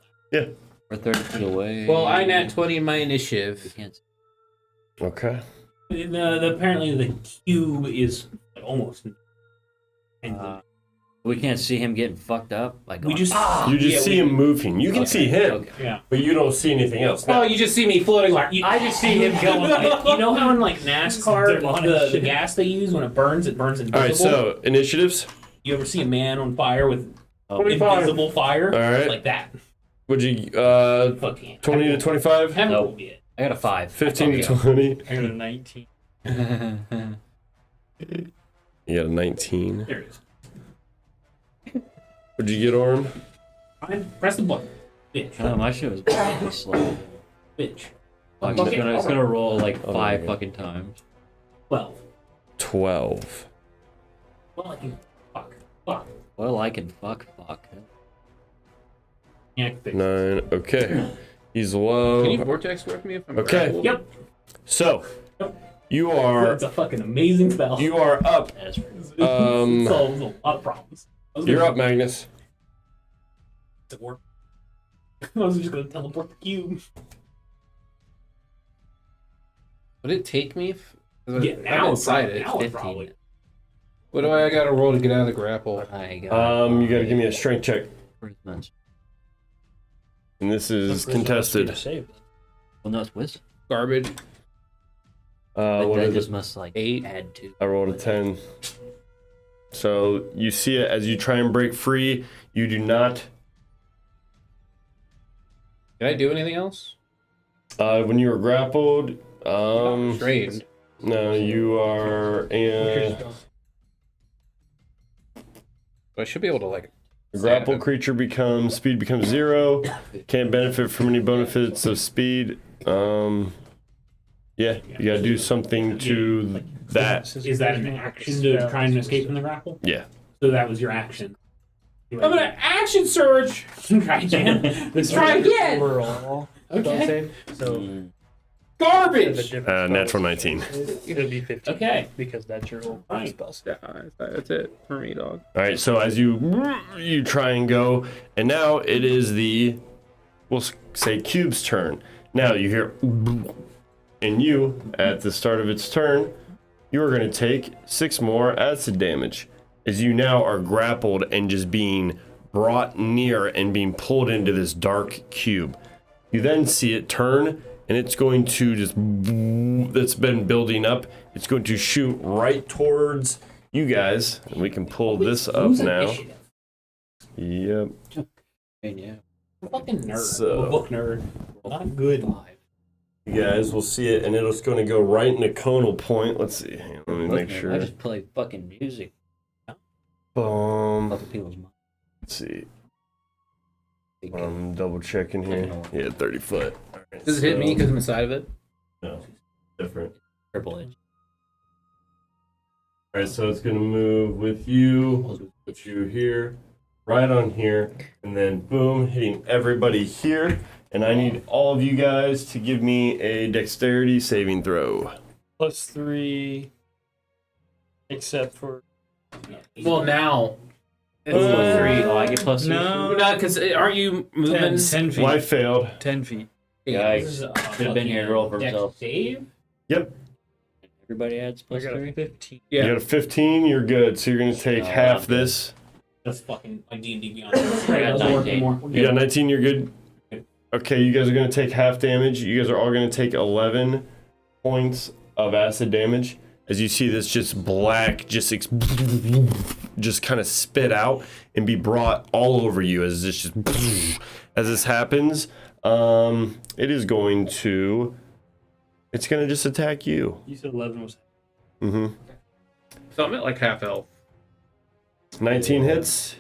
Speaker 6: We're 30 feet away.
Speaker 2: Well, I nat 20 in my
Speaker 6: We
Speaker 2: initiative.
Speaker 6: can't see.
Speaker 1: Okay.
Speaker 4: Apparently the cube is almost.
Speaker 6: We can't see him getting fucked up. Like
Speaker 4: we
Speaker 6: going,
Speaker 4: just.
Speaker 1: You just
Speaker 4: yeah,
Speaker 1: see
Speaker 4: we-
Speaker 1: him moving. You can see him,
Speaker 6: Okay.
Speaker 4: Yeah.
Speaker 1: but you don't see anything else.
Speaker 2: Oh, you just see me floating like.
Speaker 4: I just see him going. Like, you know how in like NASCAR, the gas they use when it burns invisible.
Speaker 1: All right, so initiatives.
Speaker 4: You ever see a man on fire with
Speaker 1: 25.
Speaker 4: invisible fire?
Speaker 1: All right.
Speaker 4: Like that.
Speaker 1: Would you
Speaker 4: Fuck yeah.
Speaker 1: 20 to 25?
Speaker 4: Haven't
Speaker 6: Nope.
Speaker 4: rolled yet.
Speaker 6: I got a 5.
Speaker 1: 15 to 20.
Speaker 5: I got a 19.
Speaker 1: You got a 19.
Speaker 4: There it is.
Speaker 1: What'd you get, Orm?
Speaker 4: Fine. Press the button. Bitch.
Speaker 6: Oh, my shit was pretty slow.
Speaker 4: Bitch.
Speaker 6: Like,
Speaker 4: Okay,
Speaker 6: it's gonna roll like
Speaker 1: Oh,
Speaker 6: 5
Speaker 1: yeah.
Speaker 6: fucking times.
Speaker 4: 12.
Speaker 1: 12.
Speaker 4: Well, I can. Fuck.
Speaker 6: Well, I can fuck.
Speaker 4: Yeah, I can fix it.
Speaker 1: 9. Okay. He's low.
Speaker 2: Can you vortex work me if I'm
Speaker 1: Okay.
Speaker 2: grappled?
Speaker 4: Yep.
Speaker 1: So,
Speaker 4: Yep.
Speaker 1: you are
Speaker 4: It's a fucking amazing spell.
Speaker 1: up.
Speaker 6: That's pretty
Speaker 1: Um,
Speaker 4: It solves a lot of problems.
Speaker 1: You're up, Magnus.
Speaker 4: Does it work? I was just gonna teleport the cube.
Speaker 2: Would it take me?
Speaker 4: Yeah,
Speaker 2: I'm
Speaker 4: now
Speaker 2: inside
Speaker 4: probably-
Speaker 2: it.
Speaker 4: now
Speaker 6: 15.
Speaker 4: probably.
Speaker 2: What do I gotta roll to get out of the grapple?
Speaker 6: I got
Speaker 1: You gotta give me a strength check.
Speaker 6: improvements.
Speaker 1: And this is contested.
Speaker 5: Save.
Speaker 6: Well, no, it's wisdom.
Speaker 2: Garbage.
Speaker 1: What
Speaker 6: that
Speaker 1: is
Speaker 6: just
Speaker 1: it?
Speaker 6: must like
Speaker 2: 8.
Speaker 6: add to.
Speaker 1: I rolled a 10. So you see it as you try and break free. You do not.
Speaker 2: Did I do anything else?
Speaker 1: When you were grappled,
Speaker 2: Restrained.
Speaker 1: no, you are in.
Speaker 2: I should be able to like.
Speaker 1: The grapple creature speed becomes 0. Can't benefit from any benefits of speed. Yeah, you gotta do something to that.
Speaker 4: Is that an action to try and escape from the grapple?
Speaker 1: Yeah.
Speaker 4: So that was your action.
Speaker 2: I'm gonna action surge.
Speaker 4: Try again.
Speaker 2: Let's try again.
Speaker 5: Overall.
Speaker 2: Okay.
Speaker 5: So
Speaker 2: Garbage.
Speaker 1: Natural 19.
Speaker 5: it'll be 15.
Speaker 2: Okay.
Speaker 5: Because that's your old
Speaker 4: Fine.
Speaker 5: spell.
Speaker 2: Yeah, that's it for me, dog.
Speaker 1: All right, so as you try and go, and now it is we'll say Cube's turn. Now you hear, and you, at the start of its turn, you are going to take 6 more acid damage, as you now are grappled and just being brought near and being pulled into this dark cube. You then see it turn, and it's going to just, that's been building up, it's going to shoot right towards you guys, and we can pull this up now. Yep.
Speaker 6: Yeah.
Speaker 4: Fucking nerd.
Speaker 1: So-
Speaker 4: Book nerd. Not good.
Speaker 1: You guys will see it, and it's going to go right in the conal point. Let's see. Hang on, let me make
Speaker 6: I
Speaker 1: sure.
Speaker 6: just play fucking music.
Speaker 1: Boom.
Speaker 6: Other people's minds.
Speaker 1: Let's see. I'm double checking here. Yeah, 30 foot. All right,
Speaker 2: Does it hit me
Speaker 1: so-
Speaker 2: because I'm inside of it?
Speaker 1: No, different.
Speaker 6: Triple H.
Speaker 1: All right, so it's going to move with you, put you here, right on here, and then boom, hitting everybody here. And I need all of you guys to give me a dexterity saving throw.
Speaker 5: +3. Except for.
Speaker 2: Well, now. It's
Speaker 5: Uh,
Speaker 2: +3.
Speaker 6: Oh, I get plus
Speaker 5: No.
Speaker 2: No, because aren't you moving?
Speaker 5: 10 feet.
Speaker 1: Well, I failed.
Speaker 5: 10 feet.
Speaker 6: Yikes. Could have been here to roll for
Speaker 4: Dex
Speaker 6: himself.
Speaker 4: save?
Speaker 1: Yep.
Speaker 6: Everybody adds
Speaker 5: I
Speaker 6: plus
Speaker 5: got a
Speaker 6: 3.
Speaker 5: 15.
Speaker 1: You got a 15, you're good. So you're going to take
Speaker 6: No,
Speaker 1: half
Speaker 6: I'm good.
Speaker 1: this.
Speaker 4: That's fucking like D&D Beyond.
Speaker 6: I got 19.
Speaker 1: You got 19, you're good. Okay, you guys are going to take half damage. You guys are all going to take 11 points of acid damage. As you see this just black, just kind of spit out and be brought all over you as this just, as this happens, it is going to, it's going to just attack you.
Speaker 5: You said 11 was.
Speaker 1: Mm-hmm.
Speaker 2: So I'm at like half health.
Speaker 1: 19 hits.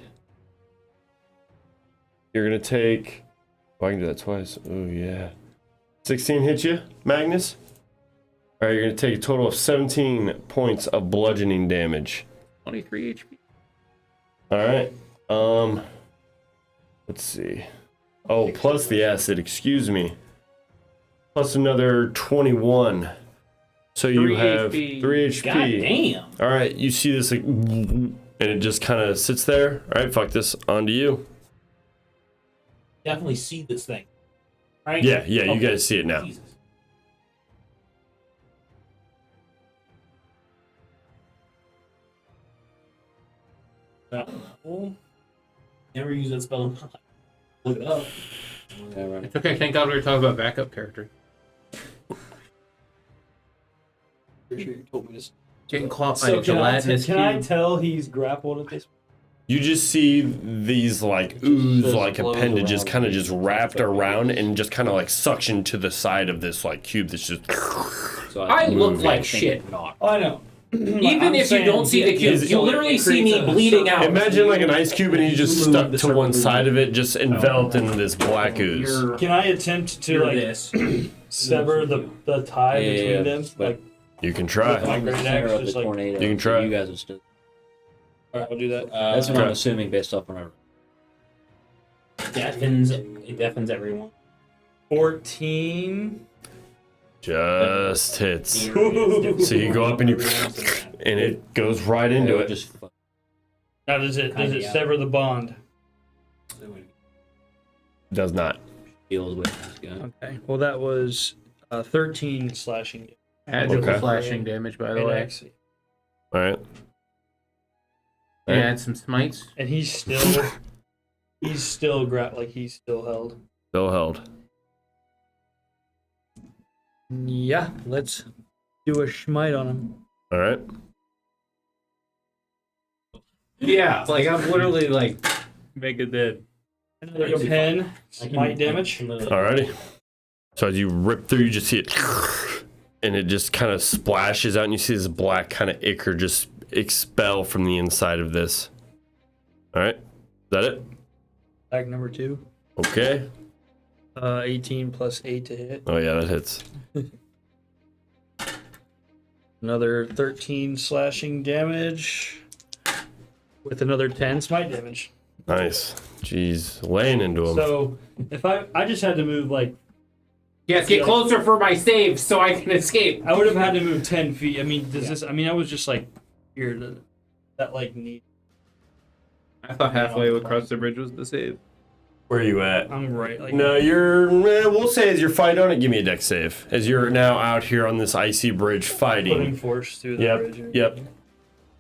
Speaker 1: You're going to take, oh, I can do that twice. Oh, yeah. 16 hits you, Magnus. All right, you're going to take a total of 17 points of bludgeoning damage.
Speaker 2: 23 HP.
Speaker 1: All right. Let's see. Oh, plus the acid, excuse me. Plus another 21. So you
Speaker 2: 3
Speaker 1: have
Speaker 2: HP.
Speaker 1: 3 HP.
Speaker 4: God damn.
Speaker 1: All right, you see this like, and it just kind of sits there. All right, fuck this. On to you.
Speaker 4: Definitely see this thing. Right?
Speaker 1: Yeah, you
Speaker 4: Okay.
Speaker 1: guys see it now.
Speaker 4: Jesus. Never use that spell in my life. Look it up.
Speaker 6: Yeah, right.
Speaker 2: It's okay. Thank God we were talking about backup character.
Speaker 5: Pretty sure you told me this.
Speaker 2: Getting caught by
Speaker 5: So
Speaker 2: a gelatinous
Speaker 5: can I
Speaker 2: cube.
Speaker 5: tell he's grappled at this point?
Speaker 1: You just see these like
Speaker 6: just
Speaker 1: ooze like
Speaker 6: flows
Speaker 1: appendages
Speaker 6: around
Speaker 1: kind of
Speaker 6: and
Speaker 1: just
Speaker 6: just
Speaker 1: wrapped
Speaker 6: like-
Speaker 1: around and just kind of like suction to the side of this like cube that's just
Speaker 6: So
Speaker 2: I look
Speaker 1: moving.
Speaker 2: like shit.
Speaker 6: Not.
Speaker 5: Oh, I know.
Speaker 2: Even
Speaker 5: I'm
Speaker 2: if you
Speaker 5: saying
Speaker 2: don't see the cube,
Speaker 1: is-
Speaker 2: you literally see me bleeding out.
Speaker 1: Imagine like an ice cube and he's just
Speaker 5: Move
Speaker 1: stuck
Speaker 5: the
Speaker 1: to one
Speaker 5: circle.
Speaker 1: side of it, just enveloped in this black ooze.
Speaker 4: You're,
Speaker 5: Can I attempt to
Speaker 4: you're
Speaker 5: like
Speaker 4: this.
Speaker 5: sever the tie
Speaker 6: Yeah,
Speaker 5: between
Speaker 6: yeah,
Speaker 5: them?
Speaker 6: but-
Speaker 5: Like,
Speaker 1: You can
Speaker 5: With
Speaker 1: try.
Speaker 5: my
Speaker 6: I'm the
Speaker 5: great
Speaker 6: center
Speaker 5: axe,
Speaker 6: of the
Speaker 5: just like-
Speaker 6: tornado.
Speaker 1: You can try.
Speaker 6: You guys are still.
Speaker 5: all right, I'll do that.
Speaker 6: That's what I'm
Speaker 1: Okay.
Speaker 6: assuming based off when
Speaker 4: It deafens everyone.
Speaker 5: 14.
Speaker 1: Just hits. So you go up and you and it goes right into it.
Speaker 6: Just
Speaker 5: Now does it
Speaker 4: Kinda,
Speaker 5: sever the bond?
Speaker 1: Does not.
Speaker 6: deals with this guy.
Speaker 5: Okay. Well, that was 13 slashing.
Speaker 2: Add to the
Speaker 1: Okay.
Speaker 2: slashing damage, by the
Speaker 5: Great
Speaker 2: way.
Speaker 5: axe.
Speaker 1: All right.
Speaker 2: And add some smites.
Speaker 5: And he's still he's still he's still held.
Speaker 1: Still held.
Speaker 5: Yeah, let's do a schmite on him.
Speaker 1: All right.
Speaker 2: Yeah, like I'm literally like
Speaker 4: Make it dead.
Speaker 5: Another 10 smite damage.
Speaker 1: Alrighty. So as you rip through, you just see it, and it just kind of splashes out, and you see this black kind of ichor just expel from the inside of this. All right. Is that it?
Speaker 5: Attack number 2.
Speaker 1: Okay.
Speaker 5: 18 plus 8 to hit.
Speaker 1: Oh yeah, that hits.
Speaker 5: Another 13 slashing damage. With another 10 smite damage.
Speaker 1: Nice. Jeez, laying into him.
Speaker 5: So if I just had to move like
Speaker 2: yes, get closer for my save so I can escape.
Speaker 5: I would have had to move 10 feet. I mean, I was just like here that like need.
Speaker 7: I thought halfway across the bridge was the save.
Speaker 1: Where are you at?
Speaker 5: I'm right. Like
Speaker 1: No, we'll say as you're fighting on it, give me a dex save. As you're now out here on this icy bridge fighting.
Speaker 5: putting force through the bridge.
Speaker 1: Yep.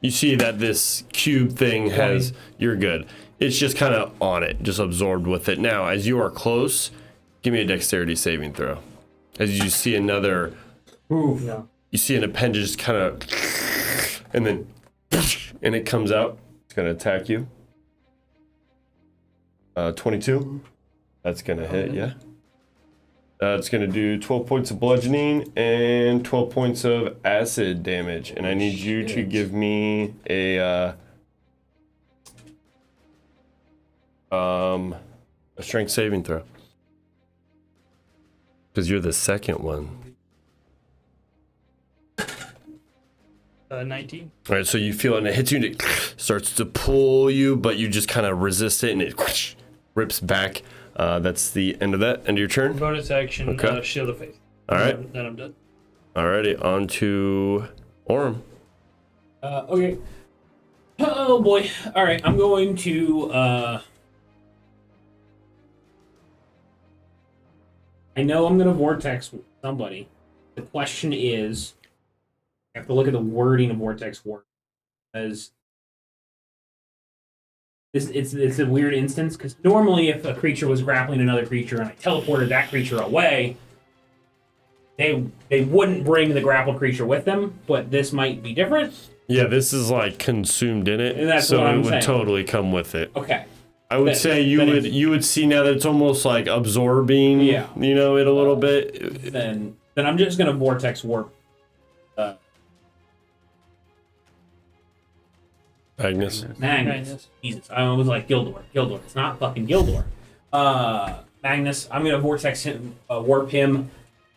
Speaker 1: You see that this cube thing has, you're good. It's just kind of on it, just absorbed with it. Now, as you are close, give me a dexterity saving throw. As you see another,
Speaker 5: No.
Speaker 1: you see an appendage kind of, and then, and it comes out. It's going to attack you. 22. That's going to hit, yeah. It's going to do 12 points of bludgeoning and 12 points of acid damage. And I need you to give me a strength saving throw. Because you're the second one.
Speaker 5: 19.
Speaker 1: All right, so you feel it and it hits you and it starts to pull you, but you just kind of resist it and it rips back. That's the end of that. End of your turn.
Speaker 5: Bonus action,
Speaker 1: Okay.
Speaker 5: Shield of Faith.
Speaker 1: All right.
Speaker 5: Then I'm done.
Speaker 1: Alrighty, on to Orm.
Speaker 4: Okay. Oh boy. All right, I'm going to. I know I'm going to vortex somebody. The question is, I have to look at the wording of vortex word, because it's a weird instance. Because normally, if a creature was grappling another creature and I teleported that creature away, they wouldn't bring the grappled creature with them. But this might be different.
Speaker 1: Yeah, this is like consumed in it,
Speaker 4: And that's
Speaker 1: so
Speaker 4: what
Speaker 1: it
Speaker 4: I'm
Speaker 1: would
Speaker 4: saying.
Speaker 1: totally come with it.
Speaker 4: Okay.
Speaker 1: I would
Speaker 4: That-
Speaker 1: say
Speaker 4: that
Speaker 1: you would see now that it's almost like absorbing,
Speaker 4: Yeah.
Speaker 1: you know, it a little bit.
Speaker 4: Then I'm just gonna vortex warp.
Speaker 1: Magnus.
Speaker 4: Magnus. Jesus, I was like Gildor. It's not fucking Gildor. Magnus, I'm gonna vortex him, warp him.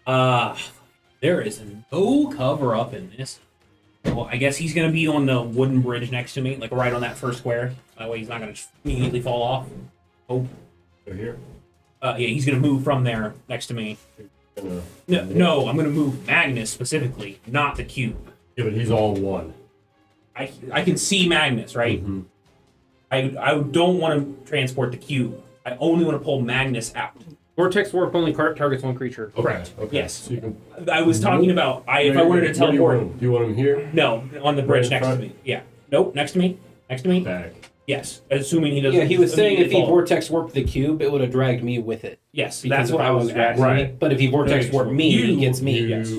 Speaker 4: There is no cover up in this. Well, I guess he's gonna be on the wooden bridge next to me, like right on that first square. That way he's not gonna just immediately fall off. Oh,
Speaker 1: They're here.
Speaker 4: yeah, he's gonna move from there next to me. No, I'm gonna move Magnus specifically, not the cube.
Speaker 1: Yeah, but he's all one.
Speaker 4: I can see Magnus, right?
Speaker 1: Mm-hmm.
Speaker 4: I don't want to transport the cube. I only want to pull Magnus out.
Speaker 2: Vortex warp only targets one creature.
Speaker 4: Correct.
Speaker 1: Okay.
Speaker 4: Yes.
Speaker 1: So you can,
Speaker 4: I was talking about if I wanted to teleport.
Speaker 1: Do you want him here?
Speaker 4: No, on the bridge
Speaker 1: in
Speaker 4: next to
Speaker 1: front?
Speaker 4: me. Yeah. Nope. Next to me. Next to me.
Speaker 1: Back.
Speaker 4: Yes. Assuming he doesn't.
Speaker 2: Yeah, he was saying if he
Speaker 4: immediately fall.
Speaker 2: vortex warped the cube, it would have dragged me with it.
Speaker 4: Yes,
Speaker 2: Because
Speaker 4: that's what
Speaker 2: if
Speaker 4: I was
Speaker 2: grabbing
Speaker 4: asking.
Speaker 1: Right.
Speaker 2: it. But if he vortex warped me, he gets me.
Speaker 4: Yes.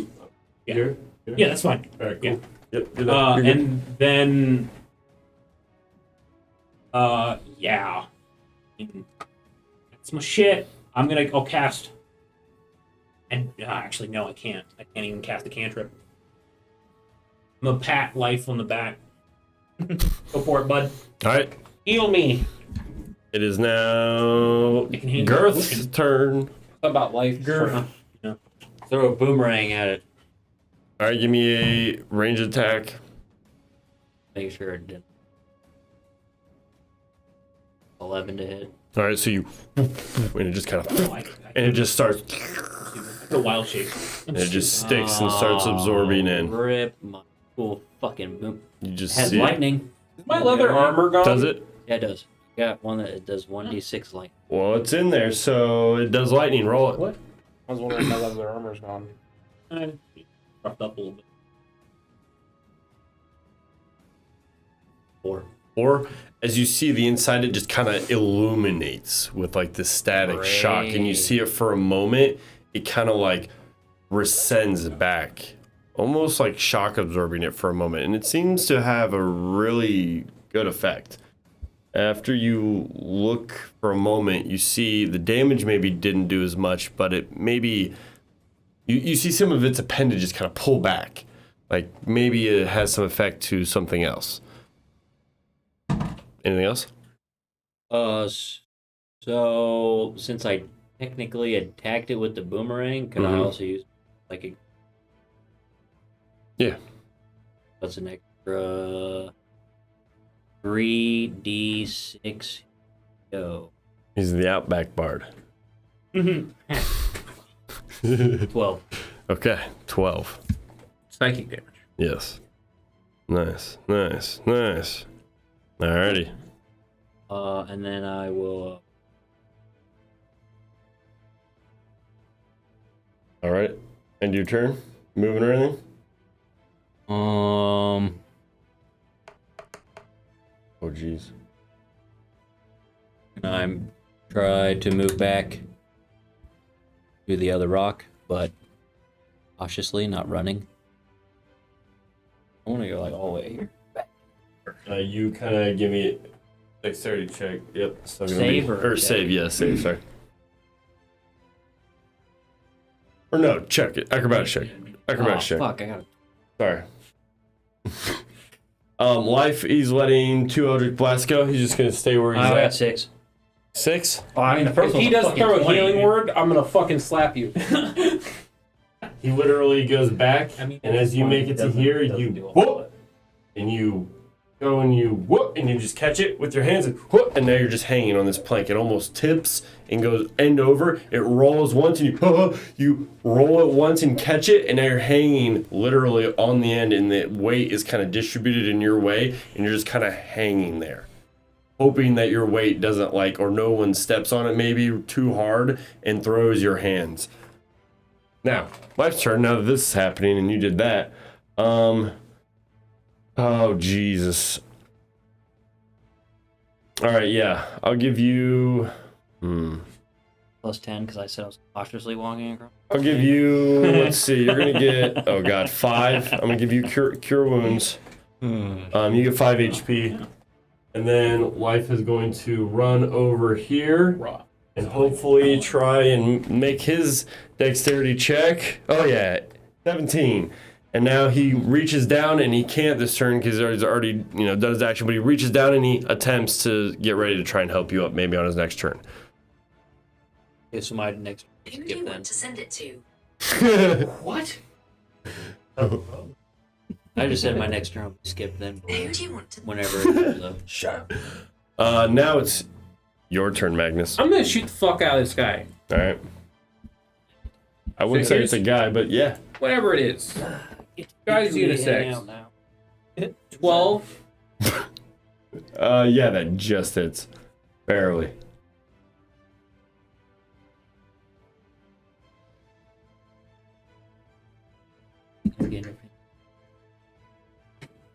Speaker 4: Yeah.
Speaker 1: Here?
Speaker 4: Yeah, that's fine.
Speaker 1: All right, cool.
Speaker 4: Yeah.
Speaker 1: Yep, do that. You're good.
Speaker 4: And then, yeah. That's my shit. I'll cast. And actually, no, I can't. I can't even cast a cantrip. I'm gonna pat life on the back. Go for it, bud.
Speaker 1: All right.
Speaker 2: Heal me.
Speaker 1: It is now
Speaker 4: I can handle
Speaker 1: Girth's
Speaker 4: potion.
Speaker 1: turn.
Speaker 2: About life.
Speaker 4: Grr.
Speaker 6: Throw a boomerang at it.
Speaker 1: All right, give me a range attack.
Speaker 6: Make sure it didn't. 11 to hit.
Speaker 1: All right, so you, and it just kind of,
Speaker 4: I
Speaker 1: and it just starts,
Speaker 4: the wild shape.
Speaker 1: and it just sticks and starts absorbing in.
Speaker 6: Rip my cool fucking boom.
Speaker 1: You just
Speaker 6: Has
Speaker 1: see it.
Speaker 6: lightning.
Speaker 2: Is my leather armor gone?
Speaker 1: Does it?
Speaker 6: Yeah, it does. Got one that it does 1d6 lightning.
Speaker 1: Well, it's in there, so it does lightning. Roll it.
Speaker 4: What?
Speaker 2: I was wondering if my leather armor's gone.
Speaker 4: Roughed up a little bit.
Speaker 6: 4.
Speaker 1: Or as you see the inside, it just kind of illuminates with like this static shock, and you
Speaker 6: Great.
Speaker 1: see it for a moment. It kind of like rescinds back, almost like shock absorbing it for a moment, and it seems to have a really good effect. After you look for a moment, you see the damage maybe didn't do as much, but it maybe you see some of its appendages kind of pull back. Like maybe it has some effect to something else. Anything else?
Speaker 6: So since I technically attacked it with the boomerang, could I also use like a...
Speaker 1: Yeah.
Speaker 6: That's an extra 3d6. Go.
Speaker 1: He's the Outback Bard.
Speaker 6: 12.
Speaker 1: Okay, 12.
Speaker 7: Psychic damage.
Speaker 1: Yes. Nice. Alrighty.
Speaker 6: And then I will...
Speaker 1: Alright. End your turn? Moving or anything? Oh, jeez.
Speaker 6: I'm try to move back to the other rock, but cautiously, not running. I want to go like all the way here.
Speaker 1: You kind of give me a dexterity check. Yep. So
Speaker 6: Save or
Speaker 1: save, yeah, save, sorry. Or no, check it. Acrobatics check. Acrobatics check.
Speaker 6: Fuck, I got it.
Speaker 1: Sorry. Life, he's letting 2 Eldritch Blast go. He's just going to stay where he's
Speaker 6: I
Speaker 1: at.
Speaker 6: got 6.
Speaker 1: 6?
Speaker 4: Oh, I mean, the first
Speaker 2: If he
Speaker 4: one's
Speaker 2: doesn't
Speaker 4: fucking
Speaker 2: throw a
Speaker 4: 20,
Speaker 2: healing
Speaker 4: dude.
Speaker 2: word, I'm gonna fucking slap you.
Speaker 1: He literally goes back,
Speaker 4: I mean,
Speaker 1: and as you make it to here,
Speaker 4: doesn't
Speaker 1: you
Speaker 4: do a
Speaker 1: whoop,
Speaker 4: lot.
Speaker 1: and you go and you whoop, and you just catch it with your hands, and whoop, and now you're just hanging on this plank. It almost tips and goes end over. It rolls once, and you roll it once and catch it, and now you're hanging literally on the end, and the weight is kind of distributed in your way, and you're just kind of hanging there, hoping that your weight doesn't or no one steps on it maybe too hard and throws your hands. Now, Life's turn. Now that this is happening and you did that, oh Jesus. All right, yeah, I'll give you.
Speaker 6: Plus 10 because I said I was cautiously walking across.
Speaker 1: I'll give you. Let's see. You're gonna get. Oh God, 5. I'm gonna give you cure wounds. You get 5 HP, and then Life is going to run over here and hopefully try and make his dexterity check. Oh yeah, 17. And now he reaches down and he can't this turn because he's already done his action. But he reaches down and he attempts to get ready to try and help you up maybe on his next turn.
Speaker 6: Okay, so my next
Speaker 8: Who do
Speaker 6: skip
Speaker 8: you
Speaker 6: then.
Speaker 8: want to send it to?
Speaker 4: What?
Speaker 6: I just said my next turn will skip then.
Speaker 8: Who do you want to?
Speaker 6: Whenever it comes up.
Speaker 1: Shut up. Now it's your turn, Magnus.
Speaker 2: I'm gonna shoot the fuck out of this guy.
Speaker 1: All right. I wouldn't say it's a guy, but yeah.
Speaker 2: Whatever it is. Guy's unisex.
Speaker 6: Now.
Speaker 2: 12.
Speaker 1: Yeah, that just hits. Barely.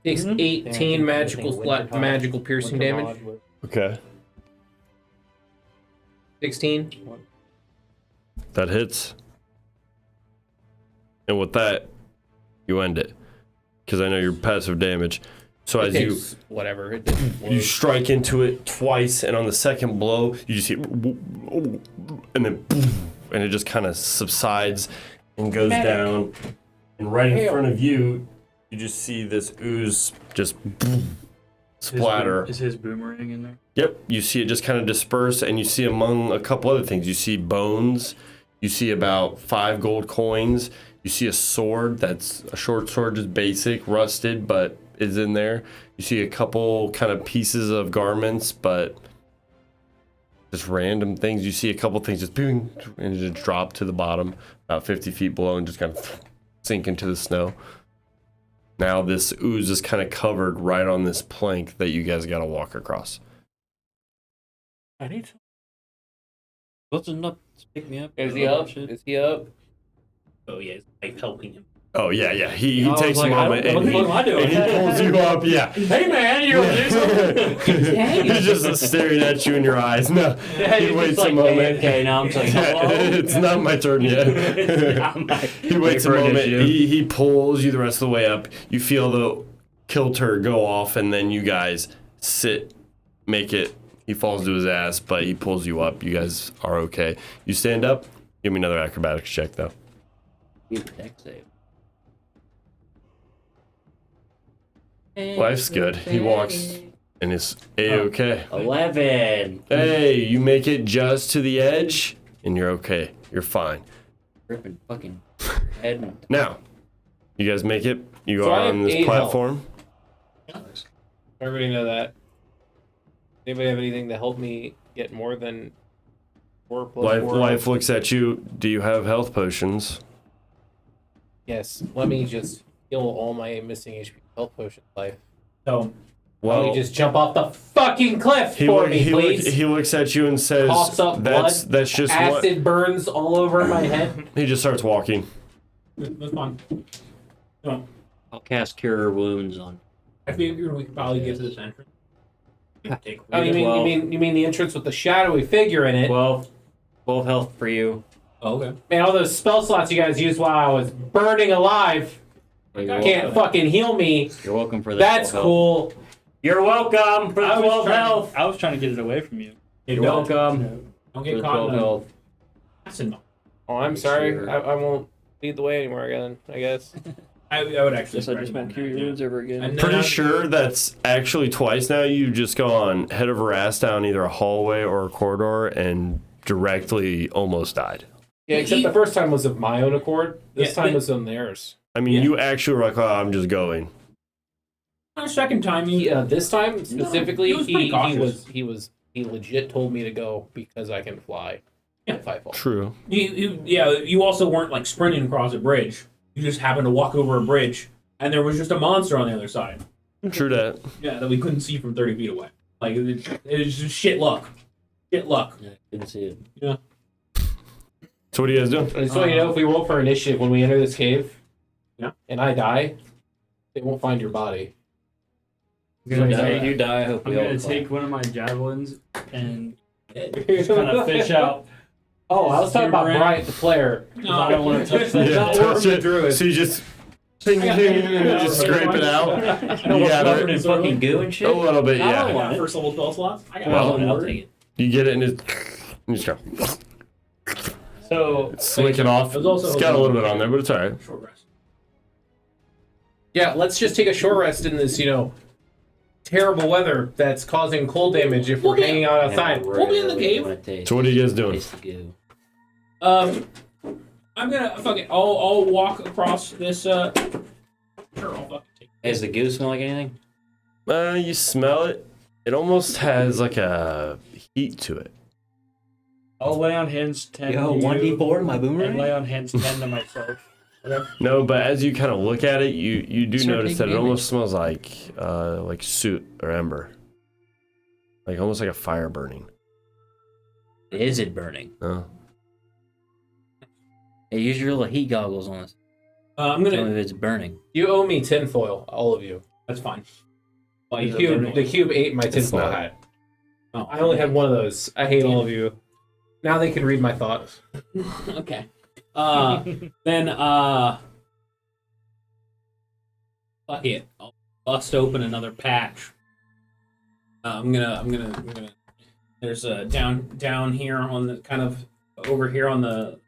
Speaker 2: Takes 18 magical piercing damage.
Speaker 1: Okay.
Speaker 2: 16.
Speaker 1: That hits. And with that, you end it. Because I know you're passive damage. So as you
Speaker 2: whatever. It didn't
Speaker 1: you strike into it twice, and on the second blow, you just hear and then and it just kind of subsides and goes down. And right in front of you, you just see this ooze just splatter.
Speaker 5: Is his boomerang in there?
Speaker 1: Yep, you see it just kind of disperse, and you see among a couple other things. You see bones. You see about 5 gold coins. You see a sword that's a short sword, just basic, rusted, but is in there. You see a couple kind of pieces of garments, but just random things. You see a couple things just boom, and just drop to the bottom, about 50 feet below, and just kind of sink into the snow. Now this ooze is kind of covered right on this plank that you guys got to walk across.
Speaker 5: I need some.
Speaker 6: What's enough to pick me up?
Speaker 2: Is he up? Is he up?
Speaker 4: Oh yeah, it's like helping him.
Speaker 1: Oh yeah. He
Speaker 5: I was
Speaker 1: takes
Speaker 5: like,
Speaker 1: a moment
Speaker 5: what the fuck am I doing?
Speaker 1: and he pulls you up. Yeah.
Speaker 5: Hey man, you gonna do something?
Speaker 1: He's just staring at you in your eyes. No,
Speaker 5: Yeah,
Speaker 1: he
Speaker 5: he's
Speaker 1: waits
Speaker 5: just
Speaker 1: a
Speaker 5: like,
Speaker 1: moment.
Speaker 6: Okay, now I'm saying hello.
Speaker 1: It's not my turn yet. He waits a
Speaker 7: for
Speaker 1: moment.
Speaker 7: initiative.
Speaker 1: He pulls you the rest of the way up. You feel the kilter go off, and then you guys sit, make it. He falls to his ass, but he pulls you up. You guys are okay. You stand up. Give me another acrobatics check, though.
Speaker 6: Dex save.
Speaker 1: Life's good. He walks and is A-okay.
Speaker 6: 11.
Speaker 1: Hey, you make it just to the edge, and you're okay. You're fine.
Speaker 6: Ripping fucking head. And
Speaker 1: Now, you guys make it. You
Speaker 2: So
Speaker 1: are
Speaker 2: I have
Speaker 1: on this
Speaker 2: 8 health.
Speaker 1: platform.
Speaker 2: Everybody know that. Anybody have anything to help me get more than 4 plus 4?
Speaker 1: Life looks at you. Do you have health potions?
Speaker 2: Yes. Let me just heal all my missing HP health potions. Life.
Speaker 4: So
Speaker 2: Let me just jump off the fucking cliff for me, please.
Speaker 1: he looks at you and says,
Speaker 2: Coughs up
Speaker 1: "That's
Speaker 2: blood,
Speaker 1: just what."
Speaker 2: Acid burns all over my head.
Speaker 1: He just starts walking.
Speaker 4: that's fine. So
Speaker 6: I'll cast Cure Wounds on.
Speaker 4: I figured we could probably get to this entrance. Take
Speaker 2: Oh, you mean the entrance with the shadowy figure in it?
Speaker 6: 12 health for you.
Speaker 4: Oh, okay.
Speaker 2: Man, all those spell slots you guys used while I was burning alive can't fucking heal me.
Speaker 6: You're welcome for that.
Speaker 2: That's cool.
Speaker 6: You're welcome for the 12 health.
Speaker 5: I was trying to get it away from you.
Speaker 6: You're welcome
Speaker 4: Don't
Speaker 6: for
Speaker 4: get
Speaker 6: the
Speaker 4: caught
Speaker 6: 12
Speaker 4: in the
Speaker 6: health.
Speaker 4: acid.
Speaker 2: Oh, I'm sorry.
Speaker 6: Sure.
Speaker 2: I won't lead the way anymore again, I guess.
Speaker 4: I would actually.
Speaker 5: Guess I just won't cure your wounds ever again.
Speaker 4: And then
Speaker 1: Pretty
Speaker 4: I'm-
Speaker 1: sure that's actually twice now. You just go on head over ass down either a hallway or a corridor and directly almost died.
Speaker 2: Yeah, except the first time was of my own accord. This
Speaker 4: Yeah,
Speaker 2: time
Speaker 4: but-
Speaker 2: was on theirs.
Speaker 1: I mean,
Speaker 4: Yeah.
Speaker 1: you actually were like, "Oh, I'm just going."
Speaker 4: The second time
Speaker 2: This time specifically,
Speaker 4: he was pretty cautious.
Speaker 2: he legit told me to go because I can fly.
Speaker 4: Yeah.
Speaker 2: If I fall.
Speaker 1: True.
Speaker 4: you also weren't like sprinting across a bridge. You just happened to walk over a bridge, and there was just a monster on the other side.
Speaker 1: True that.
Speaker 4: Yeah, that we couldn't see from 30 feet away. Like it was just shit luck. Shit luck.
Speaker 6: Yeah, didn't see it.
Speaker 4: Yeah.
Speaker 1: So what are you guys doing?
Speaker 2: I just want you to know, if we roll for initiative when we enter this cave,
Speaker 4: Yeah.
Speaker 2: and I die, they won't find your body.
Speaker 5: I'm gonna,
Speaker 6: If you die, I hope
Speaker 5: I'm
Speaker 6: we all
Speaker 5: gonna
Speaker 6: clap.
Speaker 5: take one of my javelins and just kind of fish out.
Speaker 2: Oh, I was talking about
Speaker 5: Around.
Speaker 2: Bryant the player.
Speaker 4: No,
Speaker 5: I don't want to touch that.
Speaker 1: Yeah,
Speaker 2: not
Speaker 1: touch
Speaker 2: worth
Speaker 1: it.
Speaker 2: Druid.
Speaker 1: So you just, and just scrape it out. You got
Speaker 6: Covered in
Speaker 1: it.
Speaker 6: fucking goo and shit.
Speaker 1: A little bit,
Speaker 6: I don't
Speaker 1: yeah.
Speaker 6: want it.
Speaker 4: First level spell slots. I got
Speaker 1: Well,
Speaker 4: one.
Speaker 6: I'll take it.
Speaker 1: You get it and it's, you just go,
Speaker 5: So
Speaker 1: slick it off.
Speaker 4: There's also-
Speaker 1: It's got a little bit on there, but it's all right.
Speaker 4: Short rest.
Speaker 2: Yeah, let's just take a short rest in this, terrible weather that's causing cold damage if we're hanging out outside.
Speaker 4: We'll be in the cave.
Speaker 1: So what are you guys doing?
Speaker 6: Taste the goo.
Speaker 4: I'm gonna I'll walk across this. Sure, I'll fucking take.
Speaker 6: Does the goo smell like anything?
Speaker 1: You smell it. It almost has like a heat to it.
Speaker 5: I'll lay on hands 10
Speaker 6: Yo,
Speaker 5: to you
Speaker 6: 1d4 to my
Speaker 5: and lay
Speaker 6: boomerang?
Speaker 5: on hands 10 to myself.
Speaker 1: No, but as you kind of look at it, you do
Speaker 6: Start
Speaker 1: notice that
Speaker 6: taking
Speaker 1: it almost smells like soot or ember, like almost like a fire burning.
Speaker 6: Is it burning?
Speaker 1: Oh.
Speaker 6: Hey, use your little heat goggles on us.
Speaker 4: I'm
Speaker 6: Tell me
Speaker 4: gonna.
Speaker 6: if it's burning.
Speaker 2: You owe me tinfoil, all of you.
Speaker 4: That's fine.
Speaker 2: The cube ate my tinfoil
Speaker 1: not.
Speaker 2: hat.
Speaker 4: Oh,
Speaker 2: I only had one of those. I hate all of you. Now they can read my thoughts.
Speaker 4: Okay. Then fuck it. I'll bust open another patch. I'm gonna. There's a down here on the kind of over here on the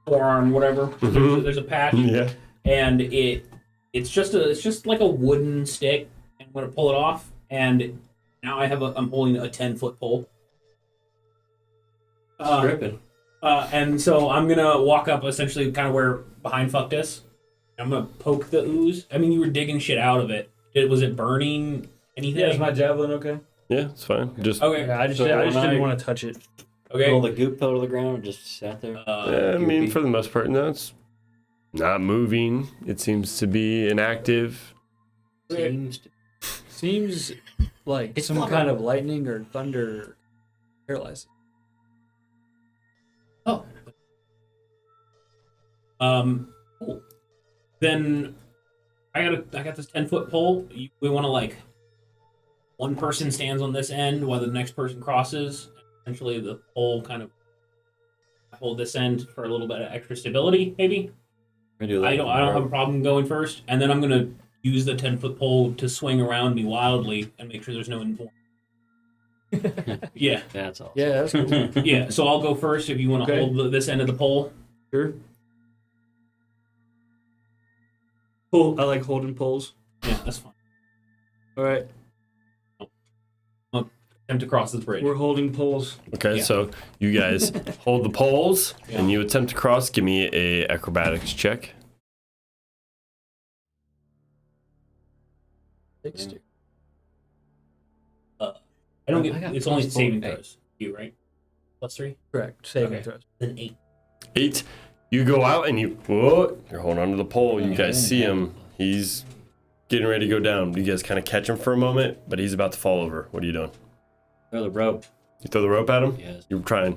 Speaker 4: forearm, whatever.
Speaker 1: Mhm.
Speaker 4: There's a patch,
Speaker 1: Yeah.
Speaker 4: and it's just like a wooden stick. I'm gonna pull it off, and now I'm holding a 10-foot pole.
Speaker 6: Stripping.
Speaker 4: And so I'm gonna walk up essentially kind of where behind fucked us. I'm gonna poke the ooze. I mean, you were digging shit out of it. Was it burning anything?
Speaker 5: Yeah, is my javelin okay?
Speaker 1: Yeah, it's fine. Just
Speaker 4: Okay.
Speaker 5: Yeah, I just
Speaker 6: So when
Speaker 5: didn't
Speaker 6: I-
Speaker 5: want to touch it.
Speaker 4: Okay.
Speaker 6: All the goop fell to the ground and just sat there.
Speaker 1: yeah, I mean, for the most part, no, it's not moving. It seems to be inactive.
Speaker 6: Seems to
Speaker 5: Seems like
Speaker 6: It's
Speaker 5: some
Speaker 6: not
Speaker 5: kind
Speaker 6: a-
Speaker 5: of lightning or thunder paralyzed.
Speaker 4: Oh. Cool. Then I got this 10-foot pole. We want to like one person stands on this end while the next person crosses. Essentially, the pole kind of hold this end for a little bit of extra stability, maybe. I don't have a problem going first, and then I'm gonna use the 10-foot pole to swing around me wildly and make sure there's no inform. Yeah.
Speaker 6: That's all.
Speaker 5: Yeah, that's cool.
Speaker 4: Yeah, so I'll go first if you want to
Speaker 5: Okay.
Speaker 4: hold this end of the pole.
Speaker 5: Sure. Cool. I like holding poles.
Speaker 4: Yeah, that's fine.
Speaker 5: All right.
Speaker 4: Attempt to cross this bridge.
Speaker 5: We're holding poles.
Speaker 1: Okay,
Speaker 4: Yeah.
Speaker 1: so you guys hold the poles and
Speaker 4: Yeah.
Speaker 1: you attempt to cross. Give me a acrobatics check.
Speaker 5: 60.
Speaker 4: I don't
Speaker 6: I got
Speaker 4: get. It's only
Speaker 6: plus
Speaker 4: saving
Speaker 6: 4.
Speaker 4: throws. You right? +3.
Speaker 5: Correct. Saving
Speaker 4: Okay.
Speaker 5: throws.
Speaker 4: Then 8.
Speaker 1: 8. You go out and you're holding onto the pole. You guys see him. He's getting ready to go down. You guys kind of catch him for a moment, but he's about to fall over. What are you doing?
Speaker 6: Throw the rope.
Speaker 1: You throw the rope at him?
Speaker 6: Yes.
Speaker 1: You're trying.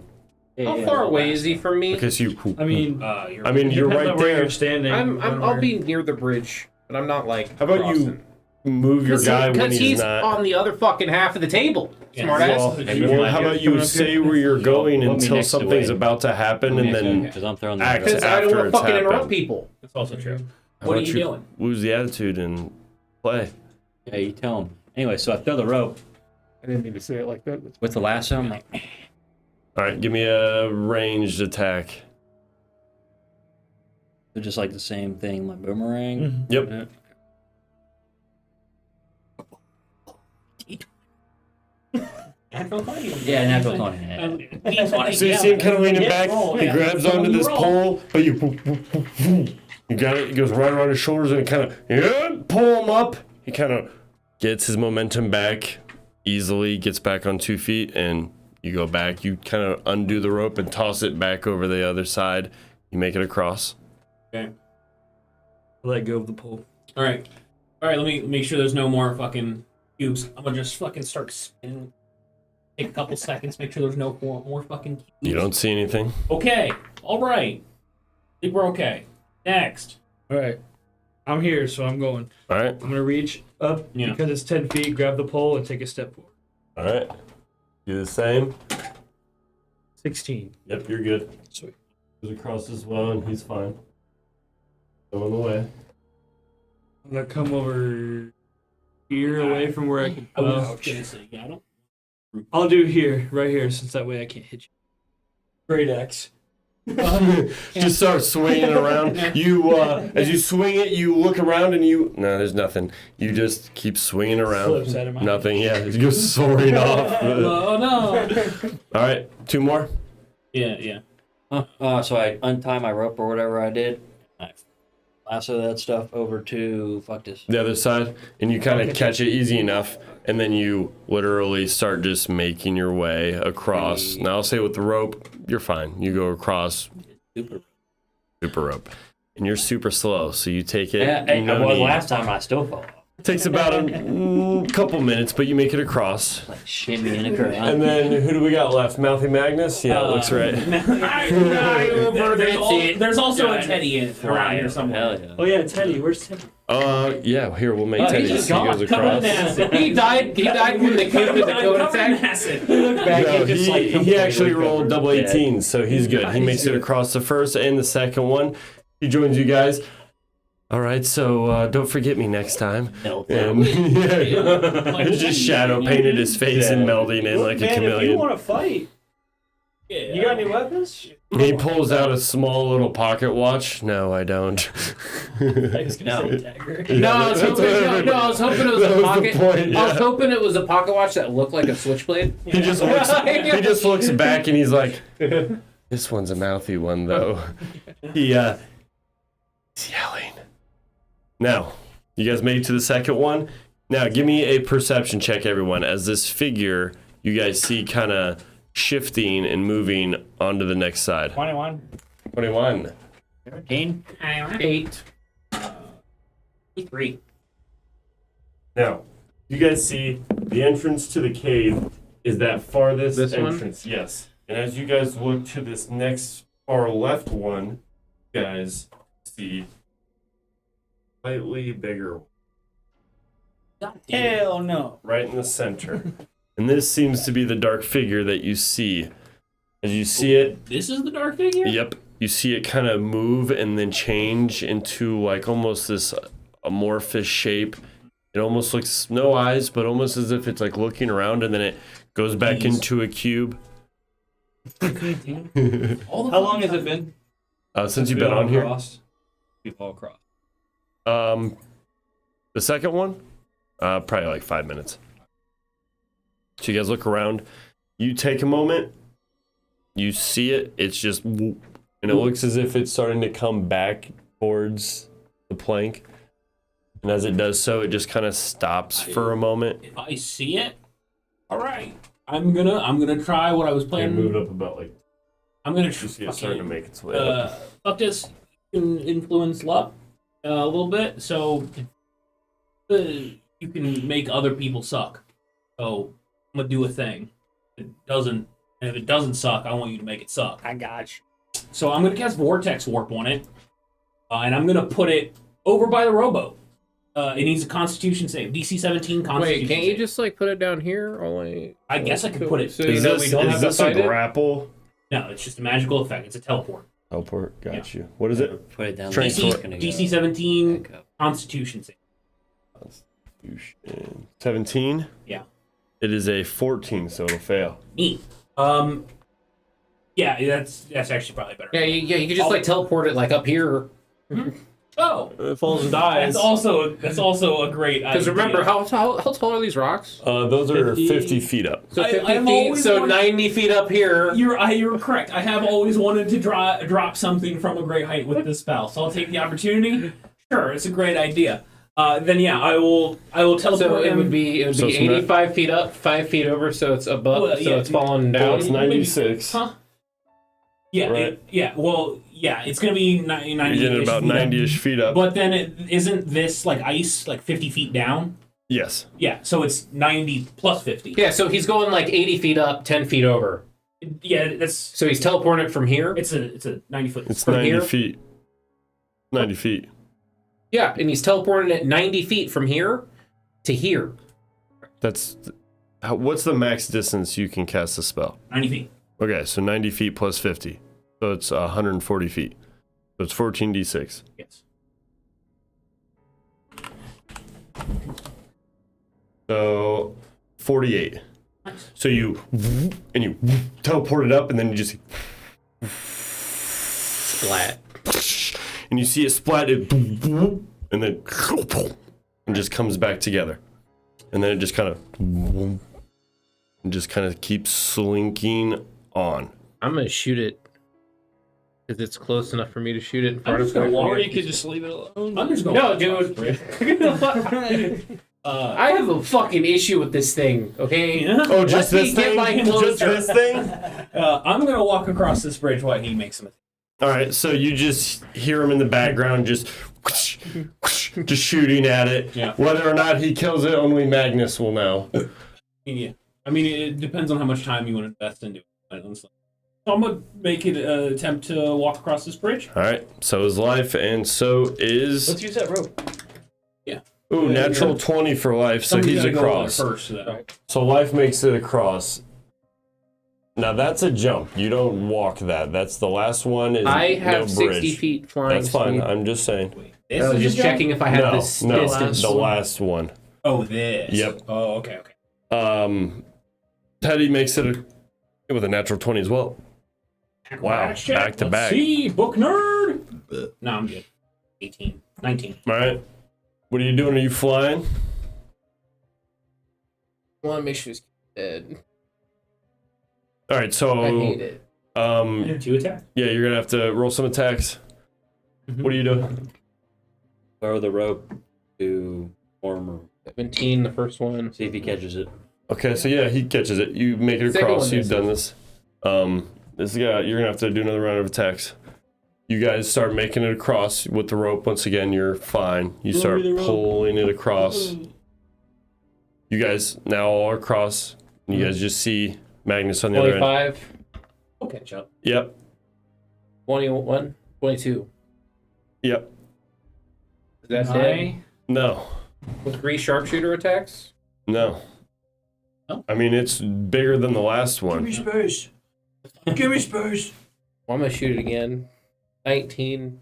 Speaker 2: How far away is he from me?
Speaker 1: Because you.
Speaker 5: I mean,
Speaker 4: You're,
Speaker 1: I mean, you're
Speaker 5: depends
Speaker 1: right
Speaker 5: on where
Speaker 1: there.
Speaker 5: you're standing.
Speaker 2: I'll be near the bridge, but I'm not like.
Speaker 1: How about
Speaker 2: crossing.
Speaker 1: you move your guy when
Speaker 2: Because he's
Speaker 1: not?
Speaker 2: on the other fucking half of the table.
Speaker 4: Yeah.
Speaker 2: Smartass.
Speaker 1: Well, how about you say where you're going
Speaker 6: Put me
Speaker 1: until
Speaker 6: next to
Speaker 1: something's
Speaker 6: Wade.
Speaker 1: about to happen and then
Speaker 6: Because I'm throwing the
Speaker 1: act
Speaker 6: rope.
Speaker 2: Because I don't
Speaker 1: after
Speaker 2: want
Speaker 1: it's
Speaker 2: to fucking interrupt
Speaker 1: happened.
Speaker 2: people.
Speaker 4: That's also true.
Speaker 1: How
Speaker 4: What are
Speaker 1: about
Speaker 4: you doing?
Speaker 1: lose the attitude and play?
Speaker 6: Yeah, you tell him. Anyway, so I throw the rope
Speaker 2: I didn't mean to say it like that.
Speaker 6: with the lasso. I'm like,
Speaker 1: All right, give me a ranged attack.
Speaker 6: they're just like the same thing, like boomerang.
Speaker 1: Yep.
Speaker 6: Yeah, natural 20.
Speaker 1: So you see him kind of leaning back. He grabs onto this pole, but you got it. It goes right around his shoulders and it kind of pull him up. He kind of gets his momentum back easily, gets back on 2 feet, and you go back. You kind of undo the rope and toss it back over the other side. You make it across.
Speaker 4: Okay.
Speaker 5: Let go of the pole.
Speaker 4: All right. Let me make sure there's no more fucking cubes. I'm gonna just fucking start spinning. Take a couple seconds. Make sure there's no more fucking cubes.
Speaker 1: You don't see anything.
Speaker 4: Okay. All right. I think we're okay. Next.
Speaker 5: All right. I'm here, so I'm going.
Speaker 1: All right.
Speaker 5: I'm going to reach up
Speaker 4: Yeah.
Speaker 5: because it's 10 feet, grab the pole, and take a step forward.
Speaker 1: All right. Do the same.
Speaker 5: 16.
Speaker 1: Yep, you're good.
Speaker 5: Sweet.
Speaker 1: Goes across as well, and he's fine. Go on the way.
Speaker 5: I'm going to come over here away from where I can.
Speaker 4: I was gonna say, yeah, I don't.
Speaker 5: I'll do here, right here, since that way I can't hit you. Great axe.
Speaker 1: Just start swinging around. You, as you swing it, you look around and no, there's nothing. You just keep swinging around.
Speaker 5: Flips out of my
Speaker 1: Nothing. Yeah, it goes soaring off.
Speaker 4: Oh no.
Speaker 1: All right, 2 more.
Speaker 4: Yeah.
Speaker 6: So I untie my rope or whatever I did. I lasso that stuff over to
Speaker 1: The other side, and you kind of catch it easy enough, and then you literally start just making your way across. Now I'll say with the rope, you're fine. You go across super rope, and you're super slow, so you take it.
Speaker 6: I
Speaker 1: no
Speaker 6: was
Speaker 1: need.
Speaker 6: last time. I still fall off.
Speaker 1: Takes about a couple minutes, but you make it across.
Speaker 6: Like shimmying around.
Speaker 1: And then who do we got left? Mouthy Magnus? Yeah, it looks right.
Speaker 4: There's also a Teddy in around here somewhere.
Speaker 6: Hell yeah.
Speaker 5: Oh, yeah, Teddy. Where's Teddy?
Speaker 1: Yeah, here, we'll make
Speaker 6: Oh,
Speaker 1: Teddy.
Speaker 6: he's just
Speaker 1: So he
Speaker 6: gone.
Speaker 1: goes
Speaker 4: Covered in
Speaker 1: across.
Speaker 4: acid.
Speaker 2: He died when the kid with the code attack.
Speaker 1: No, he actually rolled double
Speaker 6: Yeah.
Speaker 1: 18, so he's good. He makes it across the first and the second one. He joins you guys. All right, so don't forget me next time. And he's just shadow painted his face and melding in like a
Speaker 5: Man, if you
Speaker 1: chameleon.
Speaker 5: want to fight, you got any weapons?
Speaker 1: He pulls out a small little pocket watch. No, I don't.
Speaker 5: I was gonna say dagger.
Speaker 2: No, I was hoping it was
Speaker 1: That
Speaker 2: a
Speaker 1: was
Speaker 2: pocket.
Speaker 1: the point,
Speaker 2: I was
Speaker 1: yeah.
Speaker 2: hoping it was a pocket watch that looked like a switchblade.
Speaker 1: He just looks back and he's like, this one's a mouthy one though. He's yelling. Now, you guys made it to the second one. Now, give me a perception check, everyone, as this figure you guys see kind of shifting and moving onto the next side.
Speaker 4: 21.
Speaker 1: 21.
Speaker 6: 13?
Speaker 2: 8.
Speaker 4: 3.
Speaker 1: Now, you guys see the entrance to the cave is that farthest
Speaker 2: This one?
Speaker 1: entrance. Yes. And as you guys look to this next far left one, you guys see slightly bigger,
Speaker 5: Hell no.
Speaker 1: right in the center. And this seems to be the dark figure that you see. As you see it,
Speaker 4: This is the dark figure?
Speaker 1: yep, you see it kind of move and then change into like almost this amorphous shape. It almost looks no eyes, but almost as if it's like looking around, and then it goes back into a cube.
Speaker 5: How long has it been?
Speaker 1: Since you've been on here,
Speaker 5: We've all crossed.
Speaker 1: the second one, probably like 5 minutes. So you guys look around. You take a moment. You see it. It's just, whoop, and it looks as if it's starting to come back towards the plank. And as it does so, it just kind of stops for a moment.
Speaker 4: If I see it, all right. I'm gonna try what I was
Speaker 1: And
Speaker 4: planning.
Speaker 1: move it up about like,
Speaker 4: I'm gonna
Speaker 1: you see it starting to make its way up.
Speaker 4: fuck this. You can influence luck a little bit, so you can make other people suck. So I'm gonna do a thing. If it doesn't suck, I want you to make it suck.
Speaker 5: I got you.
Speaker 4: So I'm gonna cast Vortex Warp on it, and I'm gonna put it over by the rowboat. It needs a Constitution save, DC 17 Constitution.
Speaker 2: Wait, can't you
Speaker 4: save.
Speaker 2: just like put it down here?
Speaker 4: I guess I could put it.
Speaker 2: So
Speaker 1: Is
Speaker 2: that
Speaker 1: this,
Speaker 2: we don't have to
Speaker 1: is this a
Speaker 2: fight it?
Speaker 1: grapple?
Speaker 4: No, it's just a magical effect. It's a teleport.
Speaker 1: Teleport, got you. What is it?
Speaker 6: Put it down.
Speaker 1: Strength
Speaker 6: there.
Speaker 1: sword.
Speaker 6: It's gonna
Speaker 4: DC
Speaker 6: go
Speaker 4: 17
Speaker 6: back up.
Speaker 4: Constitution save.
Speaker 1: 17?
Speaker 4: Yeah.
Speaker 1: It is a 14, so it'll fail.
Speaker 4: Neat. Yeah, that's actually probably better.
Speaker 2: Yeah, you could just like teleport it like up here.
Speaker 4: Oh,
Speaker 1: It falls and dies.
Speaker 4: that's also a great idea.
Speaker 2: Because remember, how tall are these rocks?
Speaker 1: Those are
Speaker 5: 50
Speaker 1: 50 feet up.
Speaker 2: So
Speaker 4: I-
Speaker 2: 50
Speaker 4: I've
Speaker 2: feet,
Speaker 4: always
Speaker 2: so
Speaker 4: wanted-
Speaker 2: 90 feet up here.
Speaker 4: You're correct. I have always wanted to drop something from a great height with this spell, so I'll take the opportunity. Sure, it's a great idea. Then yeah, I will teleport
Speaker 2: So it
Speaker 4: him.
Speaker 2: would be
Speaker 1: So it's
Speaker 2: 85 feet up, 5 feet over, so it's above,
Speaker 4: Well,
Speaker 2: so
Speaker 4: yeah,
Speaker 2: it's falling
Speaker 1: Well,
Speaker 2: down.
Speaker 1: it's 96.
Speaker 4: Huh? Yeah,
Speaker 1: Right.
Speaker 4: it's gonna be 90.
Speaker 1: You're getting about 90-ish feet up.
Speaker 4: But then isn't this like ice, like 50 feet down?
Speaker 1: Yes.
Speaker 4: Yeah, so it's 90 plus 50.
Speaker 2: Yeah, so he's going like 80 feet up, 10 feet over.
Speaker 4: Yeah, that's
Speaker 2: So he's teleporting it from here.
Speaker 4: it's a 90 foot.
Speaker 1: It's
Speaker 2: From
Speaker 1: 90
Speaker 2: here?
Speaker 1: feet. 90 feet.
Speaker 2: Yeah, and he's teleporting it 90 feet from here to here.
Speaker 1: What's the max distance you can cast a spell?
Speaker 4: 90 feet.
Speaker 1: Okay, so 90 feet plus 50. So it's 140 feet. So it's 14d6.
Speaker 4: Yes.
Speaker 1: So 48.
Speaker 4: Nice.
Speaker 1: So you teleport it up, and then you just
Speaker 2: Splat.
Speaker 1: and you see it splat it, and then and just comes back together, and then it just kind of keeps slinking on.
Speaker 2: I'm going to shoot it because it's close enough for me to shoot it in front
Speaker 4: I'm
Speaker 2: of
Speaker 4: just gonna
Speaker 2: him.
Speaker 4: walk.
Speaker 5: Or you could just leave it alone.
Speaker 4: I'm just going.
Speaker 2: No, dude. I have a fucking issue with this thing, okay?
Speaker 4: Yeah.
Speaker 1: Oh, just
Speaker 2: Let me
Speaker 1: this
Speaker 2: get
Speaker 1: thing?
Speaker 2: my
Speaker 1: Just
Speaker 2: closer.
Speaker 1: this thing?
Speaker 4: I'm gonna walk across this bridge while he makes him.
Speaker 1: All right, so you just hear him in the background, just shooting at it.
Speaker 4: Yeah.
Speaker 1: Whether or not he kills it, only Magnus will know.
Speaker 4: Yeah. I mean, it depends on how much time you want to invest into it. Honestly. So I'm gonna make it an attempt to walk across this bridge.
Speaker 1: All right, so is life, and so is
Speaker 5: Let's use that rope.
Speaker 1: ooh, natural 20 for life, so
Speaker 4: Somebody's
Speaker 1: he's
Speaker 4: gotta go there
Speaker 1: across.
Speaker 4: first, though.
Speaker 1: So life makes it across. Now that's a jump. You don't walk that. That's the last one. Is
Speaker 2: I have
Speaker 1: no
Speaker 2: 60
Speaker 1: bridge.
Speaker 2: feet flying
Speaker 1: That's fine.
Speaker 2: speed.
Speaker 1: I'm just saying.
Speaker 4: This
Speaker 2: I was
Speaker 4: is
Speaker 2: just
Speaker 4: a jump?
Speaker 2: checking if I had
Speaker 1: No,
Speaker 2: this
Speaker 1: no,
Speaker 2: distance.
Speaker 1: the last one.
Speaker 4: Oh, this.
Speaker 1: Yep.
Speaker 4: Oh, okay, okay.
Speaker 1: Teddy makes it with a natural 20 as well. Wow,
Speaker 4: Acrobatics check.
Speaker 1: back to
Speaker 4: Let's
Speaker 1: back.
Speaker 4: See, book nerd. No, I'm good. 18, 19.
Speaker 1: All right. What are you doing? Are you flying?
Speaker 2: I want to make sure he's dead.
Speaker 1: All right. So
Speaker 2: I hate it.
Speaker 4: 2 attack.
Speaker 1: yeah, you're gonna have to roll some attacks. What are you doing?
Speaker 6: Throw the rope to form.
Speaker 2: 17, the first one.
Speaker 6: See if he catches it.
Speaker 1: Okay, so yeah, he catches it. You make it
Speaker 2: Second
Speaker 1: across.
Speaker 2: one
Speaker 1: You've done this. This guy, you're gonna have to do another round of attacks. You guys start making it across with the rope. Once again, you're fine. You start
Speaker 5: me the rope.
Speaker 1: pulling it across. You guys now all are across. You guys just see Magnus on the other end.
Speaker 2: 25,
Speaker 4: We'll catch up.
Speaker 1: Yep.
Speaker 2: 21, 22.
Speaker 1: Yep.
Speaker 2: Is that dead?
Speaker 1: No.
Speaker 2: With 3 sharpshooter attacks?
Speaker 1: No.
Speaker 4: Oh.
Speaker 1: I mean, it's bigger than the last
Speaker 5: Give me
Speaker 1: one.
Speaker 5: space. Give me space.
Speaker 2: Well, I'm gonna shoot it again. 19.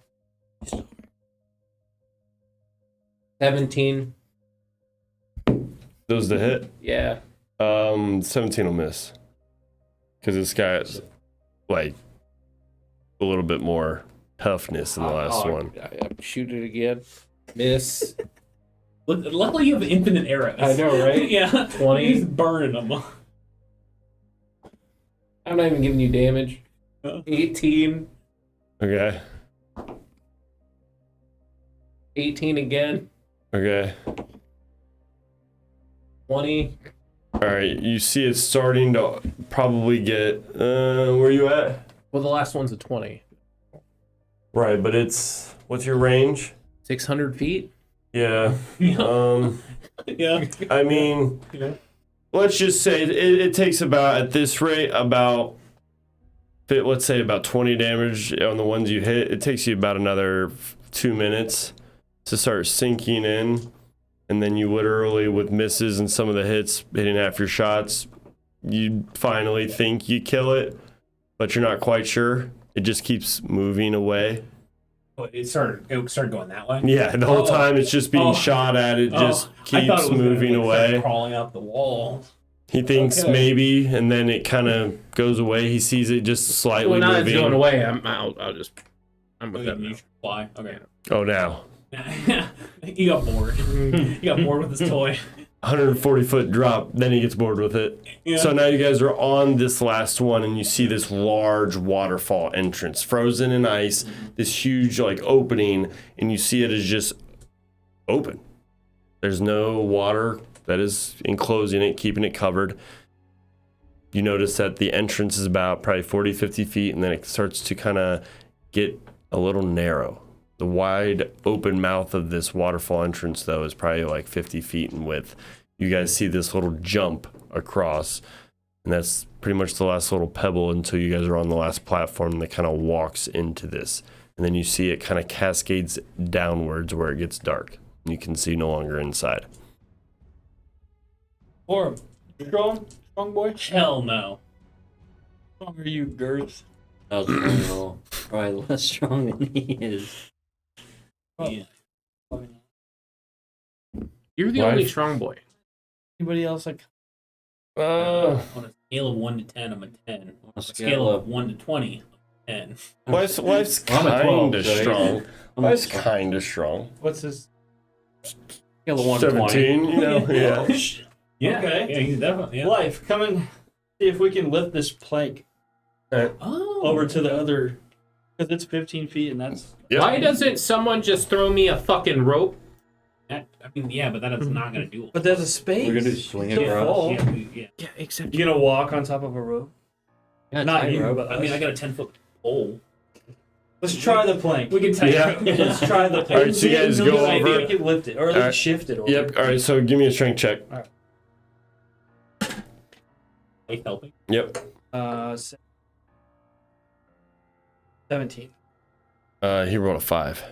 Speaker 2: 17.
Speaker 1: Those to hit.
Speaker 2: Yeah.
Speaker 1: 17 will miss. Because this guy's like a little bit more toughness than the last one.
Speaker 2: I shoot it again. Miss.
Speaker 4: Luckily, you have infinite arrows.
Speaker 2: I know, right?
Speaker 4: Yeah.
Speaker 2: 20.
Speaker 4: He's burning them.
Speaker 2: I'm not even giving you damage.
Speaker 4: Huh?
Speaker 2: 18.
Speaker 1: Okay.
Speaker 2: 18 again.
Speaker 1: Okay.
Speaker 2: 20.
Speaker 1: All right. You see it starting to probably get. Where you at?
Speaker 2: Well, the last one's a 20.
Speaker 1: Right, but it's. What's your range?
Speaker 2: 600 feet?
Speaker 1: Yeah.
Speaker 4: Yeah. Yeah.
Speaker 1: I mean,
Speaker 4: Yeah.
Speaker 1: let's just say it takes about, at this rate, about, let's say about 20 damage on the ones you hit. It takes you about another 2 minutes to start sinking in. And then you literally, with misses and some of the hits, hitting half your shots, you finally think you kill it, but you're not quite sure. It just keeps moving away.
Speaker 4: Oh, it started going that way.
Speaker 1: Yeah, the whole time it's just being
Speaker 4: Oh.
Speaker 1: shot at. It just
Speaker 4: I thought
Speaker 1: keeps
Speaker 4: it was gonna,
Speaker 1: moving
Speaker 4: like, start
Speaker 1: away.
Speaker 4: crawling up the wall.
Speaker 1: He thinks
Speaker 4: Okay.
Speaker 1: maybe, and then it kind of goes away. He sees it just slightly
Speaker 2: Well, now it's
Speaker 1: moving.
Speaker 2: going away. I'm with
Speaker 4: You
Speaker 2: them now.
Speaker 4: should fly. Okay.
Speaker 1: Oh, now.
Speaker 4: He got bored. He got bored with his toy.
Speaker 1: 140-foot drop, then he gets bored with it.
Speaker 4: Yeah.
Speaker 1: So now you guys are on this last one, and you see this large waterfall entrance, frozen in ice, this huge like opening, and you see it as just open. There's no water that is enclosing it, keeping it covered. You notice that the entrance is about probably 40, 50 feet, and then it starts to kind of get a little narrow. The wide open mouth of this waterfall entrance, though, is probably like 50 feet in width. You guys see this little jump across, and that's pretty much the last little pebble until you guys are on the last platform that kind of walks into this. And then you see it kind of cascades downwards where it gets dark. You can see no longer inside.
Speaker 5: Orm, strong boy.
Speaker 4: Hell no.
Speaker 5: How strong are you, Girth?
Speaker 6: I was wrong at all. Probably less strong than he is.
Speaker 4: Yeah.
Speaker 2: You're the
Speaker 1: Why-
Speaker 2: only strong boy.
Speaker 5: Anybody else like?
Speaker 4: On a scale of 1 to 10, I'm a 10. On a scale of 1 to 20, I'm a 10.
Speaker 1: Wife's
Speaker 6: I'm a 12,
Speaker 1: kind of
Speaker 6: so
Speaker 1: strong.
Speaker 6: I'm a
Speaker 1: Wife's kind of strong.
Speaker 5: What's his?
Speaker 6: scale of 1 to 20.
Speaker 1: 17, you know? Yeah.
Speaker 4: Yeah.
Speaker 5: Okay.
Speaker 4: Yeah, he's definitely. Yeah.
Speaker 5: Life, come and see if we can lift this plank
Speaker 4: Oh.
Speaker 5: over to the other, because it's 15 feet and that's.
Speaker 1: Yep.
Speaker 2: Why doesn't someone just throw me a fucking rope?
Speaker 4: I mean, yeah, but that is not going to do it.
Speaker 5: But there's a space.
Speaker 6: We're gonna do swing
Speaker 5: Still
Speaker 6: across.
Speaker 5: fall.
Speaker 4: Yeah.
Speaker 2: Yeah, except
Speaker 5: You gonna walk on top of a rope?
Speaker 6: Yeah,
Speaker 5: Not
Speaker 6: tight
Speaker 5: you,
Speaker 6: rope.
Speaker 5: but
Speaker 4: I mean, I got a 10-foot pole.
Speaker 5: let's try the plank.
Speaker 4: We can take
Speaker 1: Yeah.
Speaker 5: Let's try the plank.
Speaker 1: All right, so you guys go
Speaker 5: Maybe
Speaker 1: over.
Speaker 5: we can lift it, or at
Speaker 1: All
Speaker 5: least
Speaker 1: right.
Speaker 5: shift it over.
Speaker 1: Yep. All right. So give me a strength check.
Speaker 4: Like helping.
Speaker 1: Yep.
Speaker 5: 17.
Speaker 1: He rolled a 5.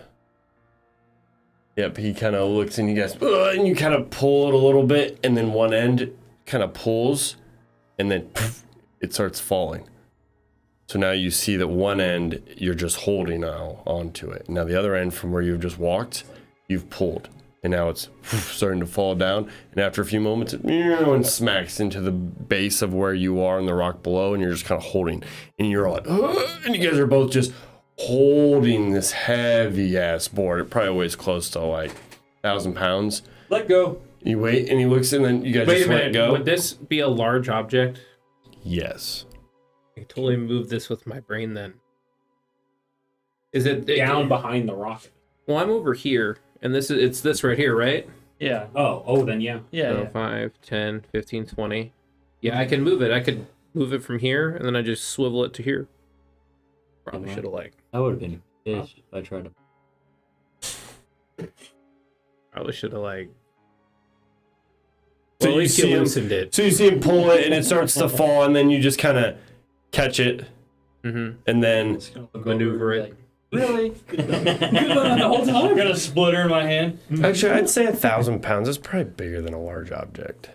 Speaker 1: Yep. He kind of looks and you guys, and you kind of pull it a little bit, and then one end kind of pulls, and then poof, it starts falling. So now you see that one end you're just holding now onto it. Now the other end from where you've just walked, you've pulled. And now it's starting to fall down. And after a few moments, it smacks into the base of where you are in the rock below. And you're just kind of holding. And you're like, and you guys are both just holding this heavy ass board. It probably weighs close to like 1,000 pounds.
Speaker 5: Let go.
Speaker 1: You wait, and he looks, and then you guys
Speaker 2: wait a
Speaker 1: just let
Speaker 2: minute.
Speaker 1: go.
Speaker 2: Would this be a large object?
Speaker 1: Yes.
Speaker 2: I can totally move this with my brain then. Is it
Speaker 4: Down behind the rocket.
Speaker 2: Well, I'm over here, and it's this right here, right?
Speaker 5: Yeah.
Speaker 4: Oh, then yeah.
Speaker 5: Yeah.
Speaker 2: So
Speaker 5: yeah.
Speaker 2: 5, 10, 15, 20. Yeah, I can move it. I could move it from here, and then I just swivel it to here. Probably
Speaker 6: Okay.
Speaker 2: should have
Speaker 6: I would have been pissed if I tried to.
Speaker 2: Probably should have
Speaker 1: So
Speaker 2: Well, at
Speaker 1: you
Speaker 2: least
Speaker 1: see
Speaker 2: you
Speaker 1: him,
Speaker 2: loosened it.
Speaker 1: so you see him pull it, and it starts to fall, and then you just kind of catch it,
Speaker 2: Mm-hmm.
Speaker 1: and then
Speaker 5: Just gonna look
Speaker 2: Maneuver
Speaker 5: over,
Speaker 2: it.
Speaker 5: like, Really?
Speaker 4: You've done that the whole time.
Speaker 5: I'm gonna split her in my hand.
Speaker 1: Actually, I'd say 1,000 pounds is probably bigger than a large object.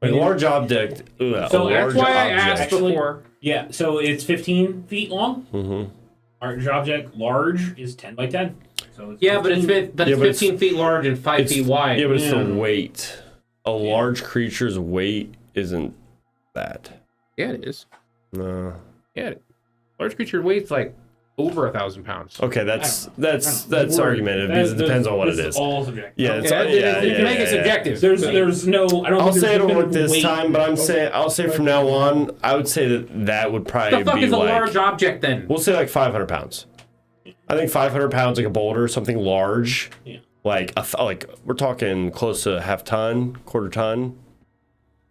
Speaker 1: Like a large object.
Speaker 4: So
Speaker 2: That's why I asked before.
Speaker 4: Yeah, so it's 15 feet long.
Speaker 1: Mm-hmm.
Speaker 4: Large object, large is 10 by 10. So it's
Speaker 2: Yeah, but it's 15 feet large and 5 feet wide.
Speaker 1: Yeah, but it's the weight. A large creature's weight isn't that.
Speaker 2: Yeah, it is.
Speaker 1: No.
Speaker 2: Yeah, large creature weighs like over 1,000 pounds.
Speaker 1: Okay, that's
Speaker 4: We're-
Speaker 1: argumentative because it depends on what it is.
Speaker 4: All subjective.
Speaker 1: Yeah, it's
Speaker 2: You can make it subjective.
Speaker 4: There's no. I don't.
Speaker 1: I'll
Speaker 4: think
Speaker 1: say
Speaker 4: there's
Speaker 1: it'll work this
Speaker 4: weight.
Speaker 1: time, but I'll say from now on, I would say that would probably
Speaker 2: What the fuck
Speaker 1: be
Speaker 2: is a
Speaker 1: like
Speaker 2: large object then?
Speaker 1: we'll say like 500 pounds. I think 500 pounds, like a boulder, something large.
Speaker 4: Yeah.
Speaker 1: Like like we're talking close to half ton, quarter ton.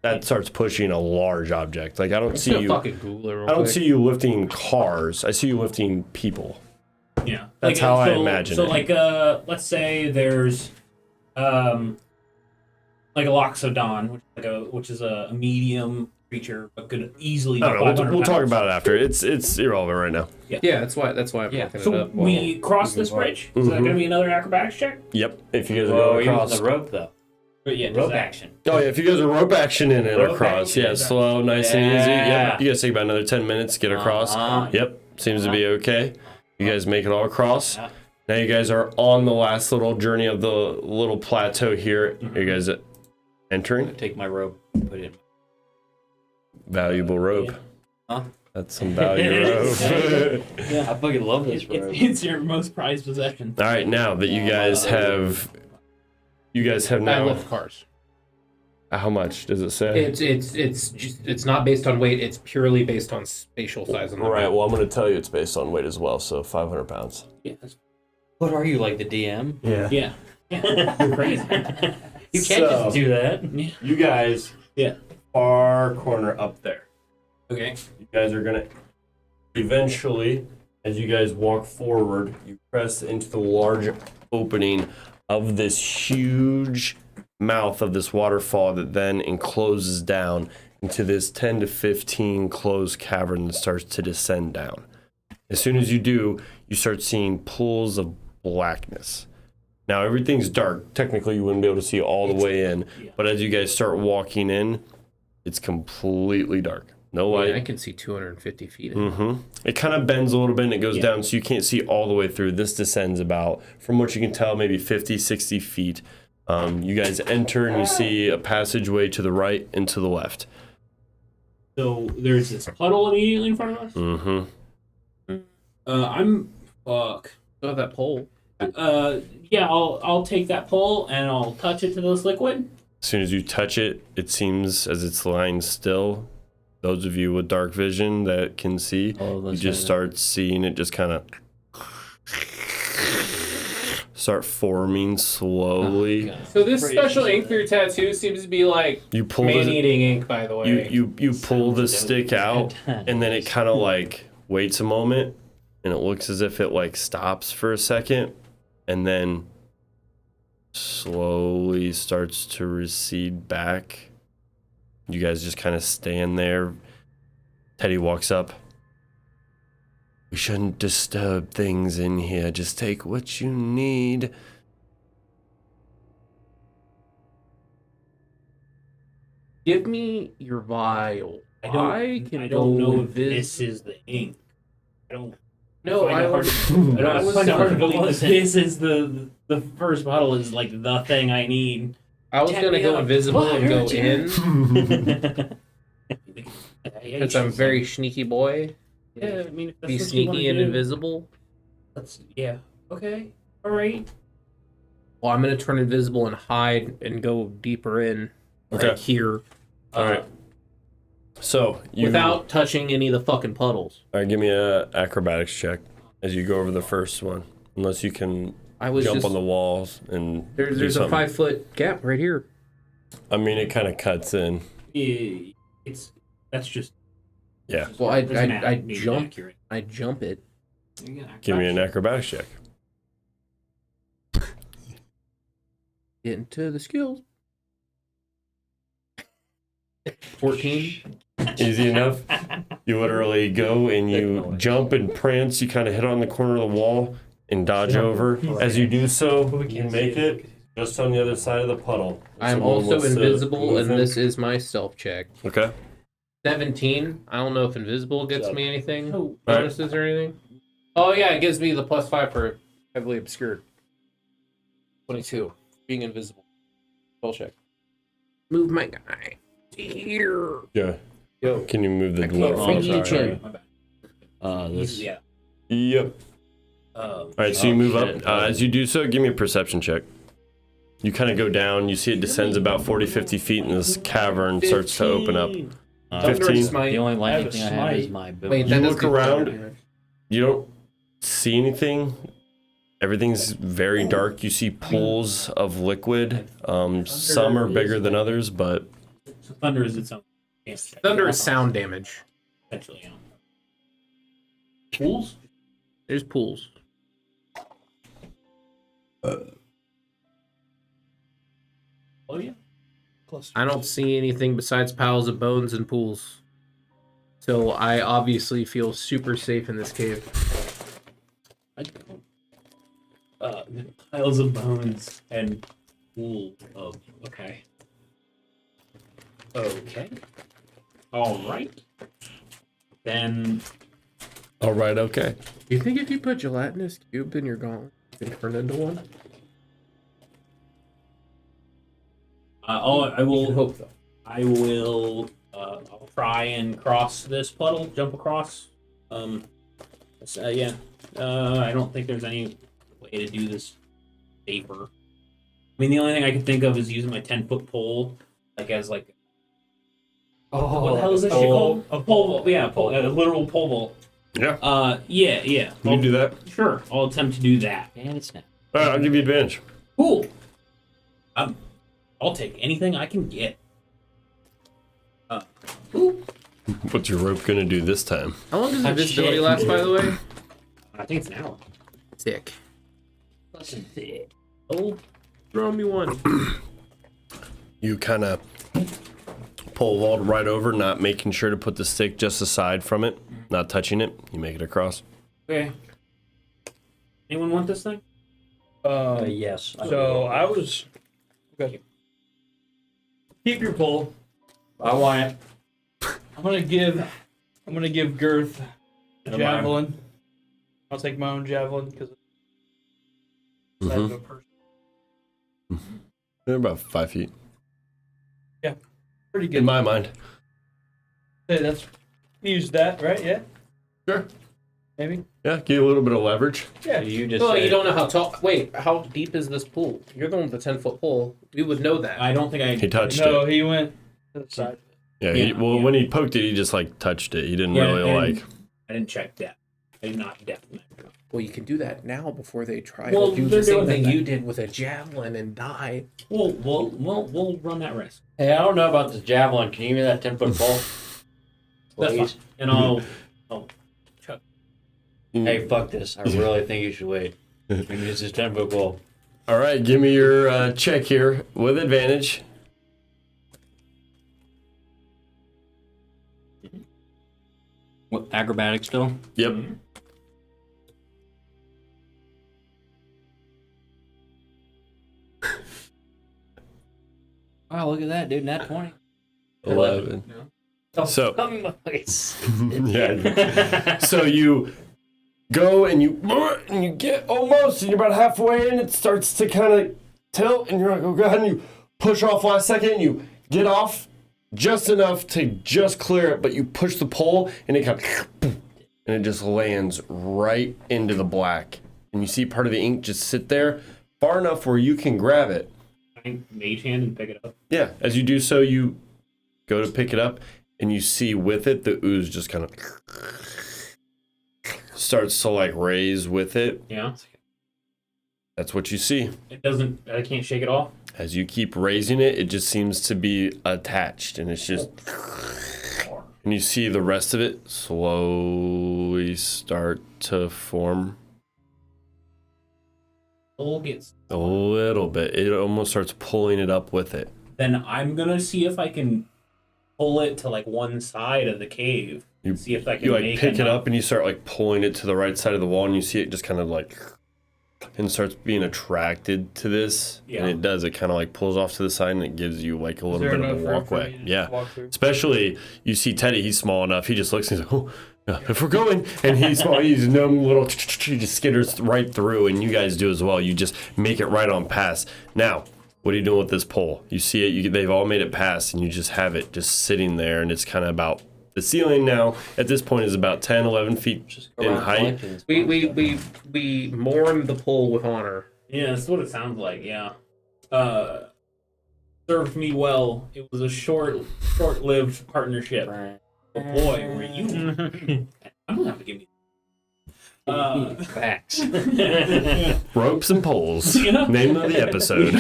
Speaker 1: That starts pushing a large object. Like I don't see you.
Speaker 2: Fucking Google it real
Speaker 1: I don't
Speaker 2: quick.
Speaker 1: see you lifting cars. I see you lifting people.
Speaker 4: Yeah,
Speaker 1: That's how I imagine
Speaker 4: So
Speaker 1: it.
Speaker 4: like, let's say there's, like a Loxodon, which is a medium creature, but could easily.
Speaker 1: I don't know.
Speaker 4: 500
Speaker 1: We'll talk
Speaker 4: pounds.
Speaker 1: about it after. It's irrelevant right now.
Speaker 2: Yeah, that's why I'm looking
Speaker 4: So
Speaker 2: it up.
Speaker 4: we cross this bridge. Is that
Speaker 1: Mhm.
Speaker 4: going to be another acrobatics check?
Speaker 1: Yep. If you guys are
Speaker 6: Well,
Speaker 1: going
Speaker 6: you're
Speaker 1: across.
Speaker 6: using the rope though.
Speaker 4: But yeah,
Speaker 6: Rope action.
Speaker 1: Oh yeah, if you guys are rope action in it
Speaker 4: Rope
Speaker 1: across,
Speaker 4: action,
Speaker 1: yeah,
Speaker 4: exactly.
Speaker 1: slow, nice and easy.
Speaker 6: Yeah.
Speaker 1: Yep. You guys take about another 10 minutes to get across. Yep. Seems to be okay. You guys make it all across.
Speaker 6: Yeah.
Speaker 1: Now you guys are on the last little journey of the little plateau here. Are you guys entering?
Speaker 6: Take my rope, and put it in.
Speaker 1: Valuable rope.
Speaker 6: Huh?
Speaker 1: That's some valuable rope.
Speaker 6: I fucking love this rope.
Speaker 4: It's your most prized possession.
Speaker 1: All right, now that you guys have
Speaker 2: I
Speaker 1: now.
Speaker 2: lift cars.
Speaker 1: How much does it say?
Speaker 2: It's not based on weight. It's purely based on spatial size. On the
Speaker 1: Right.
Speaker 2: map.
Speaker 1: Well, I'm going to tell you it's based on weight as well. So 500 pounds.
Speaker 4: Yeah.
Speaker 6: What are you, like the DM?
Speaker 1: Yeah.
Speaker 4: Yeah. Crazy.
Speaker 6: You can't just do that.
Speaker 1: You guys.
Speaker 4: Yeah.
Speaker 1: Far corner up there.
Speaker 4: Okay.
Speaker 1: You guys are gonna eventually, as you guys walk forward, you press into the large opening of this huge mouth of this waterfall that then encloses down into this 10 to 15 closed cavern that starts to descend down. As soon as you do, you start seeing pools of blackness. Now everything's dark. Technically, you wouldn't be able to see all the way in, but as you guys start walking in, it's completely dark. No light.
Speaker 2: I can see 250 feet.
Speaker 1: Mm-hmm. It kind of bends a little bit and it goes down, so you can't see all the way through. This descends about, from what you can tell, maybe 50, 60 feet. You guys enter and you see a passageway to the right and to the left.
Speaker 4: So there's this puddle immediately in front of us.
Speaker 1: Mm-hmm.
Speaker 4: I'm fuck.
Speaker 2: Oh, that pole.
Speaker 4: Yeah, I'll take that pole and I'll touch it to this liquid.
Speaker 1: As soon as you touch it, it seems as it's lying still. Those of you with dark vision that can see, you just start seeing it just kind of start forming slowly.
Speaker 2: So this special ink for your tattoo seems to be like
Speaker 1: You pull
Speaker 2: man-eating ink, by the way.
Speaker 1: you pull the stick out, and then it kind of like waits a moment, and it looks as if it like stops for a second, and then slowly starts to recede back. You guys just kind of stand there. Teddy walks up. We shouldn't disturb things in here. Just take what you need.
Speaker 2: Give me your vial.
Speaker 4: I don't know if this is the ink. I don't.
Speaker 2: No,
Speaker 4: I
Speaker 2: I
Speaker 4: find it
Speaker 2: was
Speaker 4: hard to
Speaker 2: sorry.
Speaker 4: believe that this is the first bottle is like the thing I need.
Speaker 2: I was gonna go invisible and go in because I'm a very sneaky boy.
Speaker 4: Yeah, I mean, if that's
Speaker 2: Be
Speaker 4: what you
Speaker 2: sneaky
Speaker 4: wanna
Speaker 2: and
Speaker 4: do,
Speaker 2: invisible.
Speaker 4: yeah. Okay. All right.
Speaker 2: Well, I'm gonna turn invisible and hide and go deeper in,
Speaker 1: Okay.
Speaker 2: like here,
Speaker 1: All right. So you
Speaker 2: without touching any of the fucking puddles.
Speaker 1: All right, give me a acrobatics check as you go over the first one. Unless you can
Speaker 2: I was
Speaker 1: jump
Speaker 2: just
Speaker 1: on the walls and
Speaker 2: there's
Speaker 1: do
Speaker 2: a
Speaker 1: something.
Speaker 2: 5-foot gap right here.
Speaker 1: I mean, it kind of cuts in.
Speaker 4: Yeah, that's just.
Speaker 1: Yeah.
Speaker 2: Well, I
Speaker 4: Doesn't be
Speaker 2: jump.
Speaker 4: accurate.
Speaker 2: I jump it.
Speaker 1: Give me an acrobatics check.
Speaker 2: Get into the skills. 14.
Speaker 1: Easy enough. You literally go and you jump and prance. You kind of hit on the corner of the wall and dodge over. As you do so, you make it just on the other side of the puddle.
Speaker 2: I'm
Speaker 1: Someone
Speaker 2: also
Speaker 1: wants to
Speaker 2: invisible,
Speaker 1: move
Speaker 2: and
Speaker 1: in.
Speaker 2: this is my stealth check.
Speaker 1: Okay.
Speaker 2: 17. I don't know if invisible gets me anything,
Speaker 4: Oh,
Speaker 2: bonuses or anything. Oh yeah, it gives me the +5 for heavily obscured. 22. Being invisible. Stealth check. Move my guy. Here.
Speaker 1: Yeah.
Speaker 5: Yo.
Speaker 1: Can you move the
Speaker 2: I can't
Speaker 1: dwarf?
Speaker 2: reach
Speaker 1: Oh, sorry.
Speaker 2: him.
Speaker 4: My bad.
Speaker 6: This.
Speaker 4: Yeah.
Speaker 1: Yep. All right, so you move up. As you do so, give me a perception check. You kind of go down. You see it descends about 40, 50 feet, and this cavern starts to open up. 15.
Speaker 6: The only lightning
Speaker 5: have a
Speaker 6: thing I have is
Speaker 5: smite.
Speaker 6: my boom.
Speaker 2: Wait,
Speaker 1: You
Speaker 2: that does
Speaker 1: look
Speaker 2: do
Speaker 1: around.
Speaker 2: damage.
Speaker 1: You don't see anything. Everything's very dark. You see pools of liquid. Some are bigger than others, but
Speaker 4: So thunder is its own.
Speaker 2: Thunder is sound damage.
Speaker 4: Essentially, yeah.
Speaker 2: Pools? There's pools.
Speaker 4: Oh yeah.
Speaker 2: I don't see anything besides piles of bones and pools. So I obviously feel super safe in this cave.
Speaker 4: Piles of bones and pool of. Okay. Okay. All right. Then
Speaker 1: all right, okay.
Speaker 2: Do you think if you put gelatinous cube in your gauntlet, you can turn into one?
Speaker 4: I
Speaker 2: I
Speaker 4: will.
Speaker 2: hope so.
Speaker 4: I will. I'll try and cross this puddle. Jump across. Yeah. I don't think there's any way to do this safer. I mean, the only thing I can think of is using my 10-foot pole, like as like.
Speaker 5: Oh,
Speaker 4: What the hell is this shit called? A pole vault. Yeah, a literal pole vault.
Speaker 1: Yeah.
Speaker 4: Yeah.
Speaker 1: You can do that.
Speaker 4: Sure. I'll attempt to do that.
Speaker 6: And it's now.
Speaker 1: All right, I'll give you advantage.
Speaker 4: Cool. I'll take anything I can get.
Speaker 1: What's your rope gonna do this time?
Speaker 2: How long does
Speaker 6: Oh,
Speaker 2: invisibility
Speaker 6: shit.
Speaker 2: last, by the way?
Speaker 4: I think it's an hour.
Speaker 2: Sick.
Speaker 4: Listen,
Speaker 2: Oh, throw me one.
Speaker 1: You kind of pole vault right over, not making sure to put the stick just aside from it, not touching it. You make it across.
Speaker 4: okay. Anyone want this thing?
Speaker 6: Yes.
Speaker 5: So I was. Okay. Keep your pole.
Speaker 6: I want it.
Speaker 5: I'm gonna give Girth a
Speaker 4: Never mind.
Speaker 5: javelin. I'll take my own javelin because
Speaker 1: Mhm.
Speaker 5: a person.
Speaker 1: They're about 5 feet.
Speaker 5: Pretty
Speaker 1: In
Speaker 5: good.
Speaker 1: my mind.
Speaker 5: Hey, that's use that, right? Yeah.
Speaker 1: Sure.
Speaker 5: Maybe.
Speaker 1: Yeah, give you a little bit of leverage.
Speaker 5: Yeah.
Speaker 6: You just.
Speaker 2: Well,
Speaker 6: said-
Speaker 2: you don't know how tall. Wait, how deep is this pool? You're the one with the 10-foot pole. We would know that.
Speaker 4: I don't think I.
Speaker 1: He touched
Speaker 5: No,
Speaker 1: it.
Speaker 5: he went to the side.
Speaker 1: Yeah,
Speaker 4: Yeah,
Speaker 1: well,
Speaker 4: yeah.
Speaker 1: when he poked it, he just like touched it. He didn't
Speaker 4: Yeah,
Speaker 1: really
Speaker 4: and-
Speaker 1: like.
Speaker 4: I didn't check depth. I did not depth measure.
Speaker 2: Well, you can do that now before they try
Speaker 4: Well,
Speaker 2: to do
Speaker 4: they're
Speaker 2: the same
Speaker 4: doing
Speaker 2: thing
Speaker 4: that.
Speaker 2: you did with a javelin and die.
Speaker 4: We'll run that risk.
Speaker 6: Hey, I don't know about this javelin. Can you give me that 10-foot pole?
Speaker 4: That's
Speaker 6: Please.
Speaker 4: fine. And I'll
Speaker 6: Hey, fuck this. I really think you should wait. We can use this 10-foot pole.
Speaker 1: All right, give me your check here with advantage.
Speaker 6: What, acrobatics still?
Speaker 1: Yep.
Speaker 6: Wow, look at that, dude. Nat 20.
Speaker 1: 11. So,
Speaker 6: Come in my face.
Speaker 1: yeah. So you go and you get almost, and you're about halfway in. It starts to kind of tilt, and you're like, oh god, and you push off last second. And you get off just enough to just clear it, but you push the pole, and it kind of, and it just lands right into the black. And you see part of the ink just sit there far enough where you can grab it.
Speaker 4: I mage hand and pick it up.
Speaker 1: Yeah, as you do so, you go to pick it up, and you see with it, the ooze just kind of starts to like raise with it.
Speaker 4: Yeah.
Speaker 1: That's what you see.
Speaker 4: It doesn't. I can't shake it off.
Speaker 1: As you keep raising it, it just seems to be attached, and it's just. And you see the rest of it slowly start to form
Speaker 4: Soul gets.
Speaker 1: a little bit. It almost starts pulling it up with it.
Speaker 4: Then I'm gonna see if I can pull it to like one side of the cave.
Speaker 1: You
Speaker 4: See if I can
Speaker 1: you like
Speaker 4: make
Speaker 1: pick it
Speaker 4: enough.
Speaker 1: up and you start like pulling it to the right side of the wall, and you see it just kind of like and starts being attracted to this.
Speaker 4: Yeah.
Speaker 1: And it does. It kind of like pulls off to the side, and it gives you like a
Speaker 5: Is
Speaker 1: little
Speaker 5: there
Speaker 1: bit of
Speaker 5: enough
Speaker 1: a
Speaker 5: room for me
Speaker 1: walkway.
Speaker 5: to just
Speaker 1: Yeah.
Speaker 5: walk through?
Speaker 1: Especially you see Teddy. He's small enough. He just looks and he's like, oh. Yeah, if we're going, and he's small, he's numb little, he just skitters right through, and you guys do as well. You just make it right on past. Now, what are you doing with this pole? You see it, they've all made it past, and you just have it just sitting there, and it's kind of about, the ceiling now, at this point, is about 10, 11 feet
Speaker 6: Just go
Speaker 1: in
Speaker 6: around
Speaker 1: height.
Speaker 6: collecting this
Speaker 2: We mourn the pole with honor.
Speaker 4: Yeah, that's what it sounds like. Yeah. Served me well. It was a short-lived partnership. But boy, were you! I'm gonna have to give me.
Speaker 2: Facts.
Speaker 1: Ropes and poles.
Speaker 4: Yeah.
Speaker 1: Name of the episode.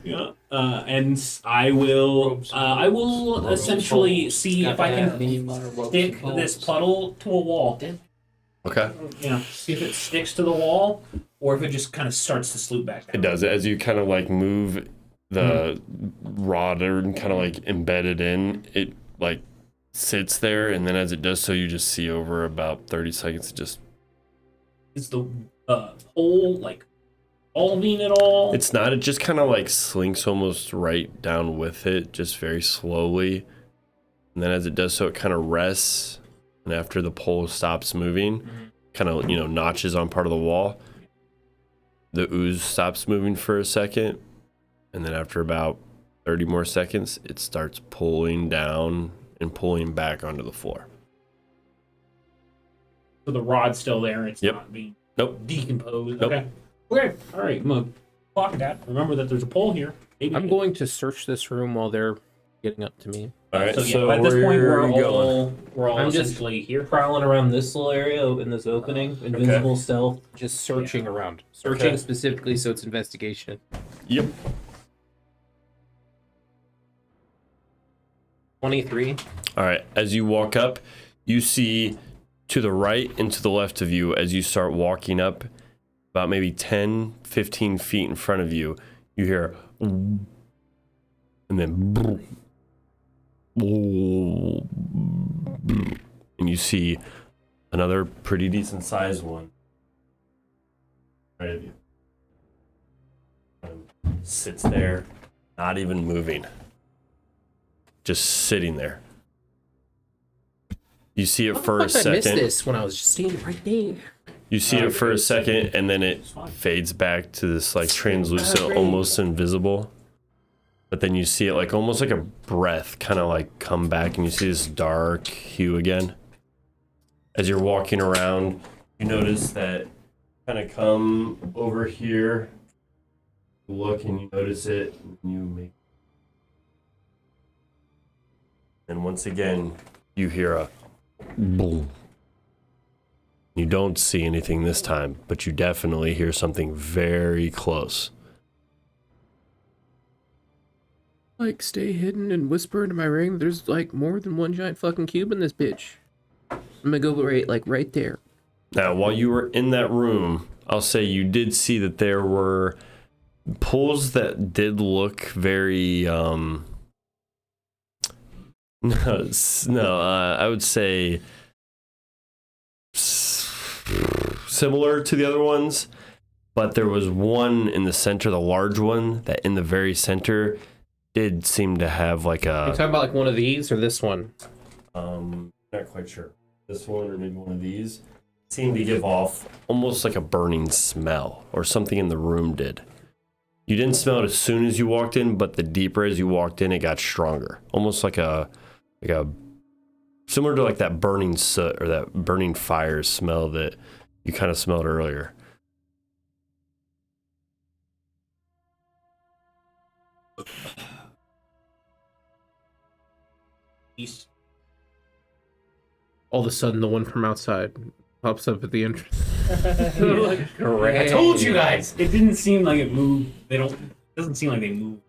Speaker 4: Yeah. And I will essentially see if I can stick this puddle to a wall.
Speaker 1: Okay.
Speaker 4: See if it sticks to the wall, or if it just kind of starts to sloop back down.
Speaker 1: It does. As you kind of like move the rod and kind of like embed it in, it like sits there, and then as it does so, you just see over about 30 seconds, it just...
Speaker 4: Is the pole like bulging at all?
Speaker 1: It's not. It just kind of like slinks almost right down with it, just very slowly. And then as it does so, it kind of rests. And after the pole stops moving, kind of, notches on part of the wall, the ooze stops moving for a second. And then after about 30 more seconds, it starts pulling down and pulling back onto the floor.
Speaker 4: So the rod's still there. It's
Speaker 1: Yep.
Speaker 4: not being
Speaker 1: Nope.
Speaker 4: decomposed.
Speaker 1: Nope.
Speaker 4: Okay. Okay. All right. I'm gonna clock that. Remember that there's a pole here. Maybe
Speaker 2: I'm going to search this room while they're getting up to me.
Speaker 1: All right.
Speaker 4: So,
Speaker 1: So,
Speaker 4: at this point,
Speaker 1: where are you going?
Speaker 3: We're all
Speaker 2: I'm just
Speaker 3: essentially
Speaker 4: here.
Speaker 3: prowling around this little area in this opening. Invisible stealth.
Speaker 2: Just searching around. Searching
Speaker 1: Okay.
Speaker 2: specifically, so it's investigation.
Speaker 1: Yep.
Speaker 2: 23.
Speaker 1: All right. As you walk up, you see to the right and to the left of you, as you start walking up, about maybe 10, 15 feet in front of you, you hear, and then, and you see another pretty decent sized one. Right of you. Sits there, not even moving. Just sitting there. You see it for a
Speaker 2: I missed
Speaker 1: second.
Speaker 2: this when I was just standing right there.
Speaker 1: You see it for a second, and then it fades back to this like translucent, almost invisible. But then you see it like almost like a breath kind of like come back, and you see this dark hue again. As you're walking around, you notice that kind of come over here, look, and you notice it, and you make. And once again, you hear a boom. You don't see anything this time, but you definitely hear something very close.
Speaker 2: Like, stay hidden and whisper into my ring. There's like more than one giant fucking cube in this bitch. I'm gonna go right there.
Speaker 1: Now, while you were in that room, I'll say you did see that there were pulls that did look very, I would say similar to the other ones, but there was one in the center, the large one, that in the very center did seem to have like
Speaker 2: Are you
Speaker 1: a,
Speaker 2: talking about like one of these or this one?
Speaker 1: not quite sure, this one or maybe one of these, seemed to give off almost like a burning smell, or something in the room did. You didn't smell it as soon as you walked in, but the deeper as you walked in, it got stronger. Almost like a similar to like that burning soot or that burning fire smell that you kind of smelled earlier.
Speaker 4: East.
Speaker 2: All of a sudden, the one from outside pops up at the entrance.
Speaker 4: Correct. I told you guys. It didn't seem like it moved. It doesn't seem like they moved.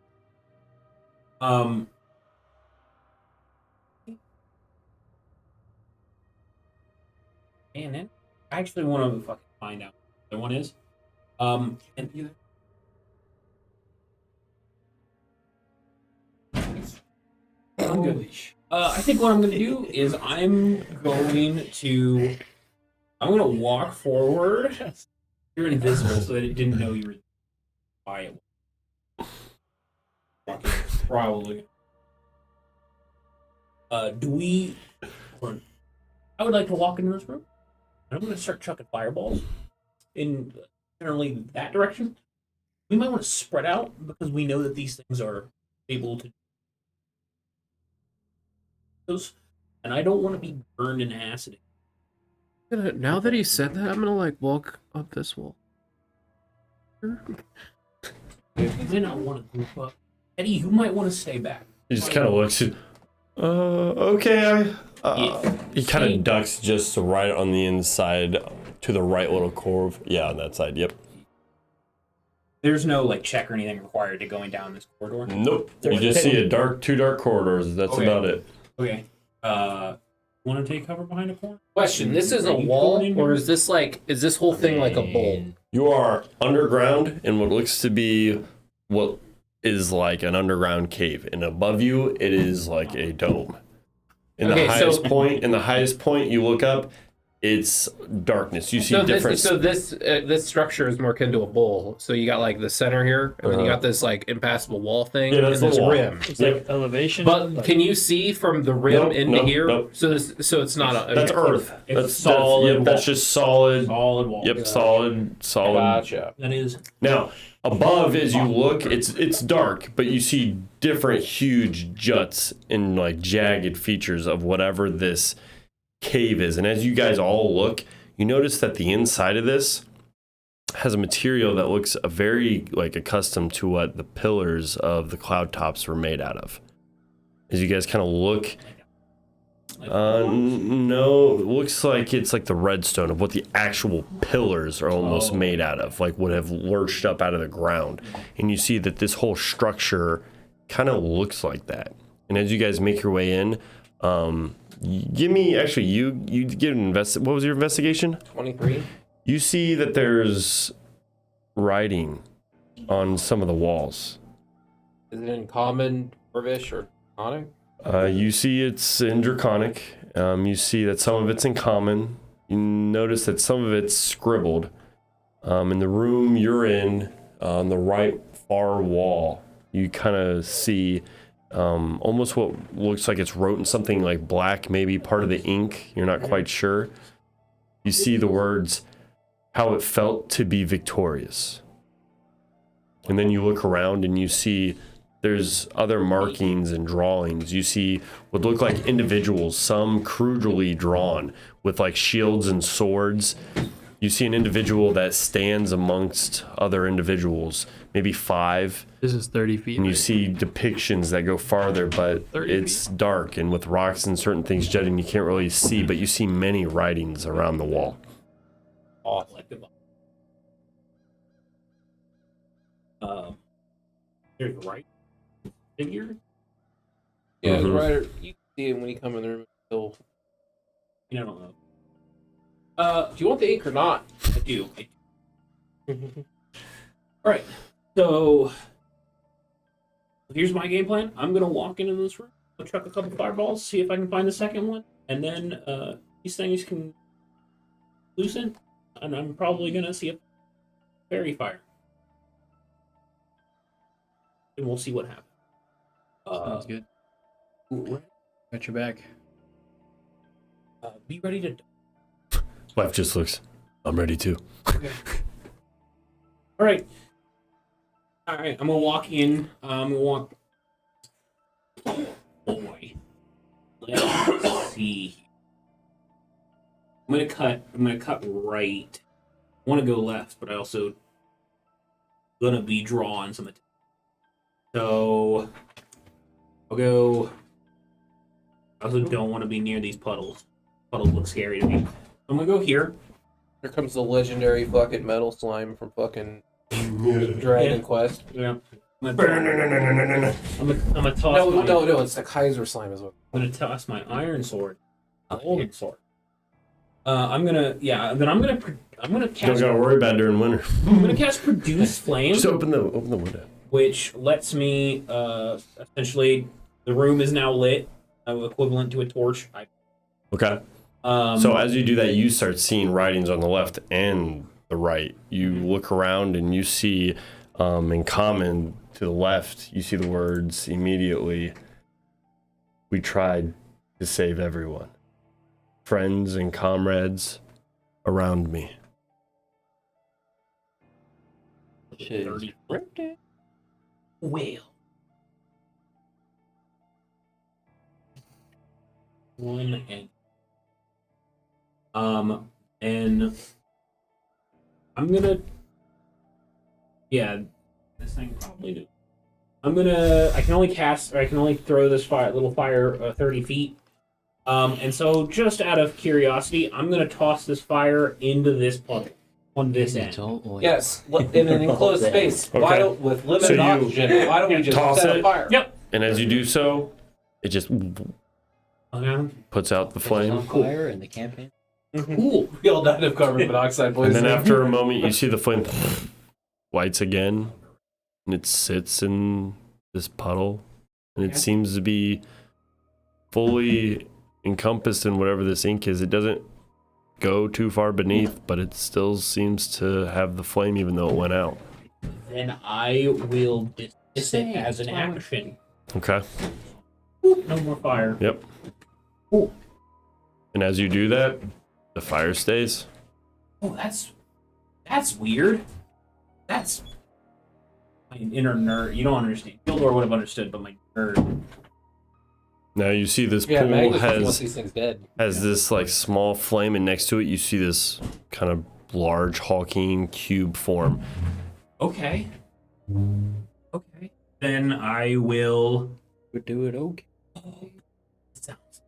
Speaker 4: Man, I actually want to fucking find out what the other one is. And I'm good. I think what I'm going to do is I'm going to walk forward. You're invisible, so that it didn't know you were quiet. Probably. Do we? I would like to walk into this room. I'm going to start chucking fireballs in generally that direction. We might want to spread out because we know that these things are able to. And I don't want to be burned in acid.
Speaker 7: Now that he said that, I'm gonna like walk up this wall.
Speaker 4: You may not want to group up. Eddie, you might want to stay back.
Speaker 1: He just kind of looks at, okay. He kind of ducks just right on the inside to the right little curve. Yeah, on that side, yep.
Speaker 4: There's no like check or anything required to going down this corridor?
Speaker 1: Nope. You just see two dark corridors. That's about it.
Speaker 4: Okay. Want to take cover behind a corner?
Speaker 2: Question: this is a wall, or is this whole thing like a bowl?
Speaker 1: You are underground in what looks to be what is like an underground cave, and above you it is like a dome. In the highest point, you look up, it's darkness. You see different.
Speaker 2: This structure is more akin to a bowl. So you got like the center here, and then you got this like impassable wall thing,
Speaker 1: Yeah, that's
Speaker 2: and this
Speaker 1: the wall.
Speaker 2: rim.
Speaker 5: It's like elevation.
Speaker 2: But can you see from the rim into here?
Speaker 1: Nope.
Speaker 2: So it's not a.
Speaker 1: That's earth.
Speaker 4: It's solid.
Speaker 1: That's just solid.
Speaker 4: Solid wall.
Speaker 1: Yep, solid.
Speaker 2: Gotcha.
Speaker 4: That is.
Speaker 1: Now, above, as you look, it's dark, but you see different huge juts and like jagged features of whatever this cave is. And as you guys all look, you notice that the inside of this has a material that looks very like accustomed to what the pillars of the cloud tops were made out of. As you guys kind of look, no, it looks like it's like the redstone of what the actual pillars are almost made out of, like would have lurched up out of the ground. And you see that this whole structure kind of looks like that. And as you guys make your way in, give me, actually, you get an what was your investigation?
Speaker 2: 23.
Speaker 1: You see that there's writing on some of the walls.
Speaker 2: Is it in common, Dwarvish, or Draconic?
Speaker 1: You see it's in Draconic. You see that some of it's in common. You notice that some of it's scribbled. In the room you're in, on the right far wall, you kind of see almost what looks like it's wrote in something like black, maybe part of the ink. You're not quite sure. You see the words, "How it felt to be victorious." And then you look around and you see there's other markings and drawings. You see what look like individuals, some crudely drawn with like shields and swords. You see an individual that stands amongst other individuals, maybe 5.
Speaker 7: This is 30 feet.
Speaker 1: And you see depictions that go farther, but it's dark, and with rocks and certain things jutting, you can't really see, but you see many writings around the wall.
Speaker 4: There's right figure.
Speaker 2: Yeah,
Speaker 1: Mhm.
Speaker 2: right. You can see him when you come in the room. So,
Speaker 4: I don't know.
Speaker 2: do you want the ink or not?
Speaker 4: I do. All right. So here's my game plan. I'm gonna walk into this room, I'll chuck a couple fireballs, see if I can find the second one, and then these things can loosen, and I'm probably gonna see a fairy fire, and we'll see what happens.
Speaker 7: Sounds good. Got your back.
Speaker 4: Be ready to.
Speaker 1: Life just looks, I'm ready too.
Speaker 4: Okay. All right. I'm gonna walk in. I'm gonna walk. Oh boy. Let's see. I'm gonna cut right. I want to go left, but I also gonna be drawing some attention. So I'll go. I also don't want to be near these puddles. Puddles look scary to me. I'm gonna go here.
Speaker 2: Here comes the legendary fucking metal slime from fucking Dragon Quest.
Speaker 4: Yeah. I'm gonna toss.
Speaker 2: No, it's the Kaiser slime as well.
Speaker 4: I'm gonna toss my iron sword, golden sword. I'm gonna cast.
Speaker 1: Don't gotta worry about during winter.
Speaker 4: I'm gonna cast produce flame,
Speaker 1: Just open the window.
Speaker 4: which lets me essentially The room is now lit, equivalent to a torch.
Speaker 1: Okay. So as you do that, you start seeing writings on the left and the right. You look around and you see, in common to the left, you see the words immediately. We tried to save everyone. Friends and comrades around me.
Speaker 6: Shit.
Speaker 4: 30 Whale. One and I'm gonna, this thing probably do. I can only cast, or I can only throw this little fire 30 feet. And so just out of curiosity, I'm gonna toss this fire into this puddle on this end.
Speaker 2: Yes, in an enclosed space.
Speaker 1: Okay.
Speaker 2: Why don't, with limited
Speaker 1: So you
Speaker 2: oxygen, why don't we just
Speaker 1: toss
Speaker 2: set
Speaker 1: it?
Speaker 2: a fire?
Speaker 4: Yep.
Speaker 1: And as you do so, it just puts out the flame.
Speaker 6: On fire in the campaign.
Speaker 2: Cool. We all died of carbon monoxide
Speaker 1: And
Speaker 2: poisoning.
Speaker 1: then after a moment, you see the flame lights again, and it sits in this puddle, and it seems to be fully encompassed in whatever this ink is. It doesn't go too far beneath, but it still seems to have the flame even though it went out.
Speaker 4: Then I will dismiss it as an action.
Speaker 1: Okay.
Speaker 4: No more fire.
Speaker 1: Yep. And as you do that, the fire stays.
Speaker 4: Oh, that's weird. That's my inner nerd. You don't understand. Gildor would have understood, but my nerd.
Speaker 1: Now you see this
Speaker 2: Yeah,
Speaker 1: pool
Speaker 2: Magnus wants
Speaker 1: has
Speaker 2: these things dead.
Speaker 1: this like small flame, and next to it you see this kind of large hulking cube form.
Speaker 4: Okay. Okay. Then I will.
Speaker 6: Would do it okay.
Speaker 4: Sounds.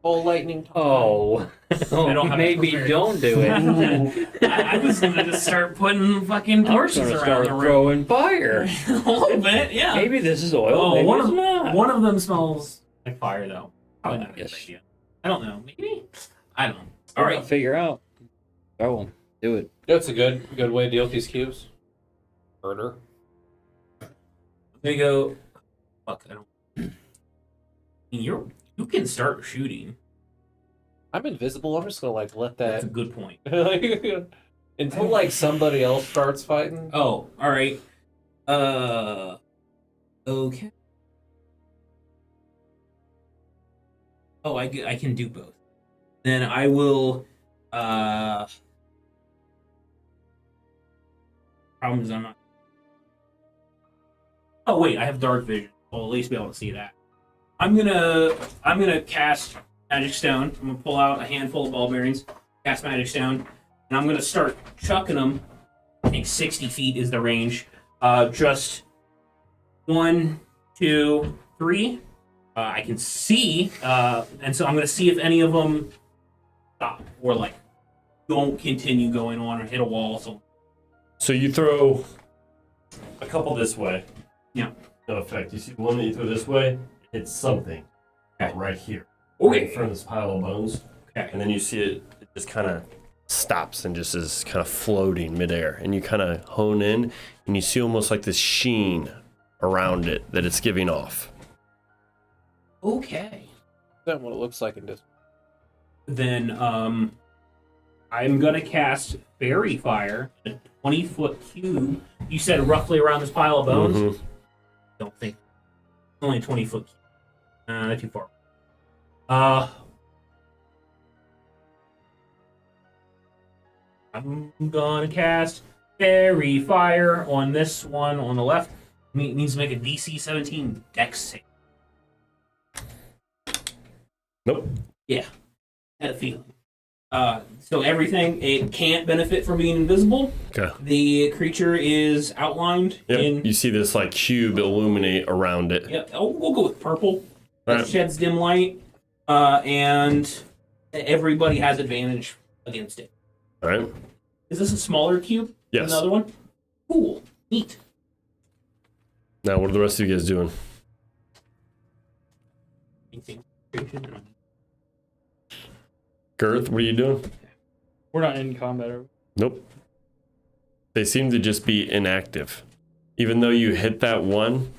Speaker 2: Full lightning.
Speaker 6: Oh,
Speaker 4: I don't have
Speaker 6: maybe
Speaker 4: it prepared.
Speaker 6: don't do it.
Speaker 4: I was gonna just start putting fucking torches
Speaker 6: I'm gonna
Speaker 4: around
Speaker 6: start
Speaker 4: the room.
Speaker 6: throwing fire.
Speaker 4: A little bit, yeah.
Speaker 6: Maybe this is oil.
Speaker 4: Oh,
Speaker 6: maybe
Speaker 4: one
Speaker 6: it's
Speaker 4: of
Speaker 6: not.
Speaker 4: one of them smells like fire, though. Probably not a good
Speaker 6: Yes.
Speaker 4: idea. I don't know. Maybe. I don't know.
Speaker 6: All
Speaker 4: All
Speaker 6: right,
Speaker 4: right.
Speaker 6: figure out. Oh, do it.
Speaker 2: That's a good way to deal with these cubes. Murder.
Speaker 4: I'm gonna go. Fuck. I don't. You can start shooting.
Speaker 2: I'm invisible. I'm just gonna like let
Speaker 4: That's a
Speaker 2: that
Speaker 4: good point.
Speaker 2: until like somebody else starts fighting.
Speaker 4: Oh, all right. Okay. Oh, I can do both. Then I will. Problem is I'm not. Oh wait, I have dark vision. I'll at least be able to see that. I'm gonna cast Magic Stone. I'm gonna pull out a handful of ball bearings, cast Magic Stone, and I'm gonna start chucking them. I think 60 feet is the range. Just 1, 2, 3. I can see, and so I'm gonna see if any of them stop or like don't continue going on or hit a wall.
Speaker 1: So you throw a couple this way.
Speaker 4: Yeah.
Speaker 1: No effect. You see the one that you throw this way? It's something right here.
Speaker 4: Okay.
Speaker 1: In front of this pile of bones.
Speaker 4: Okay.
Speaker 1: And then you see it just kind of stops and just is kind of floating midair. And you kind of hone in and you see almost like this sheen around it that it's giving off.
Speaker 4: Okay.
Speaker 2: That's what it looks like in this.
Speaker 4: Then I'm gonna cast Fairy Fire, a 20-foot cube. You said roughly around this pile of bones.
Speaker 1: Mhm.
Speaker 4: Don't think only a 20-foot cube. Not too far. I'm gonna cast Fairy Fire on this one on the left. It needs to make a DC 17 Dex save.
Speaker 1: Nope.
Speaker 4: Yeah, had a feeling. So everything, it can't benefit from being invisible.
Speaker 1: Okay.
Speaker 4: The creature is outlined
Speaker 1: Yep.
Speaker 4: in.
Speaker 1: You see this like cube illuminate around it.
Speaker 4: Yeah, oh, we'll go with purple. That
Speaker 1: Alright.
Speaker 4: sheds dim light, and everybody has advantage against it.
Speaker 1: All right.
Speaker 4: Is this a smaller cube?
Speaker 1: Yes.
Speaker 4: Than the other one? Cool. Neat.
Speaker 1: Now, what are the rest of you guys doing?
Speaker 4: Anything?
Speaker 1: Girth, what are you doing?
Speaker 5: We're not in combat. Are we?
Speaker 1: Nope. They seem to just be inactive. Even though you hit that one,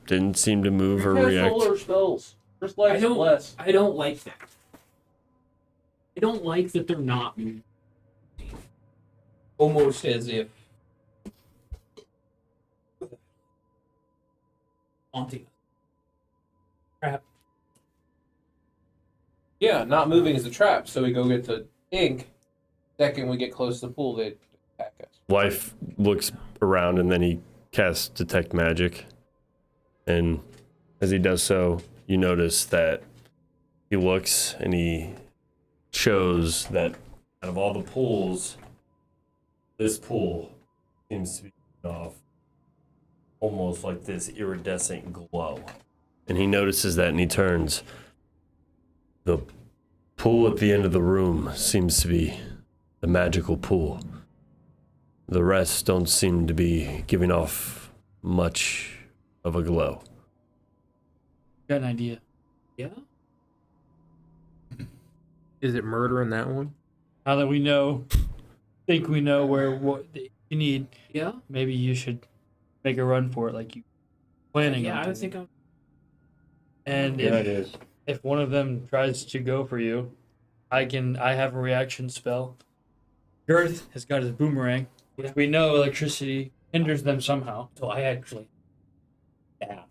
Speaker 1: didn't seem to move or
Speaker 5: Cast
Speaker 1: react.
Speaker 5: solar spells. First life less.
Speaker 4: I don't like that. I don't like that they're not moving.
Speaker 2: Almost as if
Speaker 4: Haunting. Crap.
Speaker 2: yeah, not moving is a trap. So we go get the ink. Second, we get close to the pool, they attack us.
Speaker 1: Life looks around and then he casts Detect Magic. And as he does so, you notice that he looks and he shows that out of all the pools, this pool seems to be off almost like this iridescent glow. And he notices that and he turns. The pool at the end of the room seems to be the magical pool. The rest don't seem to be giving off much of a glow.
Speaker 5: Got an idea.
Speaker 4: Yeah.
Speaker 7: Is it murder in that one?
Speaker 5: Now that we think we know what you need,
Speaker 4: Yeah.
Speaker 5: maybe you should make a run for it like you planning
Speaker 4: Yeah,
Speaker 5: on
Speaker 4: I
Speaker 5: doing.
Speaker 4: think I'm.
Speaker 5: And
Speaker 6: Yeah, it is.
Speaker 5: if one of them tries to go for you, I have a reaction spell. Girth has got his boomerang, which
Speaker 4: Yeah.
Speaker 5: we know electricity hinders them somehow.
Speaker 4: So I actually. Yeah.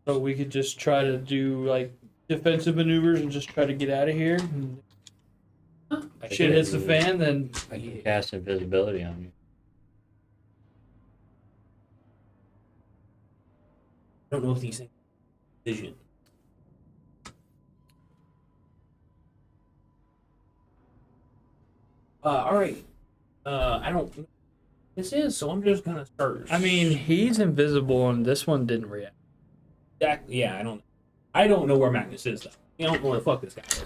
Speaker 5: So we could just try to do like defensive maneuvers and just try to get out of here. And shit hits the fan, then
Speaker 6: I can cast invisibility on you.
Speaker 4: I don't know if these things vision. All right. I don't. This is so. I'm just gonna start.
Speaker 5: I mean he's invisible and this one didn't react.
Speaker 4: Yeah. I don't know where Magnus is though. I don't know where the fuck this guy is.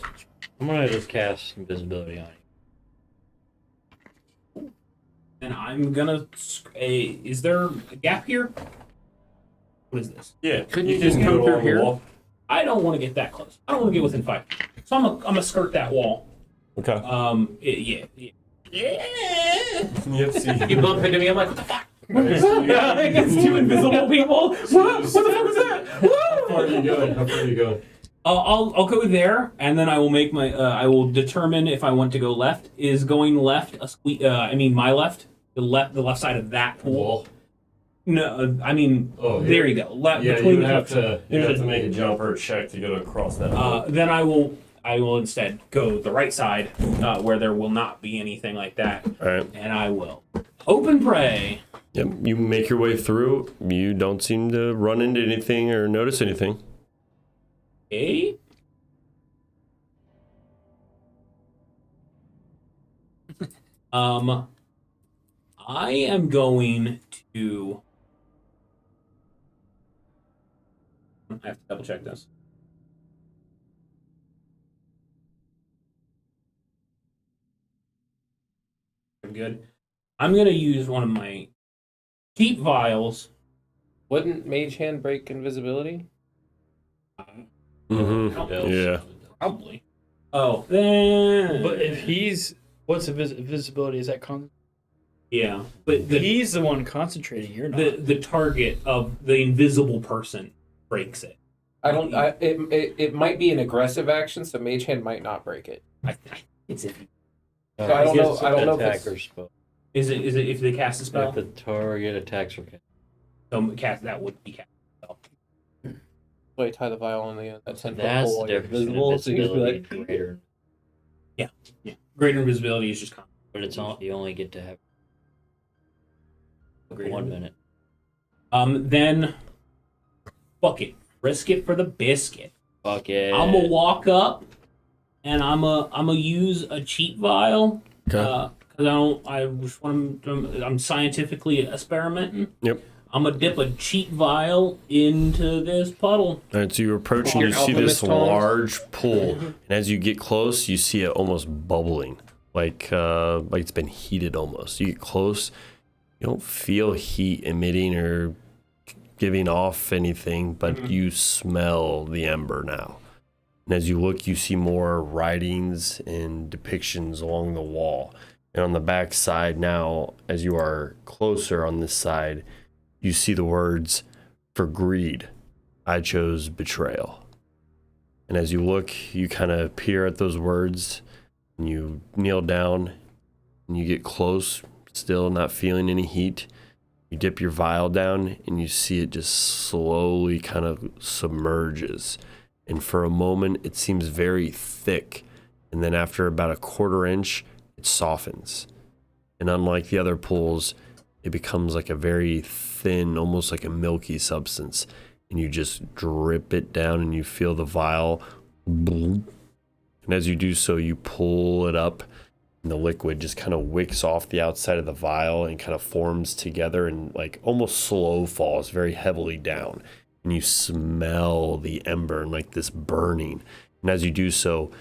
Speaker 6: I'm gonna just cast invisibility on you.
Speaker 4: And I'm gonna. Is there a gap here? What is this?
Speaker 1: Yeah,
Speaker 7: Couldn't you just come through here?
Speaker 4: I don't want to get that close. I don't want to get within 5. So I'm gonna skirt that wall.
Speaker 1: Okay.
Speaker 4: Yeah.
Speaker 1: You have to see.
Speaker 2: You bump into me, I'm like, what the fuck?
Speaker 4: Against 2 invisible people. What the fuck was that?
Speaker 1: How far are you going? How far are you going?
Speaker 4: I'll go there, and then I will make my. I will determine if I want to go left. Is going left my left, the left side of that pool.
Speaker 1: Wall.
Speaker 4: No, I mean,
Speaker 1: Oh,
Speaker 4: there
Speaker 1: here.
Speaker 4: you go.
Speaker 1: Yeah,
Speaker 4: between
Speaker 1: you
Speaker 4: the
Speaker 1: have to. You
Speaker 4: there's
Speaker 1: have to make a jump or a check to go across that.
Speaker 4: Then I will instead go the right side, where there will not be anything like that,
Speaker 1: All right.
Speaker 4: and I will hope and pray.
Speaker 1: Yep. You make your way through. You don't seem to run into anything or notice anything.
Speaker 4: Okay. I am going to. I have to double check this. I'm good. I'm gonna use one of my cheap vials.
Speaker 2: Wouldn't Mage Hand break invisibility?
Speaker 1: Mm-hmm. Yeah.
Speaker 4: Probably. Oh, then.
Speaker 5: But if he's what's invisibility? Is that
Speaker 4: yeah, but
Speaker 5: he's the one concentrating. You're not.
Speaker 4: the target of the invisible person breaks it.
Speaker 2: It might be an aggressive action, so Mage Hand might not break it.
Speaker 4: It's if
Speaker 2: So I don't know. I don't know if it's,
Speaker 6: Attacker spell.
Speaker 4: is it if they cast a spell.
Speaker 6: If the target attacks or
Speaker 4: So cast that would be cast a spell.
Speaker 2: wait, tie the vial on the 10-foot
Speaker 6: that's
Speaker 2: pole
Speaker 6: the
Speaker 2: while you're
Speaker 6: difference in
Speaker 2: invisible. So you just be
Speaker 6: invisibility
Speaker 2: like,
Speaker 6: greater,
Speaker 4: Yeah. Greater invisibility is just common.
Speaker 6: but it's all you only get to have 1 minute.
Speaker 4: Then fuck it. Risk it for the biscuit.
Speaker 6: Fuck it.
Speaker 4: I'm gonna walk up and I'm gonna use a cheat vial.
Speaker 1: Okay.
Speaker 4: Because I'm scientifically experimenting.
Speaker 1: Yep.
Speaker 4: I'm gonna dip a cheat vial into this puddle.
Speaker 1: All right, so you approach and
Speaker 2: Your
Speaker 1: you see this
Speaker 2: alchemist tongs?
Speaker 1: large pool, and as you get close, you see it almost bubbling, like it's been heated almost. You get close, you don't feel heat emitting or giving off anything, but you smell the ember now. And as you look, you see more writings and depictions along the wall. And on the back side now, as you are closer on this side, you see the words for greed, I chose betrayal. And as you look, you kind of peer at those words, and you kneel down, and you get close, still not feeling any heat. You dip your vial down, and you see it just slowly kind of submerges. And for a moment, it seems very thick. And then after about a 1/4 inch, it softens. And unlike the other pools, it becomes like a very thin, almost like a milky substance. And you just drip it down, and you feel the vial. And as you do so, you pull it up, and the liquid just kind of wicks off the outside of the vial and kind of forms together and like almost slow falls very heavily down. And you smell the ember and like this burning. And as you do so,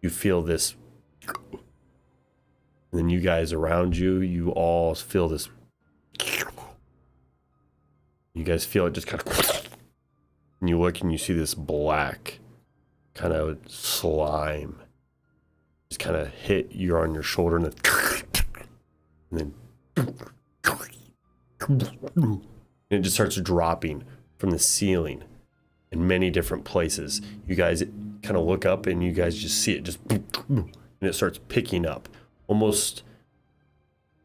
Speaker 1: you feel this. And then you guys around you, you all feel this. You guys feel it just kind of. And you look and you see this black kind of slime just kind of hit you on your shoulder, and then and it just starts dropping from the ceiling in many different places. You guys kind of look up, and you guys just see it just, and it starts picking up almost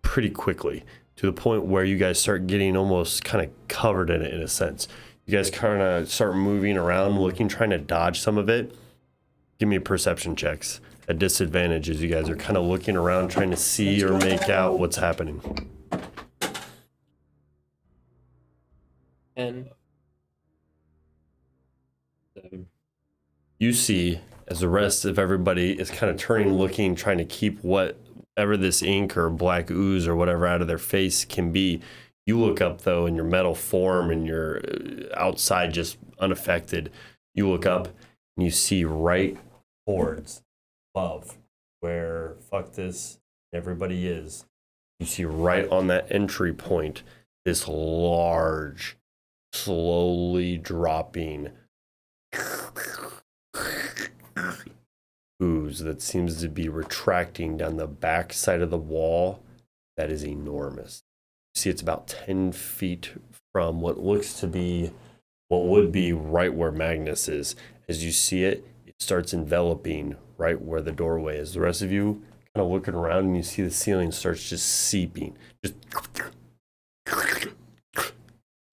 Speaker 1: pretty quickly to the point where you guys start getting almost kind of covered in it in a sense. You guys kind of start moving around, looking, trying to dodge some of it. Give me perception checks at disadvantage as you guys are kind of looking around, trying to see or make out what's happening.
Speaker 6: And
Speaker 1: You see, as the rest of everybody is kind of turning, looking, trying to keep whatever this ink or black ooze or whatever out of their face can be. You look up, though, in your metal form and your outside just unaffected. You look up and you see right towards above where fuck this everybody is. You see right on that entry point this large, slowly dropping ooze that seems to be retracting down the back side of the wall. That is enormous. See, it's about 10 feet from what looks to be what would be right where Magnus is. As you see it, it starts enveloping right where the doorway is. The rest of you kind of looking around, and you see the ceiling starts just seeping. Just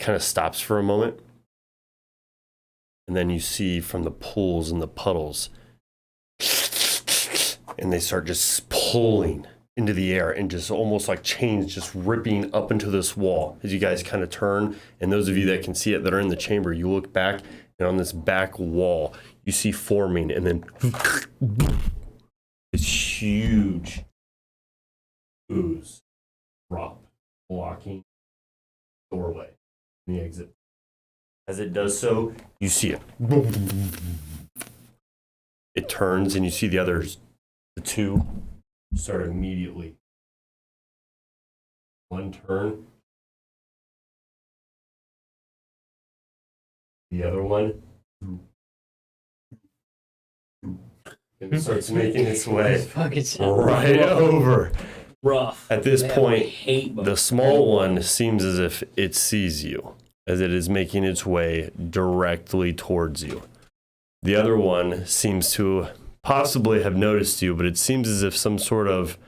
Speaker 1: kind of stops for a moment. And then you see from the pools and the puddles, and they start just pulling into the air, and just almost like chains just ripping up into this wall. As you guys kind of turn, and those of you that can see it that are in the chamber, you look back, and on this back wall, you see forming, and then this huge ooze drop, blocking doorway in the exit. As it does so, you see it. It turns, and you see the others, the two, start immediately. One turn. The other one. And it starts making its way right over.
Speaker 6: rough.
Speaker 1: At this
Speaker 6: Man, I
Speaker 1: point,
Speaker 6: hate
Speaker 1: the small one seems as if it sees you, as it is making its way directly towards you. The other one seems to possibly have noticed you, but it seems as if some sort of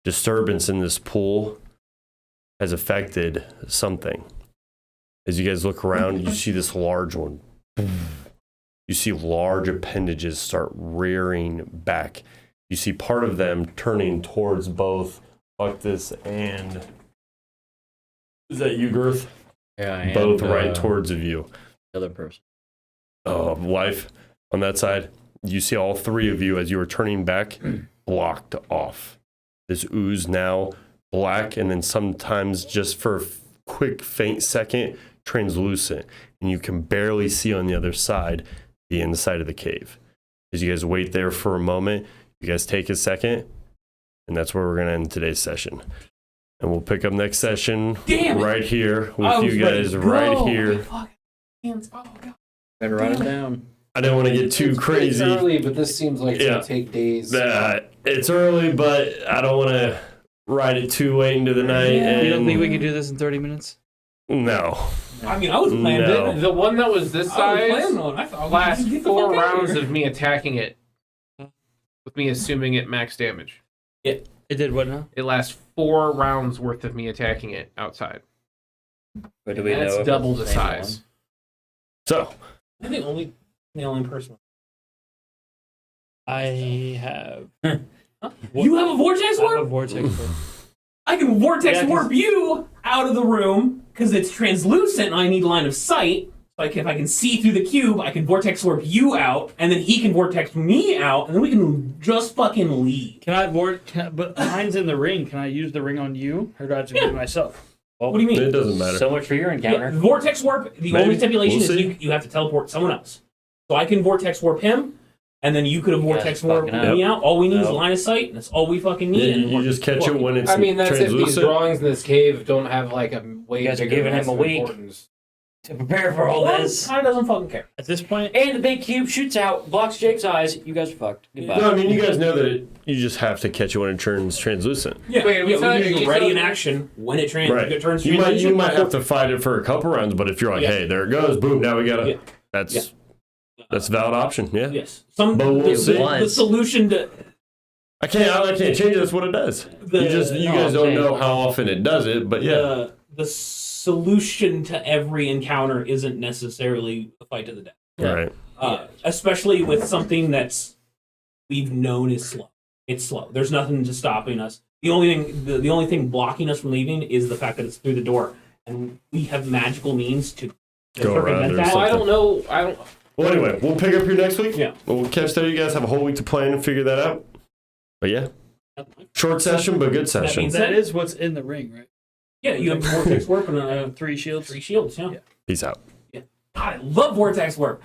Speaker 1: disturbance in this pool has affected something. As you guys look around, you see this large one. You see large appendages start rearing back. You see part of them turning towards both Buctus and... Is that you, Girth?
Speaker 6: Yeah, and,
Speaker 1: Both right towards of you.
Speaker 6: the other person.
Speaker 1: Life on that side. You see all three of you as you are turning back, blocked off. This ooze now black, and then sometimes just for a quick, faint second, translucent. And you can barely see on the other side the inside of the cave. As you guys wait there for a moment, you guys take a second, and that's where we're going to end today's session. And we'll pick up next session right here with you guys right here.
Speaker 6: Better write it down.
Speaker 1: I don't want to get too crazy.
Speaker 2: It's early, but this seems like it's gonna take days.
Speaker 1: It's early, but I don't want to ride it too late into the night.
Speaker 5: You don't
Speaker 1: And
Speaker 5: think we can do this in 30 minutes?
Speaker 1: No.
Speaker 8: I mean, I was planning
Speaker 1: No.
Speaker 8: it.
Speaker 2: The one that was this
Speaker 8: I was
Speaker 2: size
Speaker 8: planning on it. I thought,
Speaker 2: last
Speaker 8: just get the
Speaker 2: 4
Speaker 8: fuck out
Speaker 2: rounds
Speaker 8: here.
Speaker 2: of me attacking it, with me assuming it max damage.
Speaker 5: It did what now?
Speaker 2: It lasts 4 rounds worth of me attacking it outside.
Speaker 6: But do we
Speaker 2: That's
Speaker 6: know if
Speaker 2: double
Speaker 6: it's
Speaker 2: the
Speaker 6: same
Speaker 2: size.
Speaker 1: So,
Speaker 8: I'm the only person.
Speaker 5: I have.
Speaker 8: You have a vortex
Speaker 5: I have a
Speaker 8: warp?
Speaker 5: vortex warp.
Speaker 8: I can vortex
Speaker 5: Yeah, 'cause-
Speaker 8: warp you out of the room because it's translucent and I need line of sight. Like if I can see through the cube, I can vortex warp you out, and then he can vortex me out, and then we can just fucking leave.
Speaker 5: Can I but mine's in the ring. Can I use the ring on you, or do I have to do it myself?
Speaker 8: What do you mean?
Speaker 1: it doesn't matter.
Speaker 6: So much for your encounter.
Speaker 8: Yeah, vortex warp. The
Speaker 1: Maybe.
Speaker 8: only stipulation
Speaker 1: We'll
Speaker 8: is
Speaker 1: see.
Speaker 8: you have to teleport someone else. So I can vortex warp him, and then you could have
Speaker 6: You guys
Speaker 8: vortex
Speaker 6: are
Speaker 8: warp
Speaker 6: fucking
Speaker 8: me
Speaker 6: up.
Speaker 8: out. All we need is
Speaker 6: Nope.
Speaker 8: line of sight, and that's all we fucking need.
Speaker 1: Yeah,
Speaker 8: and
Speaker 1: you
Speaker 8: we're
Speaker 1: just catch it when it's
Speaker 2: I mean, that's if these
Speaker 1: translucent.
Speaker 2: drawings in this cave don't have like a way
Speaker 6: You guys are
Speaker 2: bigger
Speaker 6: giving him a
Speaker 2: massive
Speaker 6: week.
Speaker 2: importance.
Speaker 6: To prepare for all this.
Speaker 8: Kind of doesn't fucking care.
Speaker 5: At this point,
Speaker 6: And the big cube shoots out, blocks Jake's eyes. You guys are fucked. Goodbye.
Speaker 1: No, I mean, you guys know that you just have to catch it when it turns translucent.
Speaker 8: Yeah,
Speaker 2: Wait,
Speaker 8: we
Speaker 2: so
Speaker 8: can
Speaker 2: you
Speaker 8: ready in
Speaker 2: said-
Speaker 8: action when it turns
Speaker 1: Right.
Speaker 8: translucent.
Speaker 1: You might have to fight it for a couple rounds, but if you're like,
Speaker 8: Yeah.
Speaker 1: hey, there it goes, boom, now we gotta.
Speaker 8: Yeah.
Speaker 1: That's a valid option. Yeah.
Speaker 8: Yes.
Speaker 1: But we'll
Speaker 8: the,
Speaker 1: see.
Speaker 8: the solution to
Speaker 1: I can't change it. That's what it does.
Speaker 8: The-
Speaker 1: you guys don't know how often it does it, but yeah.
Speaker 8: the solution to every encounter isn't necessarily a fight to the death.
Speaker 1: Right.
Speaker 8: Especially with something that's we've known is slow. It's slow. There's nothing to stopping us. The only thing blocking us from leaving is the fact that it's through the door, and we have magical means to
Speaker 1: Go around
Speaker 8: circumvent
Speaker 1: or
Speaker 8: that.
Speaker 2: Well, I don't know. I don't.
Speaker 1: Well, anyway, we'll pick up here next week.
Speaker 8: Yeah.
Speaker 1: We'll catch there. You guys have a whole week to plan and figure that out. But yeah, short session, but good session.
Speaker 8: means-
Speaker 5: that is what's in the ring, right?
Speaker 8: Yeah, you have vortex warp and
Speaker 5: 3 shields.
Speaker 8: 3 shields. Yeah.
Speaker 1: Peace out.
Speaker 8: God, I love vortex warp.